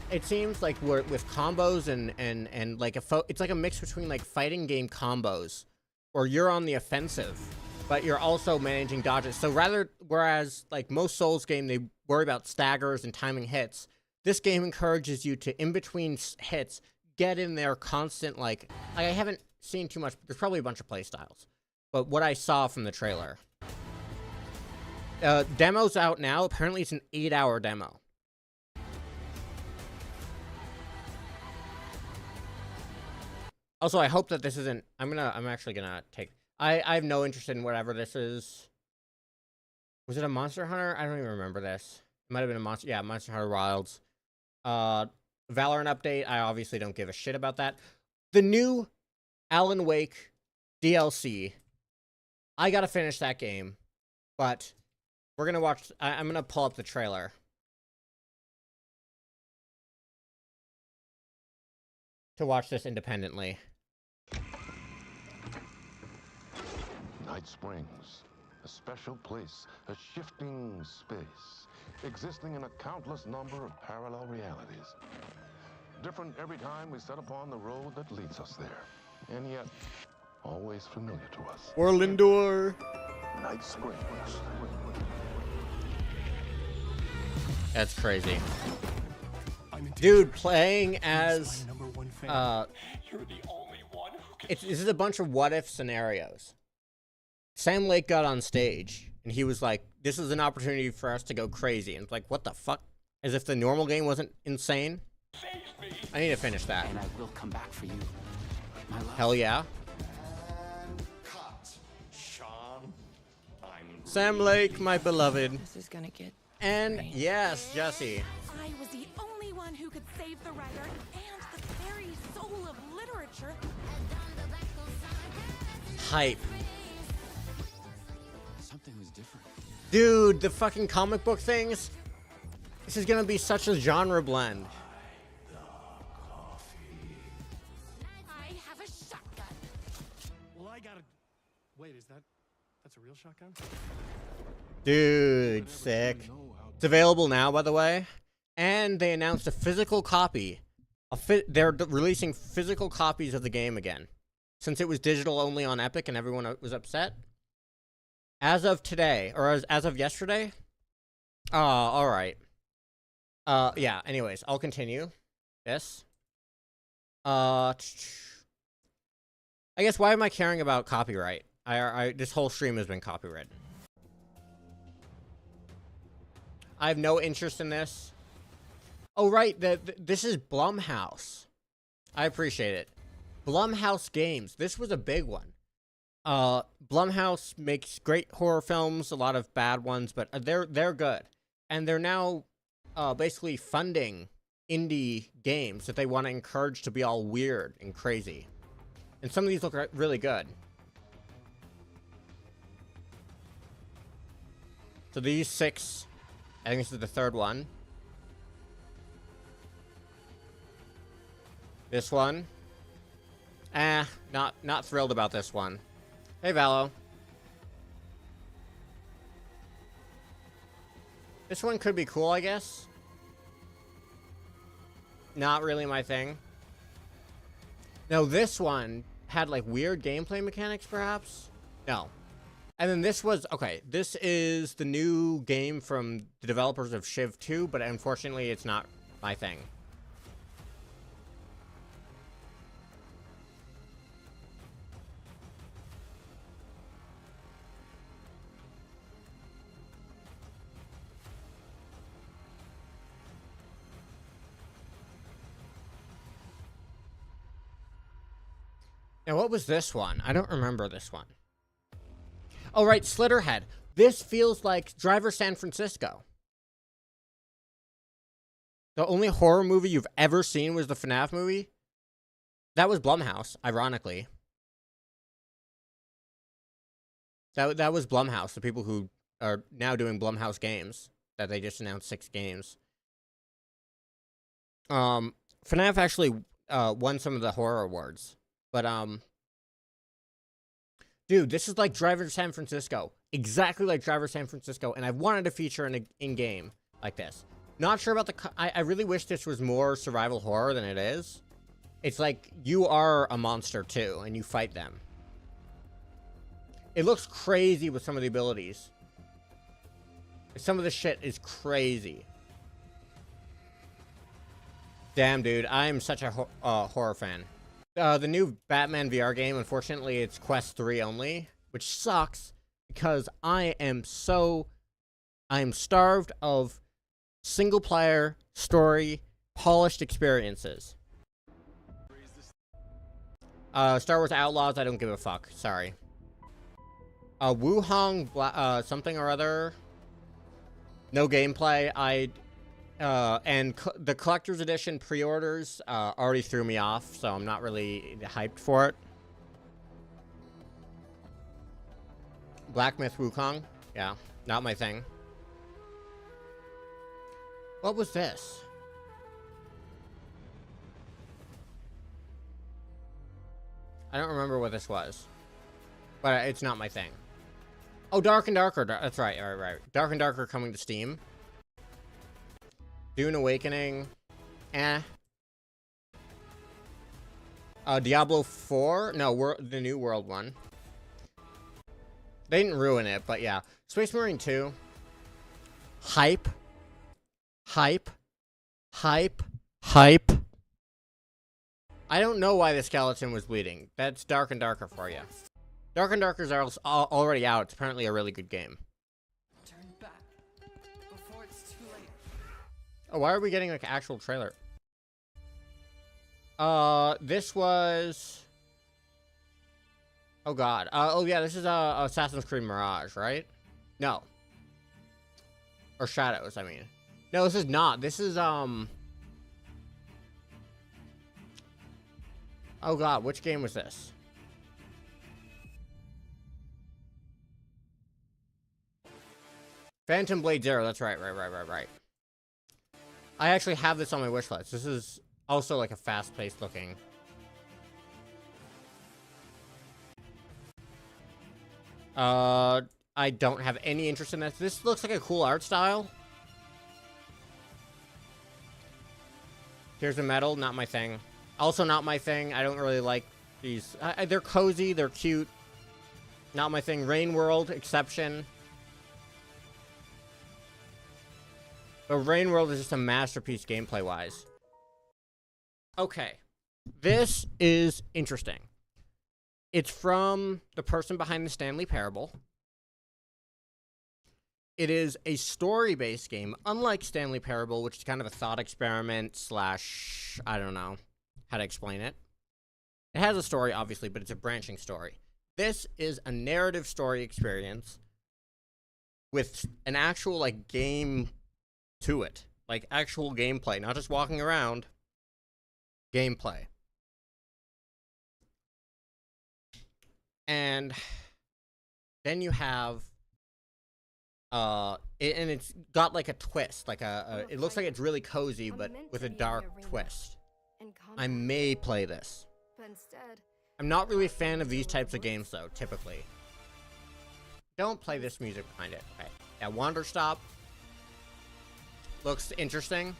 Speaker 1: It seems like we're with combos and like it's like a mix between like fighting game combos, or you're on the offensive, but you're also managing dodges. So whereas like most Souls game, they worry about staggers and timing hits, this game encourages you to, in between hits, get in there constant, like I haven't seen too much, there's probably a bunch of play styles, but what I saw from the trailer. Demo's out now. Apparently it's an 8-hour demo. Also, I hope that this isn't... I'm actually gonna take... I have no interest in whatever this is. Was it a Monster Hunter? I don't even remember this. It might have been a Monster... Yeah, Monster Hunter Wilds. Valorant update. I obviously don't give a shit about that. The new Alan Wake DLC. I gotta finish that game. But we're gonna watch... I'm gonna pull up the trailer. To watch this independently.
Speaker 6: Night Springs, a special place, a shifting space, existing in a countless number of parallel realities. Different every time we set upon the road that leads us there, and yet always familiar to us.
Speaker 1: Or Lindor.
Speaker 6: Night Springs.
Speaker 1: That's crazy. Dude, playing as
Speaker 4: You're the only one who can...
Speaker 1: this is a bunch of what if scenarios. Sam Lake got on stage and he was like, this is an opportunity for us to go crazy. And it's like, what the fuck? As if the normal game wasn't insane.
Speaker 4: save me.
Speaker 1: I need to finish that.
Speaker 7: And I will come back for you, my love.
Speaker 1: Hell yeah.
Speaker 4: Cut. Sean, I'm...
Speaker 1: Sam Lake, my beloved.
Speaker 8: This is gonna get...
Speaker 1: And yes, Jesse.
Speaker 9: I was the only one who could save the writer and the very soul of literature.
Speaker 1: Hype.
Speaker 7: Something was different.
Speaker 1: Dude, the fucking comic book things. This is gonna be such a genre blend.
Speaker 9: I have a shotgun.
Speaker 10: Well, I gotta... Wait, that's a real shotgun?
Speaker 1: Dude, sick. It's available now, by the way. And they announced a physical copy. They're releasing physical copies of the game again. Since it was digital only on Epic and everyone was upset. As of today, or as of yesterday? Alright. Yeah, anyways, I'll continue. This. I guess, why am I caring about copyright? This whole stream has been copyrighted. I have no interest in this. Oh, right, this is Blumhouse. I appreciate it. Blumhouse Games. This was a big one. Blumhouse makes great horror films, a lot of bad ones, but they're good. And they're now basically funding indie games that they want to encourage to be all weird and crazy. And some of these look really good. So these 6, I think this is the 3rd one. This one. Not thrilled about this one. Hey, Valo. This one could be cool, I guess. Not really my thing. No, this one had like weird gameplay mechanics, perhaps? No. And then this was, okay, this is the new game from the developers of Shiv 2, but unfortunately it's not my thing. Now, what was this one? I don't remember this one. Oh, right, Slitterhead. This feels like Driver San Francisco. The only horror movie you've ever seen was the FNAF movie? That was Blumhouse, ironically. That was Blumhouse, the people who are now doing Blumhouse games. That they just announced 6 games. FNAF actually won some of the horror awards. But, dude, this is like Driver San Francisco. Exactly like Driver San Francisco. And I've wanted to feature an in-game like this. Not sure about the... I really wish this was more survival horror than it is. It's like you are a monster, too, and you fight them. It looks crazy with some of the abilities. Some of the shit is crazy. Damn, dude. I am such a horror fan. The new Batman VR game, unfortunately, it's Quest 3 only, which sucks because I am starved of single-player, story, polished experiences. Star Wars Outlaws, I don't give a fuck. Sorry. Wuhong, something or other. No gameplay. The collector's edition pre-orders already threw me off, so I'm not really hyped for it. Black Myth Wukong? Yeah, not my thing. What was this? I don't remember what this was. But it's not my thing. Oh, Dark and Darker. That's right, right. Dark and Darker coming to Steam. Dune Awakening. Diablo 4? No, the New World one. They didn't ruin it, but yeah. Space Marine 2. Hype. I don't know why the skeleton was bleeding. That's Dark and Darker for you. Dark and Darker's already out. It's apparently a really good game.
Speaker 4: Turn back before it's too late.
Speaker 1: Oh, why are we getting like an actual trailer? This was... Oh god. Oh yeah, this is Assassin's Creed Mirage, right? No. Or Shadows, I mean. No, this is not. This is, Oh god, which game was this? Phantom Blade Zero, that's right. I actually have this on my wish list. This is also like a fast-paced looking. I don't have any interest in this. This looks like a cool art style. Here's a Metal, not my thing. Also not my thing. I don't really like these. They're cozy, they're cute. Not my thing. Rain World, exception. But Rain World is just a masterpiece gameplay-wise. Okay. This is interesting. It's from the person behind the Stanley Parable. It is a story-based game, unlike Stanley Parable, which is kind of a thought experiment / I don't know how to explain it. It has a story, obviously, but it's a branching story. This is a narrative story experience with an actual, like, game to it. Like, actual gameplay, not just walking around. Gameplay. And then you have, and it's got like a twist, like it looks like it's really cozy, but with a dark twist. I may play this. I'm not really a fan of these types of games, though, typically. Don't play this music behind it. Okay. Yeah, Wander Stop looks interesting.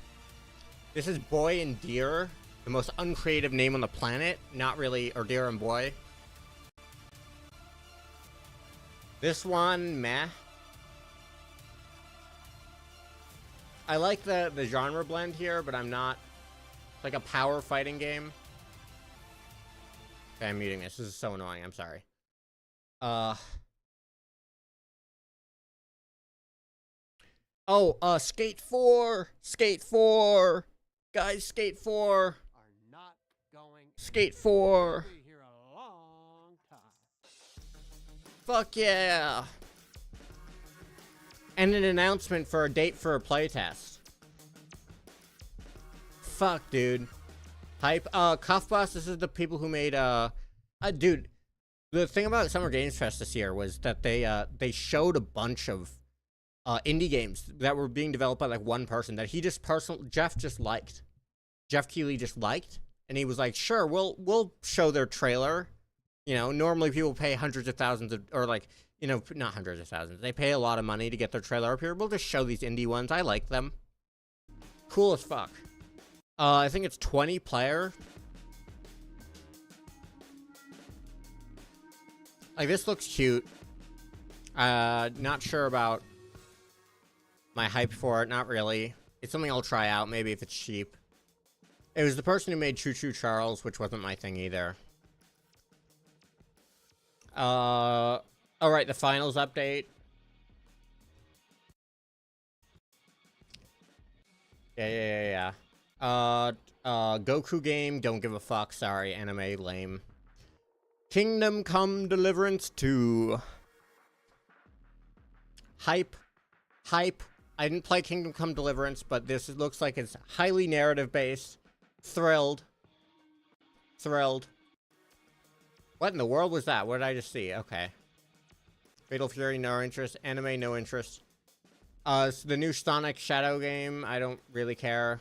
Speaker 1: This is Boy and Deer, the most uncreative name on the planet. Not really, or Deer and Boy. This one, meh. I like the genre blend here, but I'm not... It's like a power fighting game. Okay, I'm muting this. This is so annoying. I'm sorry. Oh, Skate 4! Skate 4! Guys, Skate 4!
Speaker 10: Are not going
Speaker 1: Skate 4!
Speaker 10: to be here a long time.
Speaker 1: Fuck yeah! And an announcement for a date for a playtest. Fuck, dude. Hype. Cuff Bus, this is the people who made, dude, the thing about Summer Games Fest this year was that they showed a bunch of, indie games that were being developed by, like, one person that he just Jeff just liked. Jeff Keighley just liked, and he was like, sure, we'll show their trailer. You know, normally people pay hundreds of thousands of, or like, you know, not hundreds of thousands. They pay a lot of money to get their trailer up here. We'll just show these indie ones. I like them. Cool as fuck. I think it's 20 player. Like, this looks cute. Not sure about my hype for it. Not really. It's something I'll try out, maybe if it's cheap. It was the person who made Choo Choo Charles, which wasn't my thing either. Alright, the finals update. Yeah. Goku game, don't give a fuck, sorry, anime, lame. Kingdom Come Deliverance 2. Hype. I didn't play Kingdom Come Deliverance, but this looks like it's highly narrative-based. Thrilled. What in the world was that? What did I just see? Okay. Fatal Fury, no interest. Anime, no interest. It's the new Sonic Shadow game. I don't really care.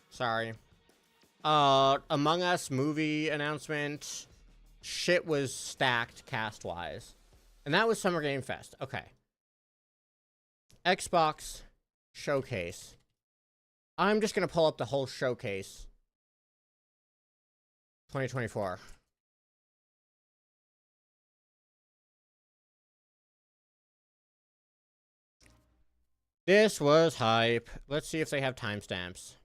Speaker 1: Sorry. Among Us movie announcement. Shit was stacked cast-wise. And that was Summer Game Fest. Okay. Xbox Showcase. I'm just going to pull up the whole showcase. 2024. This was hype. Let's see if they have timestamps.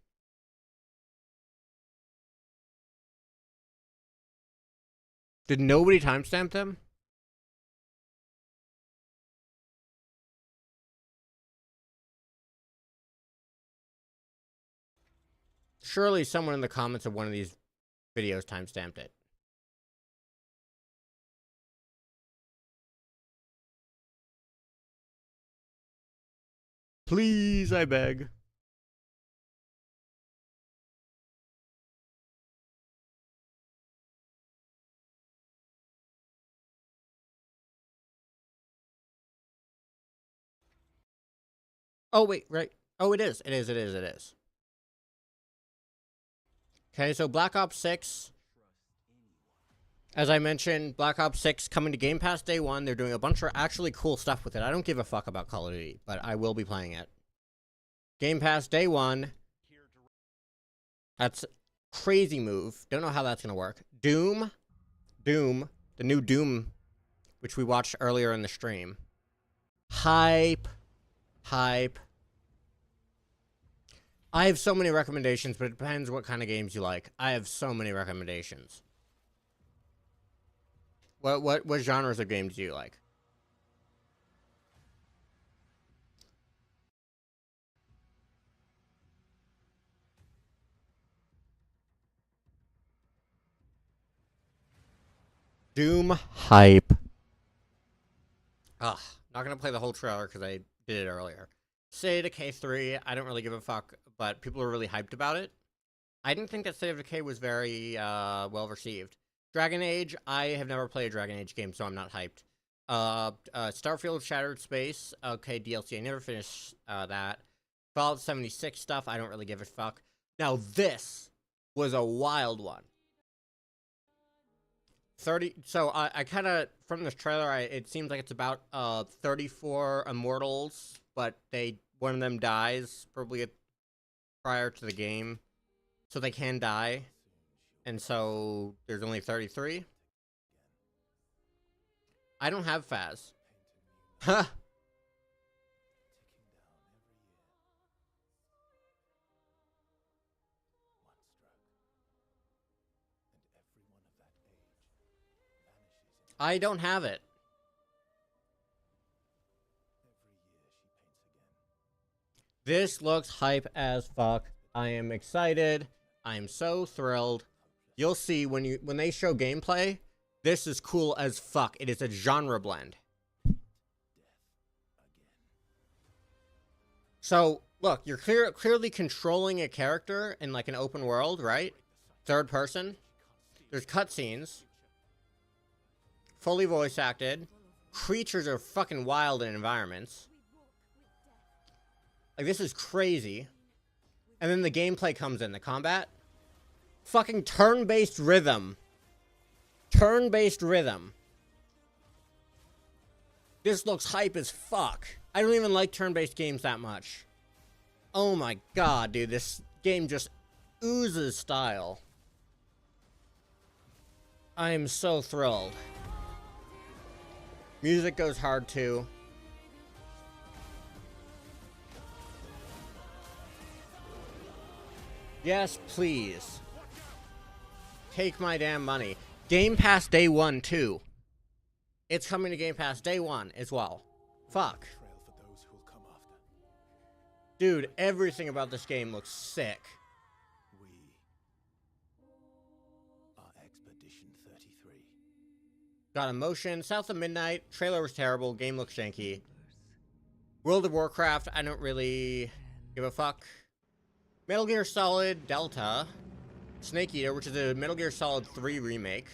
Speaker 1: Did nobody timestamp them? Surely someone in the comments of one of these videos timestamped it. Please, I beg. Oh, wait, right. Oh, it is. It is. Okay, so Black Ops 6. As I mentioned, Black Ops 6 coming to Game Pass day one. They're doing a bunch of actually cool stuff with it. I don't give a fuck about Call of Duty, but I will be playing it. Game Pass day one. That's a crazy move. Don't know how that's going to work. Doom. The new Doom, which we watched earlier in the stream. Hype. I have so many recommendations, but it depends what kind of games you like. I have so many recommendations. What genres of games do you like? Doom hype. Ugh, not gonna play the whole trailer because I did it earlier. State of Decay 3, I don't really give a fuck, but people are really hyped about it. I didn't think that State of Decay was very well received. Dragon Age, I have never played a Dragon Age game, so I'm not hyped. Starfield Shattered Space, okay, DLC, I never finished that. Fallout 76 stuff, I don't really give a fuck. Now this was a wild one. So I kind of, from this trailer, it seems like it's about 34 immortals, but one of them dies, probably prior to the game, so they can die, and so there's only 33. I don't have Faz. Huh. I don't have it. This looks hype as fuck. I am excited. I am so thrilled. You'll see when they show gameplay. This is cool as fuck. It is a genre blend. So look, you're clearly controlling a character in like an open world, right? Third person. There's cutscenes. Fully voice acted. Creatures are fucking wild in environments. Like, this is crazy. And then the gameplay comes in, the combat. Fucking turn-based rhythm. Turn-based rhythm. This looks hype as fuck. I don't even like turn-based games that much. Oh my god, dude. This game just oozes style. I am so thrilled. Music goes hard too. Yes, please. Take my damn money. Game Pass day one too. It's coming to Game Pass day one as well. Fuck. Dude, everything about this game looks sick.
Speaker 8: We are Expedition 33.
Speaker 1: Got emotion. South of Midnight. Trailer was terrible. Game looks janky. World of Warcraft. I don't really give a fuck. Metal Gear Solid Delta. Snake Eater, which is a Metal Gear Solid 3 remake.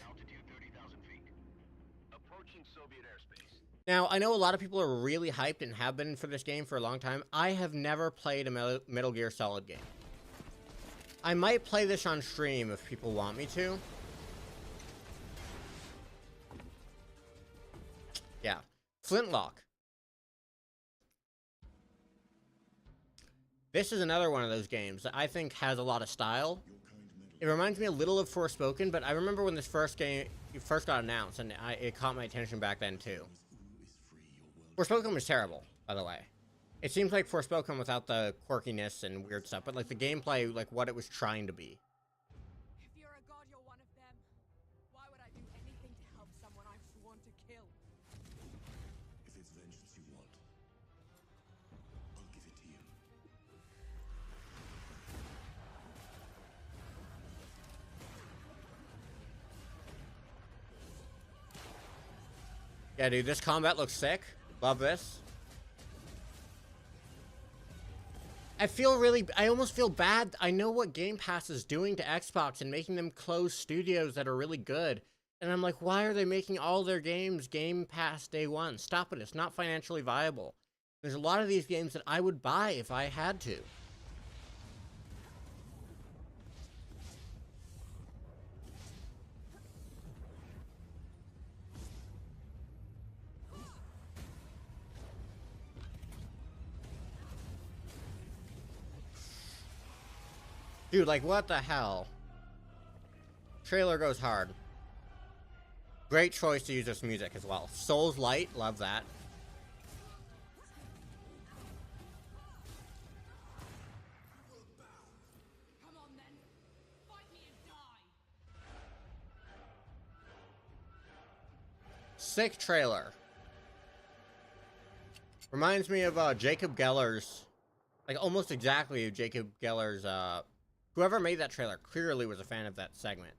Speaker 1: Now, I know a lot of people are really hyped and have been for this game for a long time. I have never played a Metal Gear Solid game. I might play this on stream if people want me to. Yeah. Flintlock. This is another one of those games that I think has a lot of style. It reminds me a little of Forspoken, but I remember when this first got announced, and it caught my attention back then too. Forspoken was terrible, by the way. It seems like Forspoken without the quirkiness and weird stuff, but like the gameplay, like what it was trying to be.
Speaker 9: If you're a god, you're one of them. Why would I do anything to help someone I've sworn to kill?
Speaker 8: If it's vengeance you want, I'll give it to you.
Speaker 1: Yeah, dude, this combat looks sick. Love this. I almost feel bad. I know what Game Pass is doing to Xbox and making them close studios that are really good. And I'm like, why are they making all their games Game Pass day one? Stop it. It's not financially viable. There's a lot of these games that I would buy if I had to. Dude, like, what the hell? Trailer goes hard. Great choice to use this music as well. Souls Light, love that.
Speaker 9: Come on then. Fight me and die.
Speaker 1: Sick trailer. Reminds me of Jacob Geller's, like almost exactly Jacob Geller's, whoever made that trailer clearly was a fan of that segment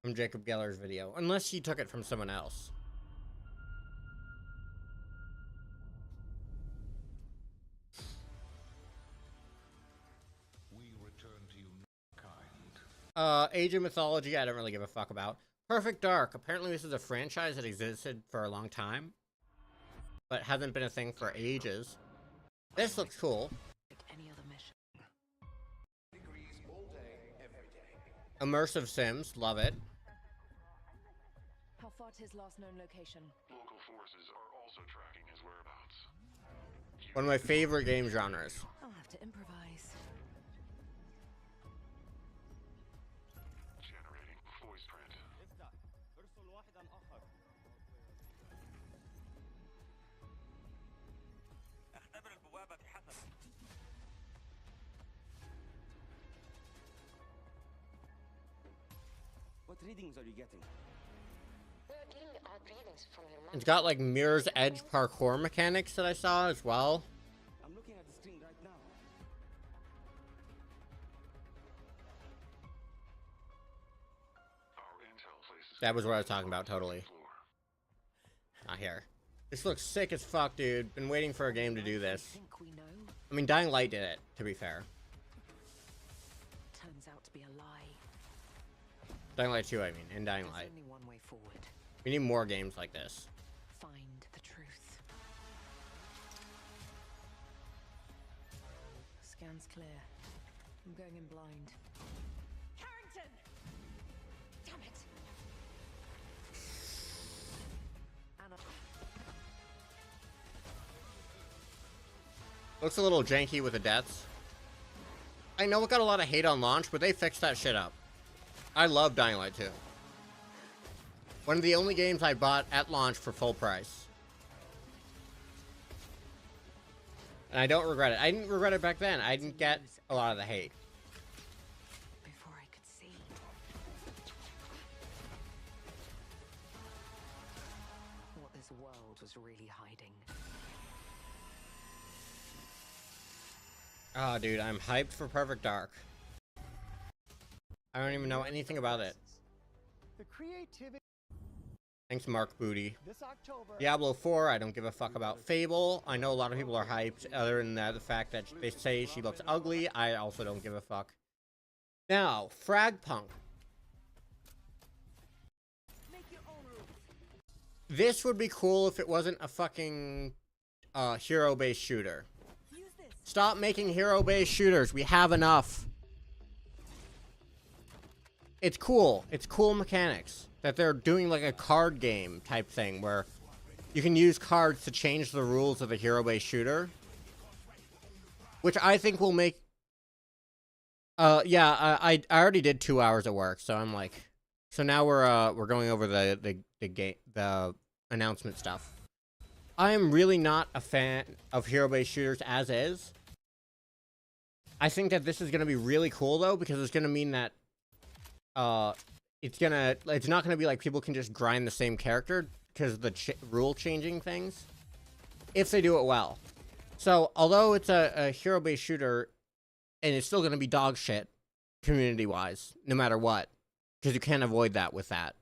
Speaker 1: from Jacob Geller's video, unless he took it from someone else. Age of Mythology, I don't really give a fuck about. Perfect Dark. Apparently this is a franchise that existed for a long time, but hasn't been a thing for ages. This looks cool.
Speaker 9: Any other mission?
Speaker 1: Immersive Sims, love it.
Speaker 9: How far to his last known location?
Speaker 5: Local forces are also tracking his whereabouts.
Speaker 1: One of my favorite game genres.
Speaker 9: I'll have to improvise.
Speaker 5: Generating voice print.
Speaker 11: What readings are you getting?
Speaker 1: It's got like Mirror's Edge parkour mechanics that I saw as well.
Speaker 11: I'm looking at the screen right now.
Speaker 5: Our intel places
Speaker 1: That was what I was talking about, totally. Not here. This looks sick as fuck, dude. Been waiting for a game to do this.
Speaker 9: Think we know?
Speaker 1: I mean, Dying Light did it, to be fair.
Speaker 9: Turns out to be a lie.
Speaker 1: Dying Light 2, I mean, and Dying
Speaker 9: There's
Speaker 1: Light.
Speaker 9: only one way forward.
Speaker 1: We need more games like this.
Speaker 9: Find the truth. Scan's clear. I'm going in blind. Harrington! Damn it! Anna.
Speaker 1: Looks a little janky with the deaths. I know it got a lot of hate on launch, but they fixed that shit up. I love Dying Light 2. One of the only games I bought at launch for full price. And I don't regret it. I didn't regret it back then. I didn't get a lot of the hate.
Speaker 9: Before I could see. What this world was really hiding.
Speaker 1: Oh, dude, I'm hyped for Perfect Dark. I don't even know anything about it.
Speaker 10: The creativity
Speaker 1: Thanks, Mark Booty.
Speaker 10: this October.
Speaker 1: Diablo 4, I don't give a fuck about. Fable, I know a lot of people are hyped. Other than that, the fact that they say she looks ugly, I also don't give a fuck. Now, Fragpunk.
Speaker 9: Make your own rules.
Speaker 1: This would be cool if it wasn't a fucking hero-based shooter.
Speaker 9: Use this.
Speaker 1: Stop making hero-based shooters. We have enough. It's cool. It's cool mechanics. That they're doing like a card game type thing where you can use cards to change the rules of a hero-based shooter. Which I think will make... yeah, I already did 2 hours of work, so I'm like... So now we're going over the announcement stuff. I am really not a fan of hero-based shooters as is. I think that this is going to be really cool though, because it's going to mean that it's not gonna be like people can just grind the same character because of the rule changing things, if they do it well. So although it's a hero based shooter, and it's still gonna be dog shit community wise, no matter what, because you can't avoid that with that.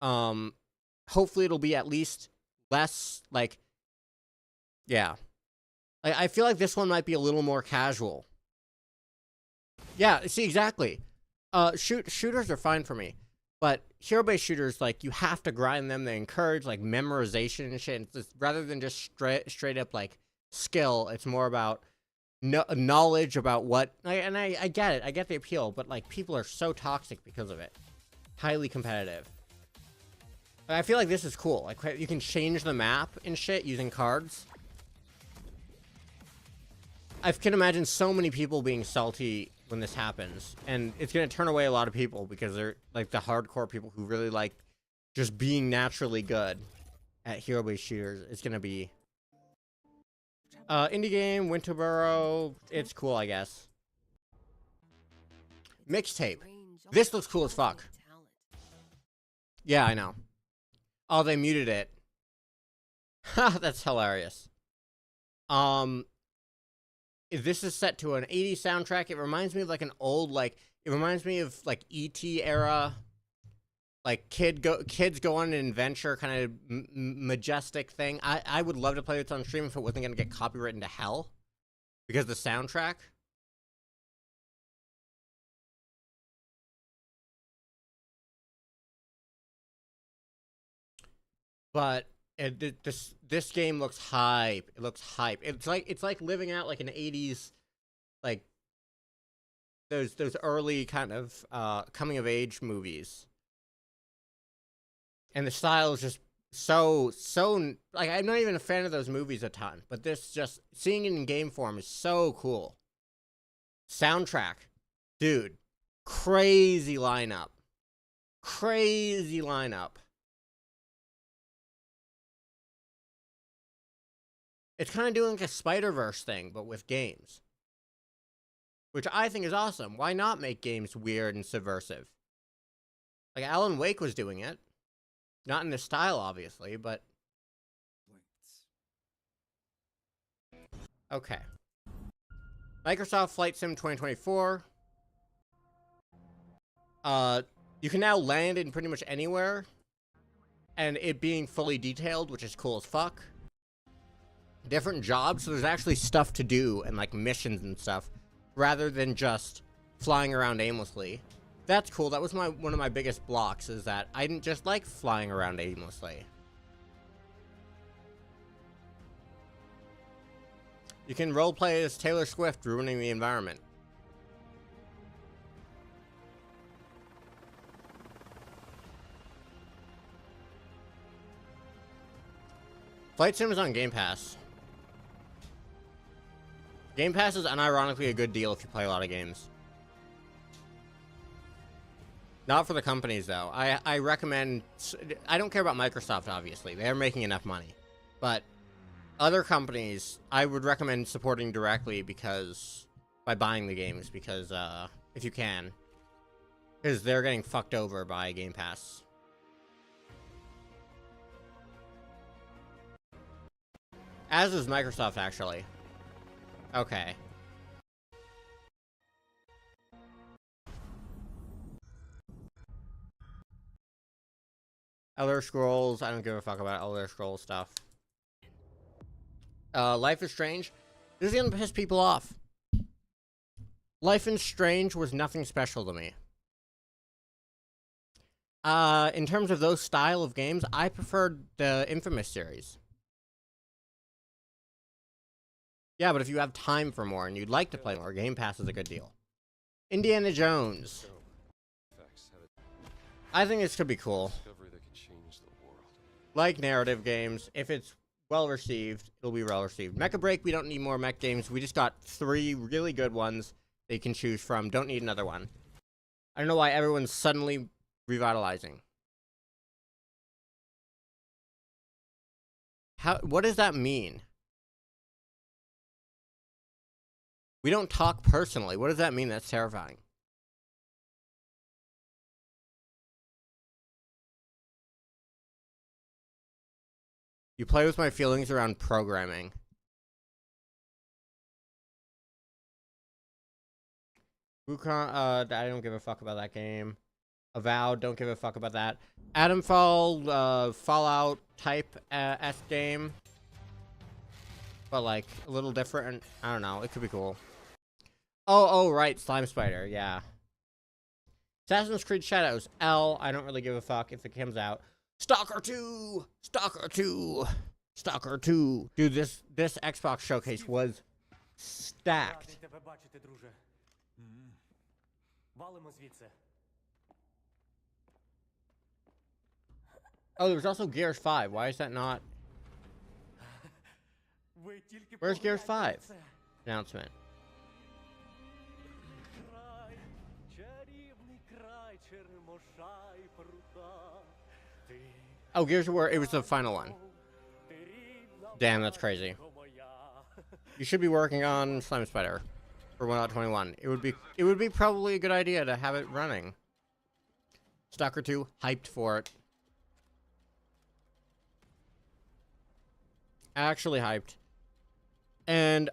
Speaker 1: Hopefully it'll be at least less like, yeah. I feel like this one might be a little more casual. Yeah, see, exactly. Shooters are fine for me, but hero-based shooters, like, you have to grind them. They encourage, like, memorization and shit. It's just, rather than just straight up, like, skill, it's more about knowledge about what... And I get it. I get the appeal, but, like, people are so toxic because of it. Highly competitive. I feel like this is cool. Like, you can change the map and shit using cards. I can imagine so many people being salty when this happens, and it's going to turn away a lot of people because they're like the hardcore people who really like just being naturally good at hero-based shooters. It's going to be indie game, Winterboro. It's cool, I guess. Mixtape. This looks cool as fuck. Yeah, I know. Oh, they muted it. Ha, that's hilarious. This is set to an 80s soundtrack. It reminds me of like an old, like, it reminds me of like E.T. era, like kids go on an adventure kind of majestic thing. I would love to play this on stream if it wasn't going to get copywritten to hell because the soundtrack. but this game looks hype. It looks hype. It's like living out like an 80s, like those early kind of coming of age movies. And the style is just so like, I'm not even a fan of those movies a ton, but this, just seeing it in game form is so cool. Soundtrack, dude, crazy lineup. Crazy lineup. It's kind of doing like a Spider-Verse thing, but with games. Which I think is awesome. Why not make games weird and subversive? Like Alan Wake was doing it. Not in this style, obviously, but... Okay. Microsoft Flight Sim 2024. You can now land in pretty much anywhere. And it being fully detailed, which is cool as fuck. Different jobs, so there's actually stuff to do and like missions and stuff, rather than just flying around aimlessly. That's cool. That was one of my biggest blocks, is that I didn't just like flying around aimlessly. You can roleplay as Taylor Swift ruining the environment. Flight Sim is on Game Pass. Game Pass is unironically a good deal if you play a lot of games. Not for the companies, though. I recommend... I don't care about Microsoft, obviously. They're making enough money. But other companies, I would recommend supporting directly because... by buying the games, because, if you can. Because they're getting fucked over by Game Pass. As is Microsoft, actually. Okay. Elder Scrolls, I don't give a fuck about Elder Scrolls stuff. Life is Strange. This is gonna piss people off. Life is Strange was nothing special to me. In terms of those style of games, I preferred the Infamous series. Yeah, but if you have time for more and you'd like to play more, Game Pass is a good deal. Indiana Jones. I think this could be cool. Like narrative games, if it's well received, it'll be well received. Mecha Break, we don't need more mech games. We just got 3 really good ones that you can choose from. Don't need another one. I don't know why everyone's suddenly revitalizing. What does that mean? We don't talk personally. What does that mean? That's terrifying. You play with my feelings around programming. Wukong, I don't give a fuck about that game. Avowed, don't give a fuck about that. Adamfall, Fallout type S game. But like, a little different. I don't know, it could be cool. Oh, right, Slime Spider, yeah. Assassin's Creed Shadows, L, I don't really give a fuck if it comes out. Stalker 2! Stalker 2! Stalker 2! Dude, this Xbox showcase was stacked. Oh, there was also Gears 5. Why is that not? Where's Gears 5? Announcement. Oh, Gears of War, it was the final one. Damn, that's crazy. You should be working on Slime Spider for 1.21. It would be probably a good idea to have it running. Stalker 2, hyped for it. Actually hyped. And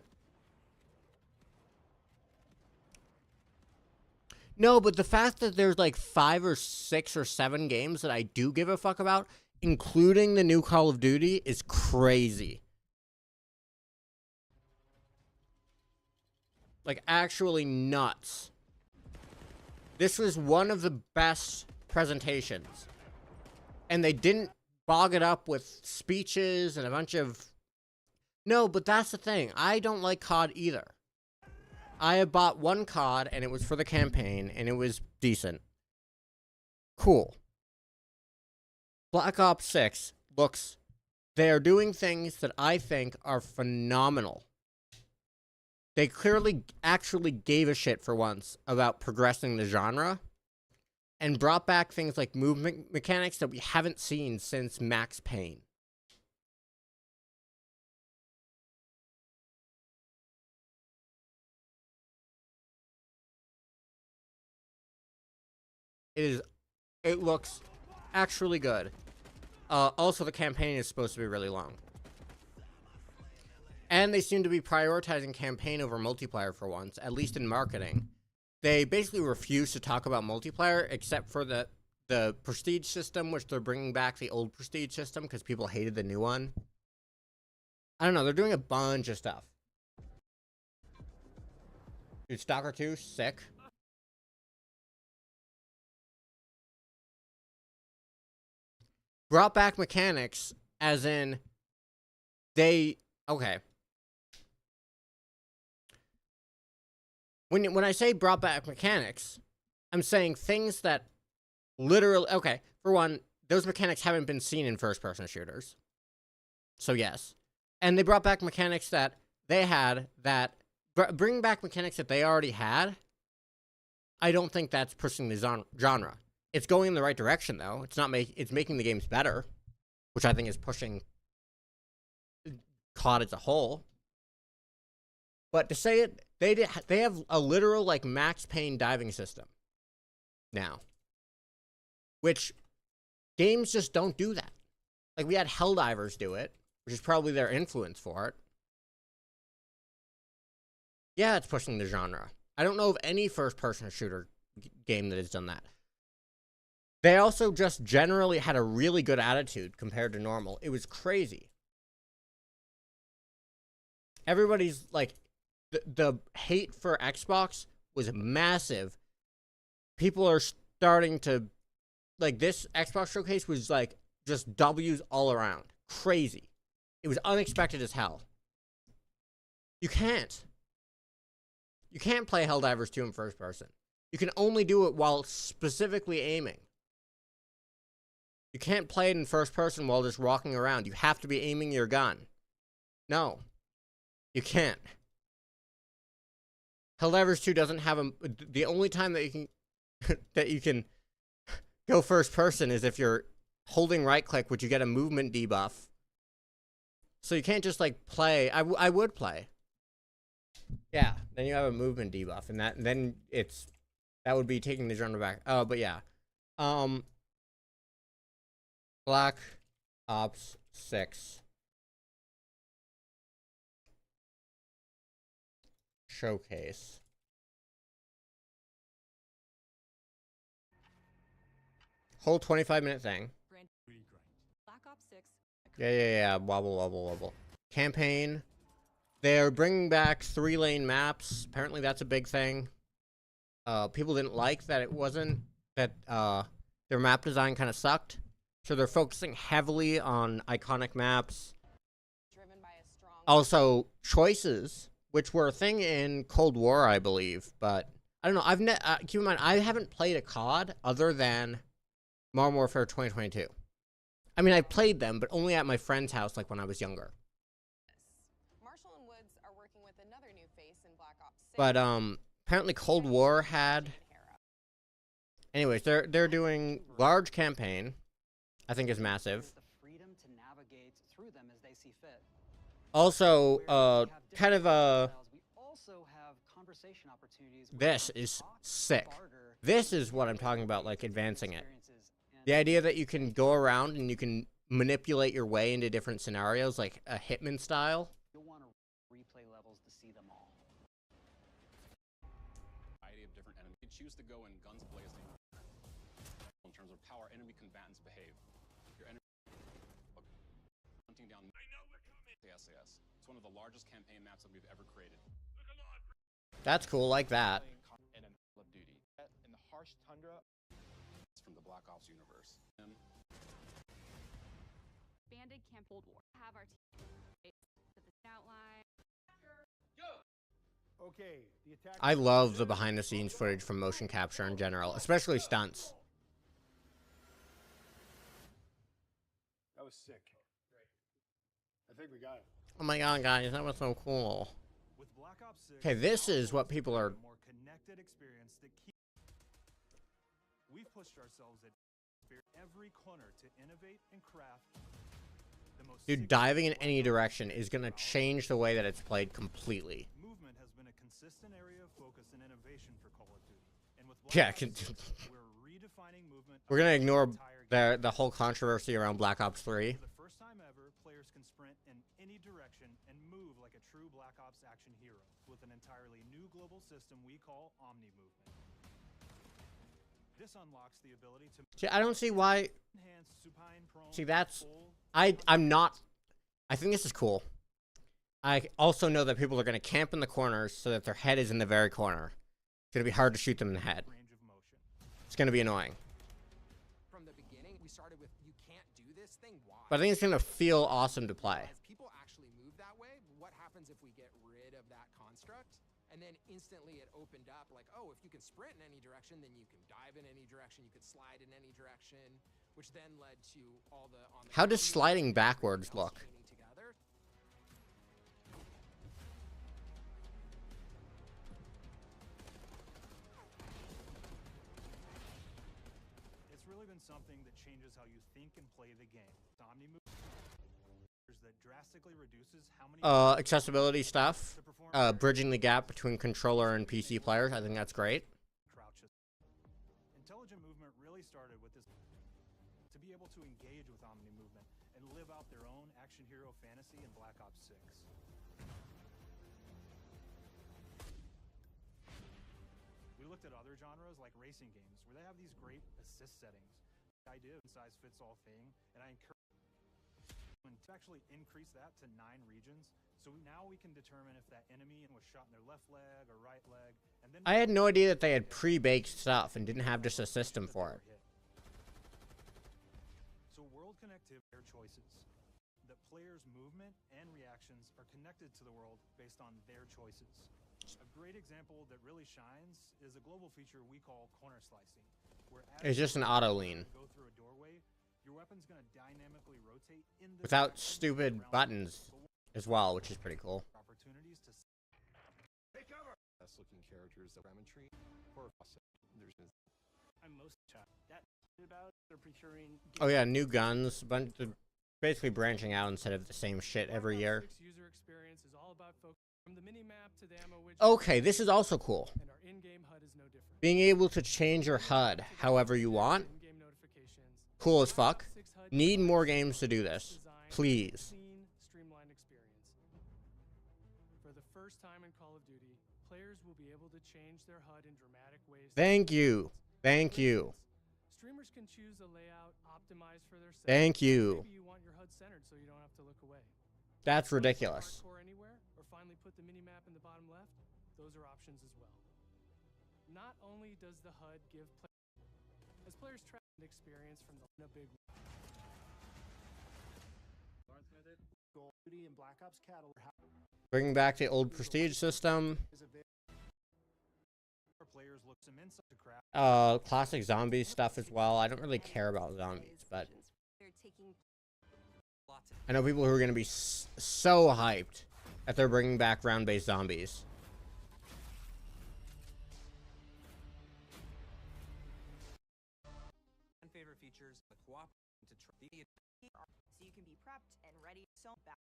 Speaker 1: no, but the fact that there's like 5 or 6 or 7 games that I do give a fuck about, including the new Call of Duty, is crazy. Like, actually nuts. This was one of the best presentations. And they didn't bog it up with speeches and a bunch of... No, but that's the thing. I don't like COD either. I have bought one COD, and it was for the campaign, and it was decent. Cool. Black Ops 6 looks... They are doing things that I think are phenomenal. They clearly actually gave a shit for once about progressing the genre and brought back things like movement mechanics that we haven't seen since Max Payne. It looks actually good. Also, the campaign is supposed to be really long. And they seem to be prioritizing campaign over multiplayer for once, at least in marketing. They basically refuse to talk about multiplayer, except for the prestige system, which they're bringing back the old prestige system because people hated the new one. I don't know, they're doing a bunch of stuff. Dude, Stalker 2, sick. Brought back mechanics, as in, okay. When I say brought back mechanics, I'm saying things that literally, okay, for one, those mechanics haven't been seen in first-person shooters. So yes. And they brought back mechanics that they had that, bringing back mechanics that they already had, I don't think that's pushing the genre. It's going in the right direction, though. It's making the games better, which I think is pushing COD as a whole. But to say it, they have a literal, like, Max Payne diving system now, which games just don't do that. Like, we had Helldivers do it, which is probably their influence for it. Yeah, it's pushing the genre. I don't know of any first-person shooter game that has done that. They also just generally had a really good attitude compared to normal. It was crazy. Everybody's, like, the hate for Xbox was massive. People are starting to, like, this Xbox showcase was, like, just W's all around. Crazy. It was unexpected as hell. You can't. You can't play Helldivers 2 in first person. You can only do it while specifically aiming. You can't play it in first person while just walking around. You have to be aiming your gun. No. You can't. Helldivers 2 doesn't have a... The only time that you can... that you can go first person is if you're holding right click, which you get a movement debuff. So you can't just, like, play... I would play. Yeah, then you have a movement debuff, and then it's... That would be taking the genre back. Oh, but yeah. Black Ops 6 showcase. Whole 25-minute thing.
Speaker 9: Black Ops 6.
Speaker 1: Yeah. Wobble. Campaign. They're bringing back 3-lane maps. Apparently that's a big thing. People didn't like that it wasn't, that their map design kind of sucked. So they're focusing heavily on iconic maps.
Speaker 9: Driven by a strong...
Speaker 1: Also, choices, which were a thing in Cold War, I believe. But, I don't know, keep in mind, I haven't played a COD other than Modern Warfare 2022. I mean, I played them, but only at my friend's house, like, when I was younger.
Speaker 9: Marshall and Woods are working with another new face in Black Ops 6.
Speaker 1: But, apparently Cold War had... Anyways, they're doing large campaign. I think is massive.
Speaker 12: The freedom to navigate through them as they see fit.
Speaker 1: Also, kind of
Speaker 12: We also have conversation opportunities.
Speaker 1: This is sick. This is what I'm talking about, like advancing it. The idea that you can go around and you can manipulate your way into different scenarios, like a Hitman style.
Speaker 12: You'll want to replay levels to see them all.
Speaker 13: Variety of different enemies. You choose to go in guns blazing in terms of how our enemy combatants behave. Your enemy hunting down. I know we're coming. SAS. It's one of the largest campaign maps that we've ever created.
Speaker 1: That's cool, like that.
Speaker 13: In a Call of Duty. In the harsh tundra. It's from the Black Ops universe.
Speaker 14: expanded Camp Cold War. Have our team to the outline.
Speaker 10: Okay, the attack.
Speaker 1: I love the behind-the-scenes footage from motion capture in general, especially stunts.
Speaker 10: That was sick. I think we got it.
Speaker 1: Oh my god, guys, that was so cool.
Speaker 10: With Black Ops 6,
Speaker 1: Okay, this is what people are...
Speaker 10: more connected experience that we've pushed ourselves at every corner to innovate and craft the most.
Speaker 1: Dude, diving in any direction is gonna change the way that it's played completely.
Speaker 10: Movement has been a consistent area of focus and innovation for Call of Duty. And with
Speaker 1: Yeah,
Speaker 10: we're redefining movement.
Speaker 1: we're gonna ignore the whole controversy around Black Ops 3.
Speaker 10: For the first time ever, players can sprint in any direction and move like a true Black Ops action hero with an entirely new global system we call Omni Movement. This unlocks the ability to
Speaker 1: See, I don't see why...
Speaker 10: enhance supine, prone,
Speaker 1: See, that's...
Speaker 10: full,
Speaker 1: I'm not... I think this is cool. I also know that people are gonna camp in the corners so that their head is in the very corner. It's gonna be hard to shoot them in the head.
Speaker 10: range of motion.
Speaker 1: It's gonna be annoying.
Speaker 15: From the beginning, we started with, you can't do this thing, why?
Speaker 1: But I think it's gonna feel awesome to play.
Speaker 15: As people actually move that way, what happens if we get rid of that construct? And then instantly it opened up like, oh, if you can sprint in any direction, then you can dive in any direction, you could slide in any direction, which then led to all the...
Speaker 1: How does sliding backwards look?
Speaker 15: Together.
Speaker 10: It's really been something that changes how you think and play the game. Omni Movement that drastically reduces how many
Speaker 1: Accessibility stuff. Bridging the gap between controller and PC players. I think that's great.
Speaker 10: crouches. Intelligent movement really started with this to be able to engage with Omni Movement and live out their own action hero fantasy in Black Ops 6. We looked at other genres like racing games where they have these great assist settings. The idea of a size fits all thing, and I encourage to actually increase that to 9 regions, so now we can determine if that enemy was shot in their left leg or right leg, and then
Speaker 1: I had no idea that they had pre-baked stuff and didn't have just a system for it.
Speaker 10: So world connectivity are choices. That players' movement and reactions are connected to the world based on their choices. A great example that really shines is a global feature we call corner slicing, where
Speaker 1: It's just an auto lean.
Speaker 10: go through a doorway, your weapon's going to dynamically rotate in the
Speaker 1: Without
Speaker 10: direction
Speaker 1: stupid
Speaker 10: around
Speaker 1: buttons as well, which is pretty cool.
Speaker 10: opportunities to
Speaker 8: Take cover!
Speaker 13: Best looking characters that Treat or there's
Speaker 12: I'm most that about they're procuring.
Speaker 1: Oh yeah, new guns. Basically branching out instead of the same shit every year.
Speaker 12: User experience is all about focus from the mini map to the ammo widget.
Speaker 1: Okay, this is also cool.
Speaker 12: And our in-game HUD is no different.
Speaker 1: Being able to change your HUD however you want.
Speaker 12: In-game notifications.
Speaker 1: Cool as fuck.
Speaker 12: 6 HUD
Speaker 1: Need more games to do this.
Speaker 12: designed
Speaker 1: Please.
Speaker 12: Clean, streamlined experience. For the first time in Call of Duty, players will be able to change their HUD in dramatic ways.
Speaker 1: Thank you. Thank you.
Speaker 12: Streamers can choose a layout optimized for their settings.
Speaker 1: Thank you.
Speaker 12: Maybe you want your HUD centered so you don't have to look away.
Speaker 1: That's ridiculous.
Speaker 12: Hardcore anywhere, or finally put the mini-map in the bottom left, those are options as well. Not only does the HUD give as players track the experience from the big
Speaker 10: Call of Duty and Black Ops catalog.
Speaker 1: Bringing back the old prestige system.
Speaker 10: Players look some insight to craft.
Speaker 1: Classic zombies stuff as well. I don't really care about zombies, but I know people who are going to be so hyped that they're bringing back round-based zombies.
Speaker 15: Favorite features, the cooperation to
Speaker 9: so you can be prepped and ready. So back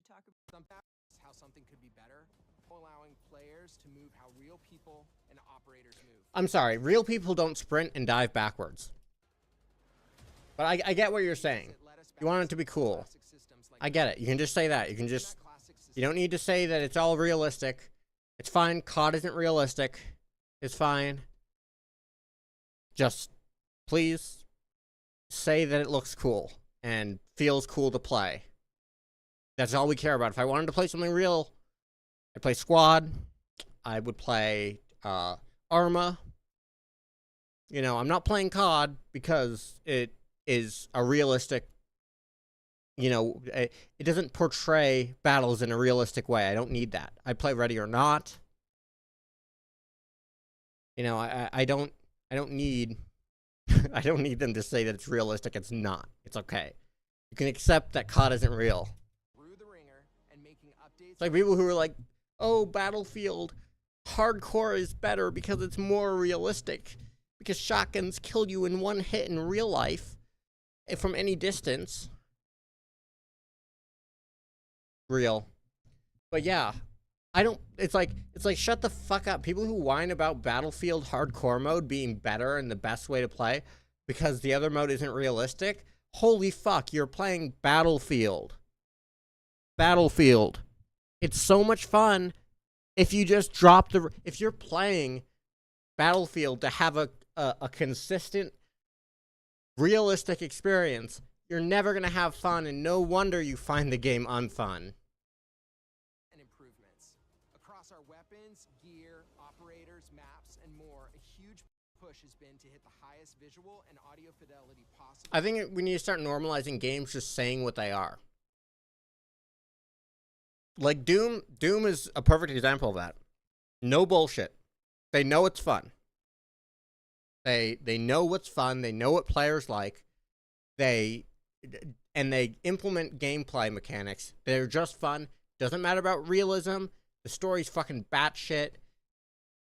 Speaker 15: talk about how something could be better, allowing players to move how real people and operators move.
Speaker 1: I'm sorry, real people don't sprint and dive backwards. But I get what you're saying. You want it to be cool. I get it. You can just say that. You can just... You don't need to say that it's all realistic. It's fine. COD isn't realistic. It's fine. Just, please, say that it looks cool and feels cool to play. That's all we care about. If I wanted to play something real, I'd play Squad. I would play Arma. You know, I'm not playing COD because it is a realistic you know, it doesn't portray battles in a realistic way. I don't need that. I play Ready or Not. You know, I don't need I don't need them to say that it's realistic. It's not. It's okay. You can accept that COD isn't real.
Speaker 15: Through the ringer and making updates.
Speaker 1: It's like people who are like, oh, Battlefield hardcore is better because it's more realistic. Because shotguns kill you in one hit in real life from any distance. Real. But yeah, I don't, it's like shut the fuck up. People who whine about Battlefield hardcore mode being better and the best way to play because the other mode isn't realistic. Holy fuck, you're playing Battlefield. Battlefield. It's so much fun if you just drop the, if you're playing Battlefield to have a consistent, realistic experience, you're never going to have fun, and no wonder you find the game unfun.
Speaker 15: And improvements. Across our weapons, gear, operators, maps, and more, a huge push has been to hit the highest visual and audio fidelity possible.
Speaker 1: I think we need to start normalizing games just saying what they are. Like Doom is a perfect example of that. No bullshit. They know it's fun. They know what's fun. They know what players like. They implement gameplay mechanics. They're just fun. Doesn't matter about realism. The story's fucking batshit.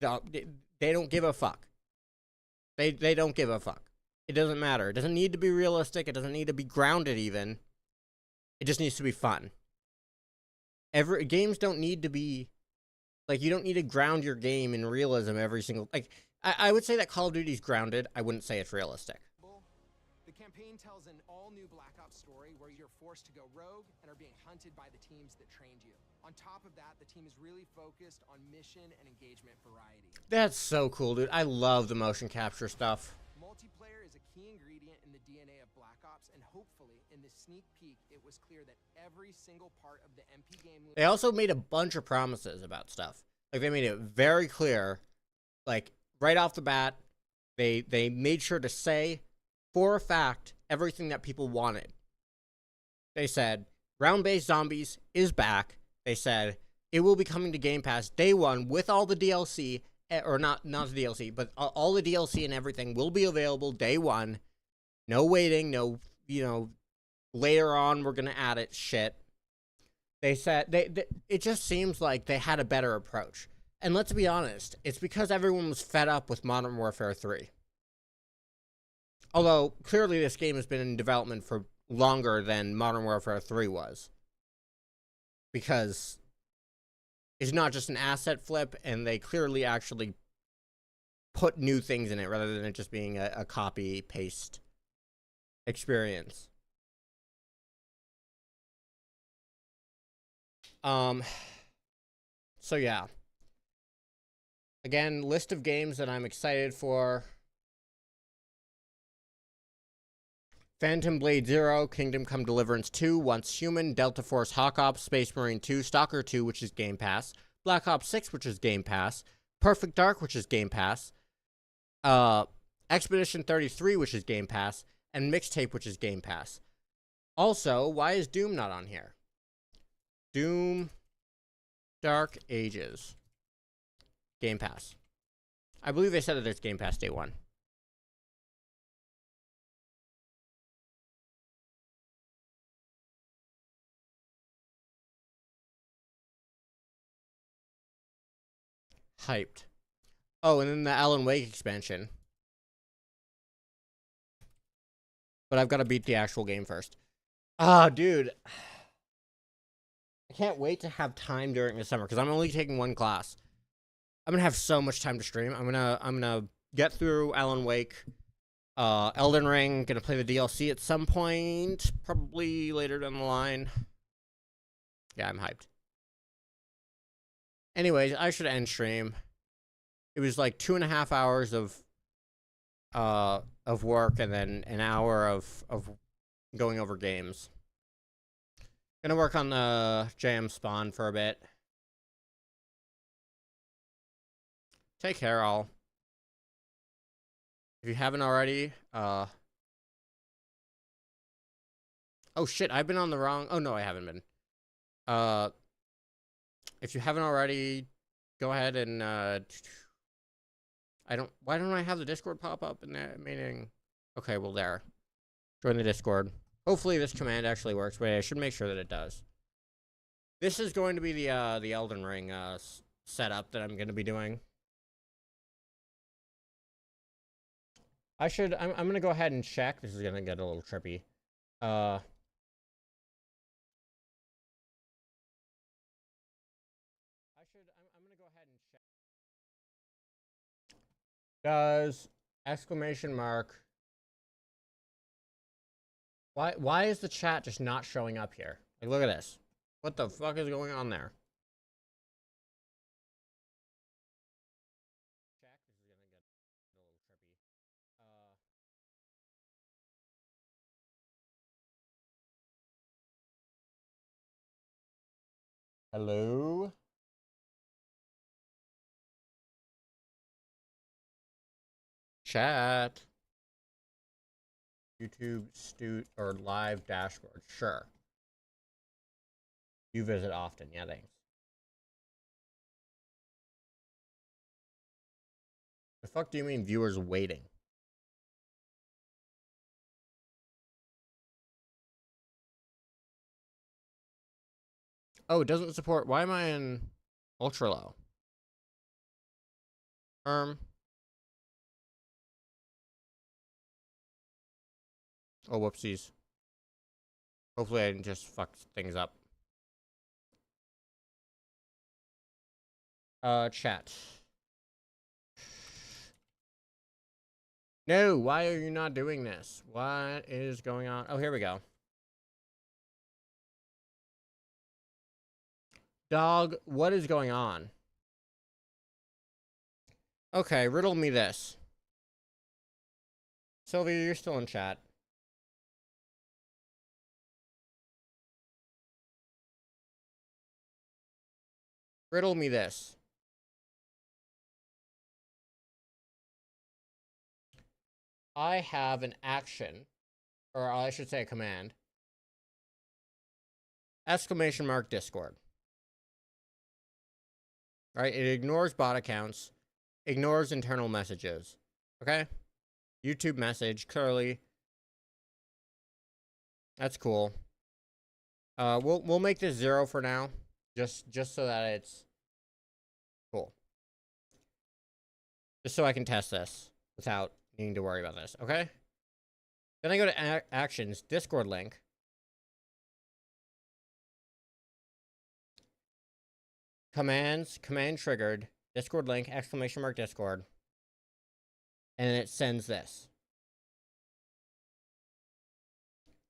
Speaker 1: They don't give a fuck. They don't give a fuck. It doesn't matter. It doesn't need to be realistic. It doesn't need to be grounded even. It just needs to be fun. Games don't need to be, like, you don't need to ground your game in realism every single, like, I would say that Call of Duty's grounded. I wouldn't say it's realistic.
Speaker 15: The campaign tells an all-new Black Ops story where you're forced to go rogue and are being hunted by the teams that trained you. On top of that, the team is really focused on mission and engagement variety.
Speaker 1: That's so cool, dude. I love the motion capture stuff.
Speaker 15: Multiplayer is a key ingredient in the DNA of Black Ops, and hopefully, in this sneak peek, it was clear that every single part of the MP game...
Speaker 1: They also made a bunch of promises about stuff. Like, they made it very clear, like, right off the bat, they made sure to say, for a fact, everything that people wanted. They said, round-based zombies is back. They said, it will be coming to Game Pass day one with all the DLC, or not the DLC, but all the DLC and everything will be available day one. No waiting, no, later on we're going to add it shit. They said, it just seems like they had a better approach. And let's be honest, it's because everyone was fed up with Modern Warfare 3. Although, clearly this game has been in development for longer than Modern Warfare 3 was. Because it's not just an asset flip, and they clearly actually put new things in it rather than it just being a copy-paste experience. So yeah. Again, list of games that I'm excited for. Phantom Blade 0, Kingdom Come Deliverance 2, Once Human, Delta Force Hawk Ops, Space Marine 2, Stalker 2, which is Game Pass, Black Ops 6, which is Game Pass, Perfect Dark, which is Game Pass, Expedition 33, which is Game Pass, and Mixtape, which is Game Pass. Also, why is Doom not on here? Doom Dark Ages. Game Pass. I believe they said that it's Game Pass day one. Hyped. Oh, and then the Alan Wake expansion. But I've got to beat the actual game first. Ah, dude. I can't wait to have time during the summer because I'm only taking one class. I'm gonna have so much time to stream. I'm gonna get through Alan Wake, Elden Ring. Gonna play the DLC at some point, probably later down the line. Yeah, I'm hyped. Anyways, I should end stream. It was like 2.5 hours of work and then an hour of going over games. Gonna work on the JM spawn for a bit. Take care, all. If you haven't already, Oh shit, I've been on the wrong... Oh no, I haven't been. If you haven't already, go ahead and, why don't I have the Discord pop up in that meeting? Okay, well there. Join the Discord. Hopefully this command actually works, but I should make sure that it does. This is going to be the Elden Ring, setup that I'm going to be doing. I'm going to go ahead and check. This is going to get a little trippy. I'm going to go ahead and check. Does exclamation mark. Why is the chat just not showing up here? Like, look at this. What the fuck is going on there? Check. This is going to get a little trippy. Hello? Chat. YouTube or live dashboard. Sure. You visit often. Yeah, thanks. The fuck do you mean viewers waiting? Oh, it doesn't support. Why am I in ultra low? Oh, whoopsies. Hopefully I didn't just fuck things up. Chat. No, why are you not doing this? What is going on? Oh, here we go. Dog, what is going on? Okay, riddle me this. Sylvia, you're still in chat. Riddle me this. I have an action, or I should say a command. Exclamation mark Discord. Right? It ignores bot accounts, ignores internal messages. Okay? YouTube message, clearly. That's cool. We'll make this 0 for now. Just so that it's cool. Just so I can test this without needing to worry about this, okay? Then I go to actions, Discord link. Commands, command triggered, Discord link, exclamation mark Discord. And it sends this.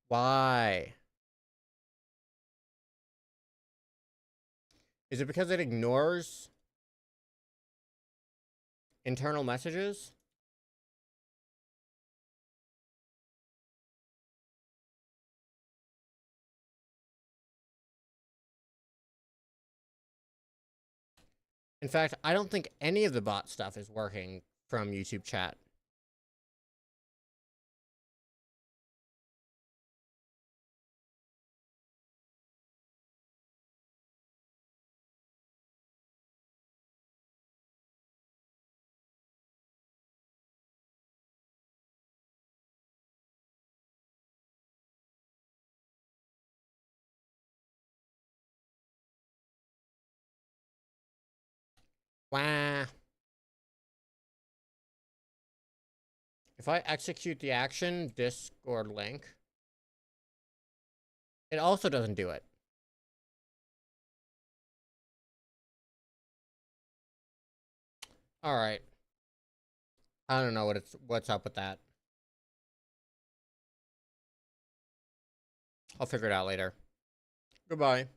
Speaker 1: Why? Is it because it ignores internal messages? In fact, I don't think any of the bot stuff is working from YouTube chat. Wah. If I execute the action, Discord link, it also doesn't do it. All right. I don't know what's up with that. I'll figure it out later. Goodbye.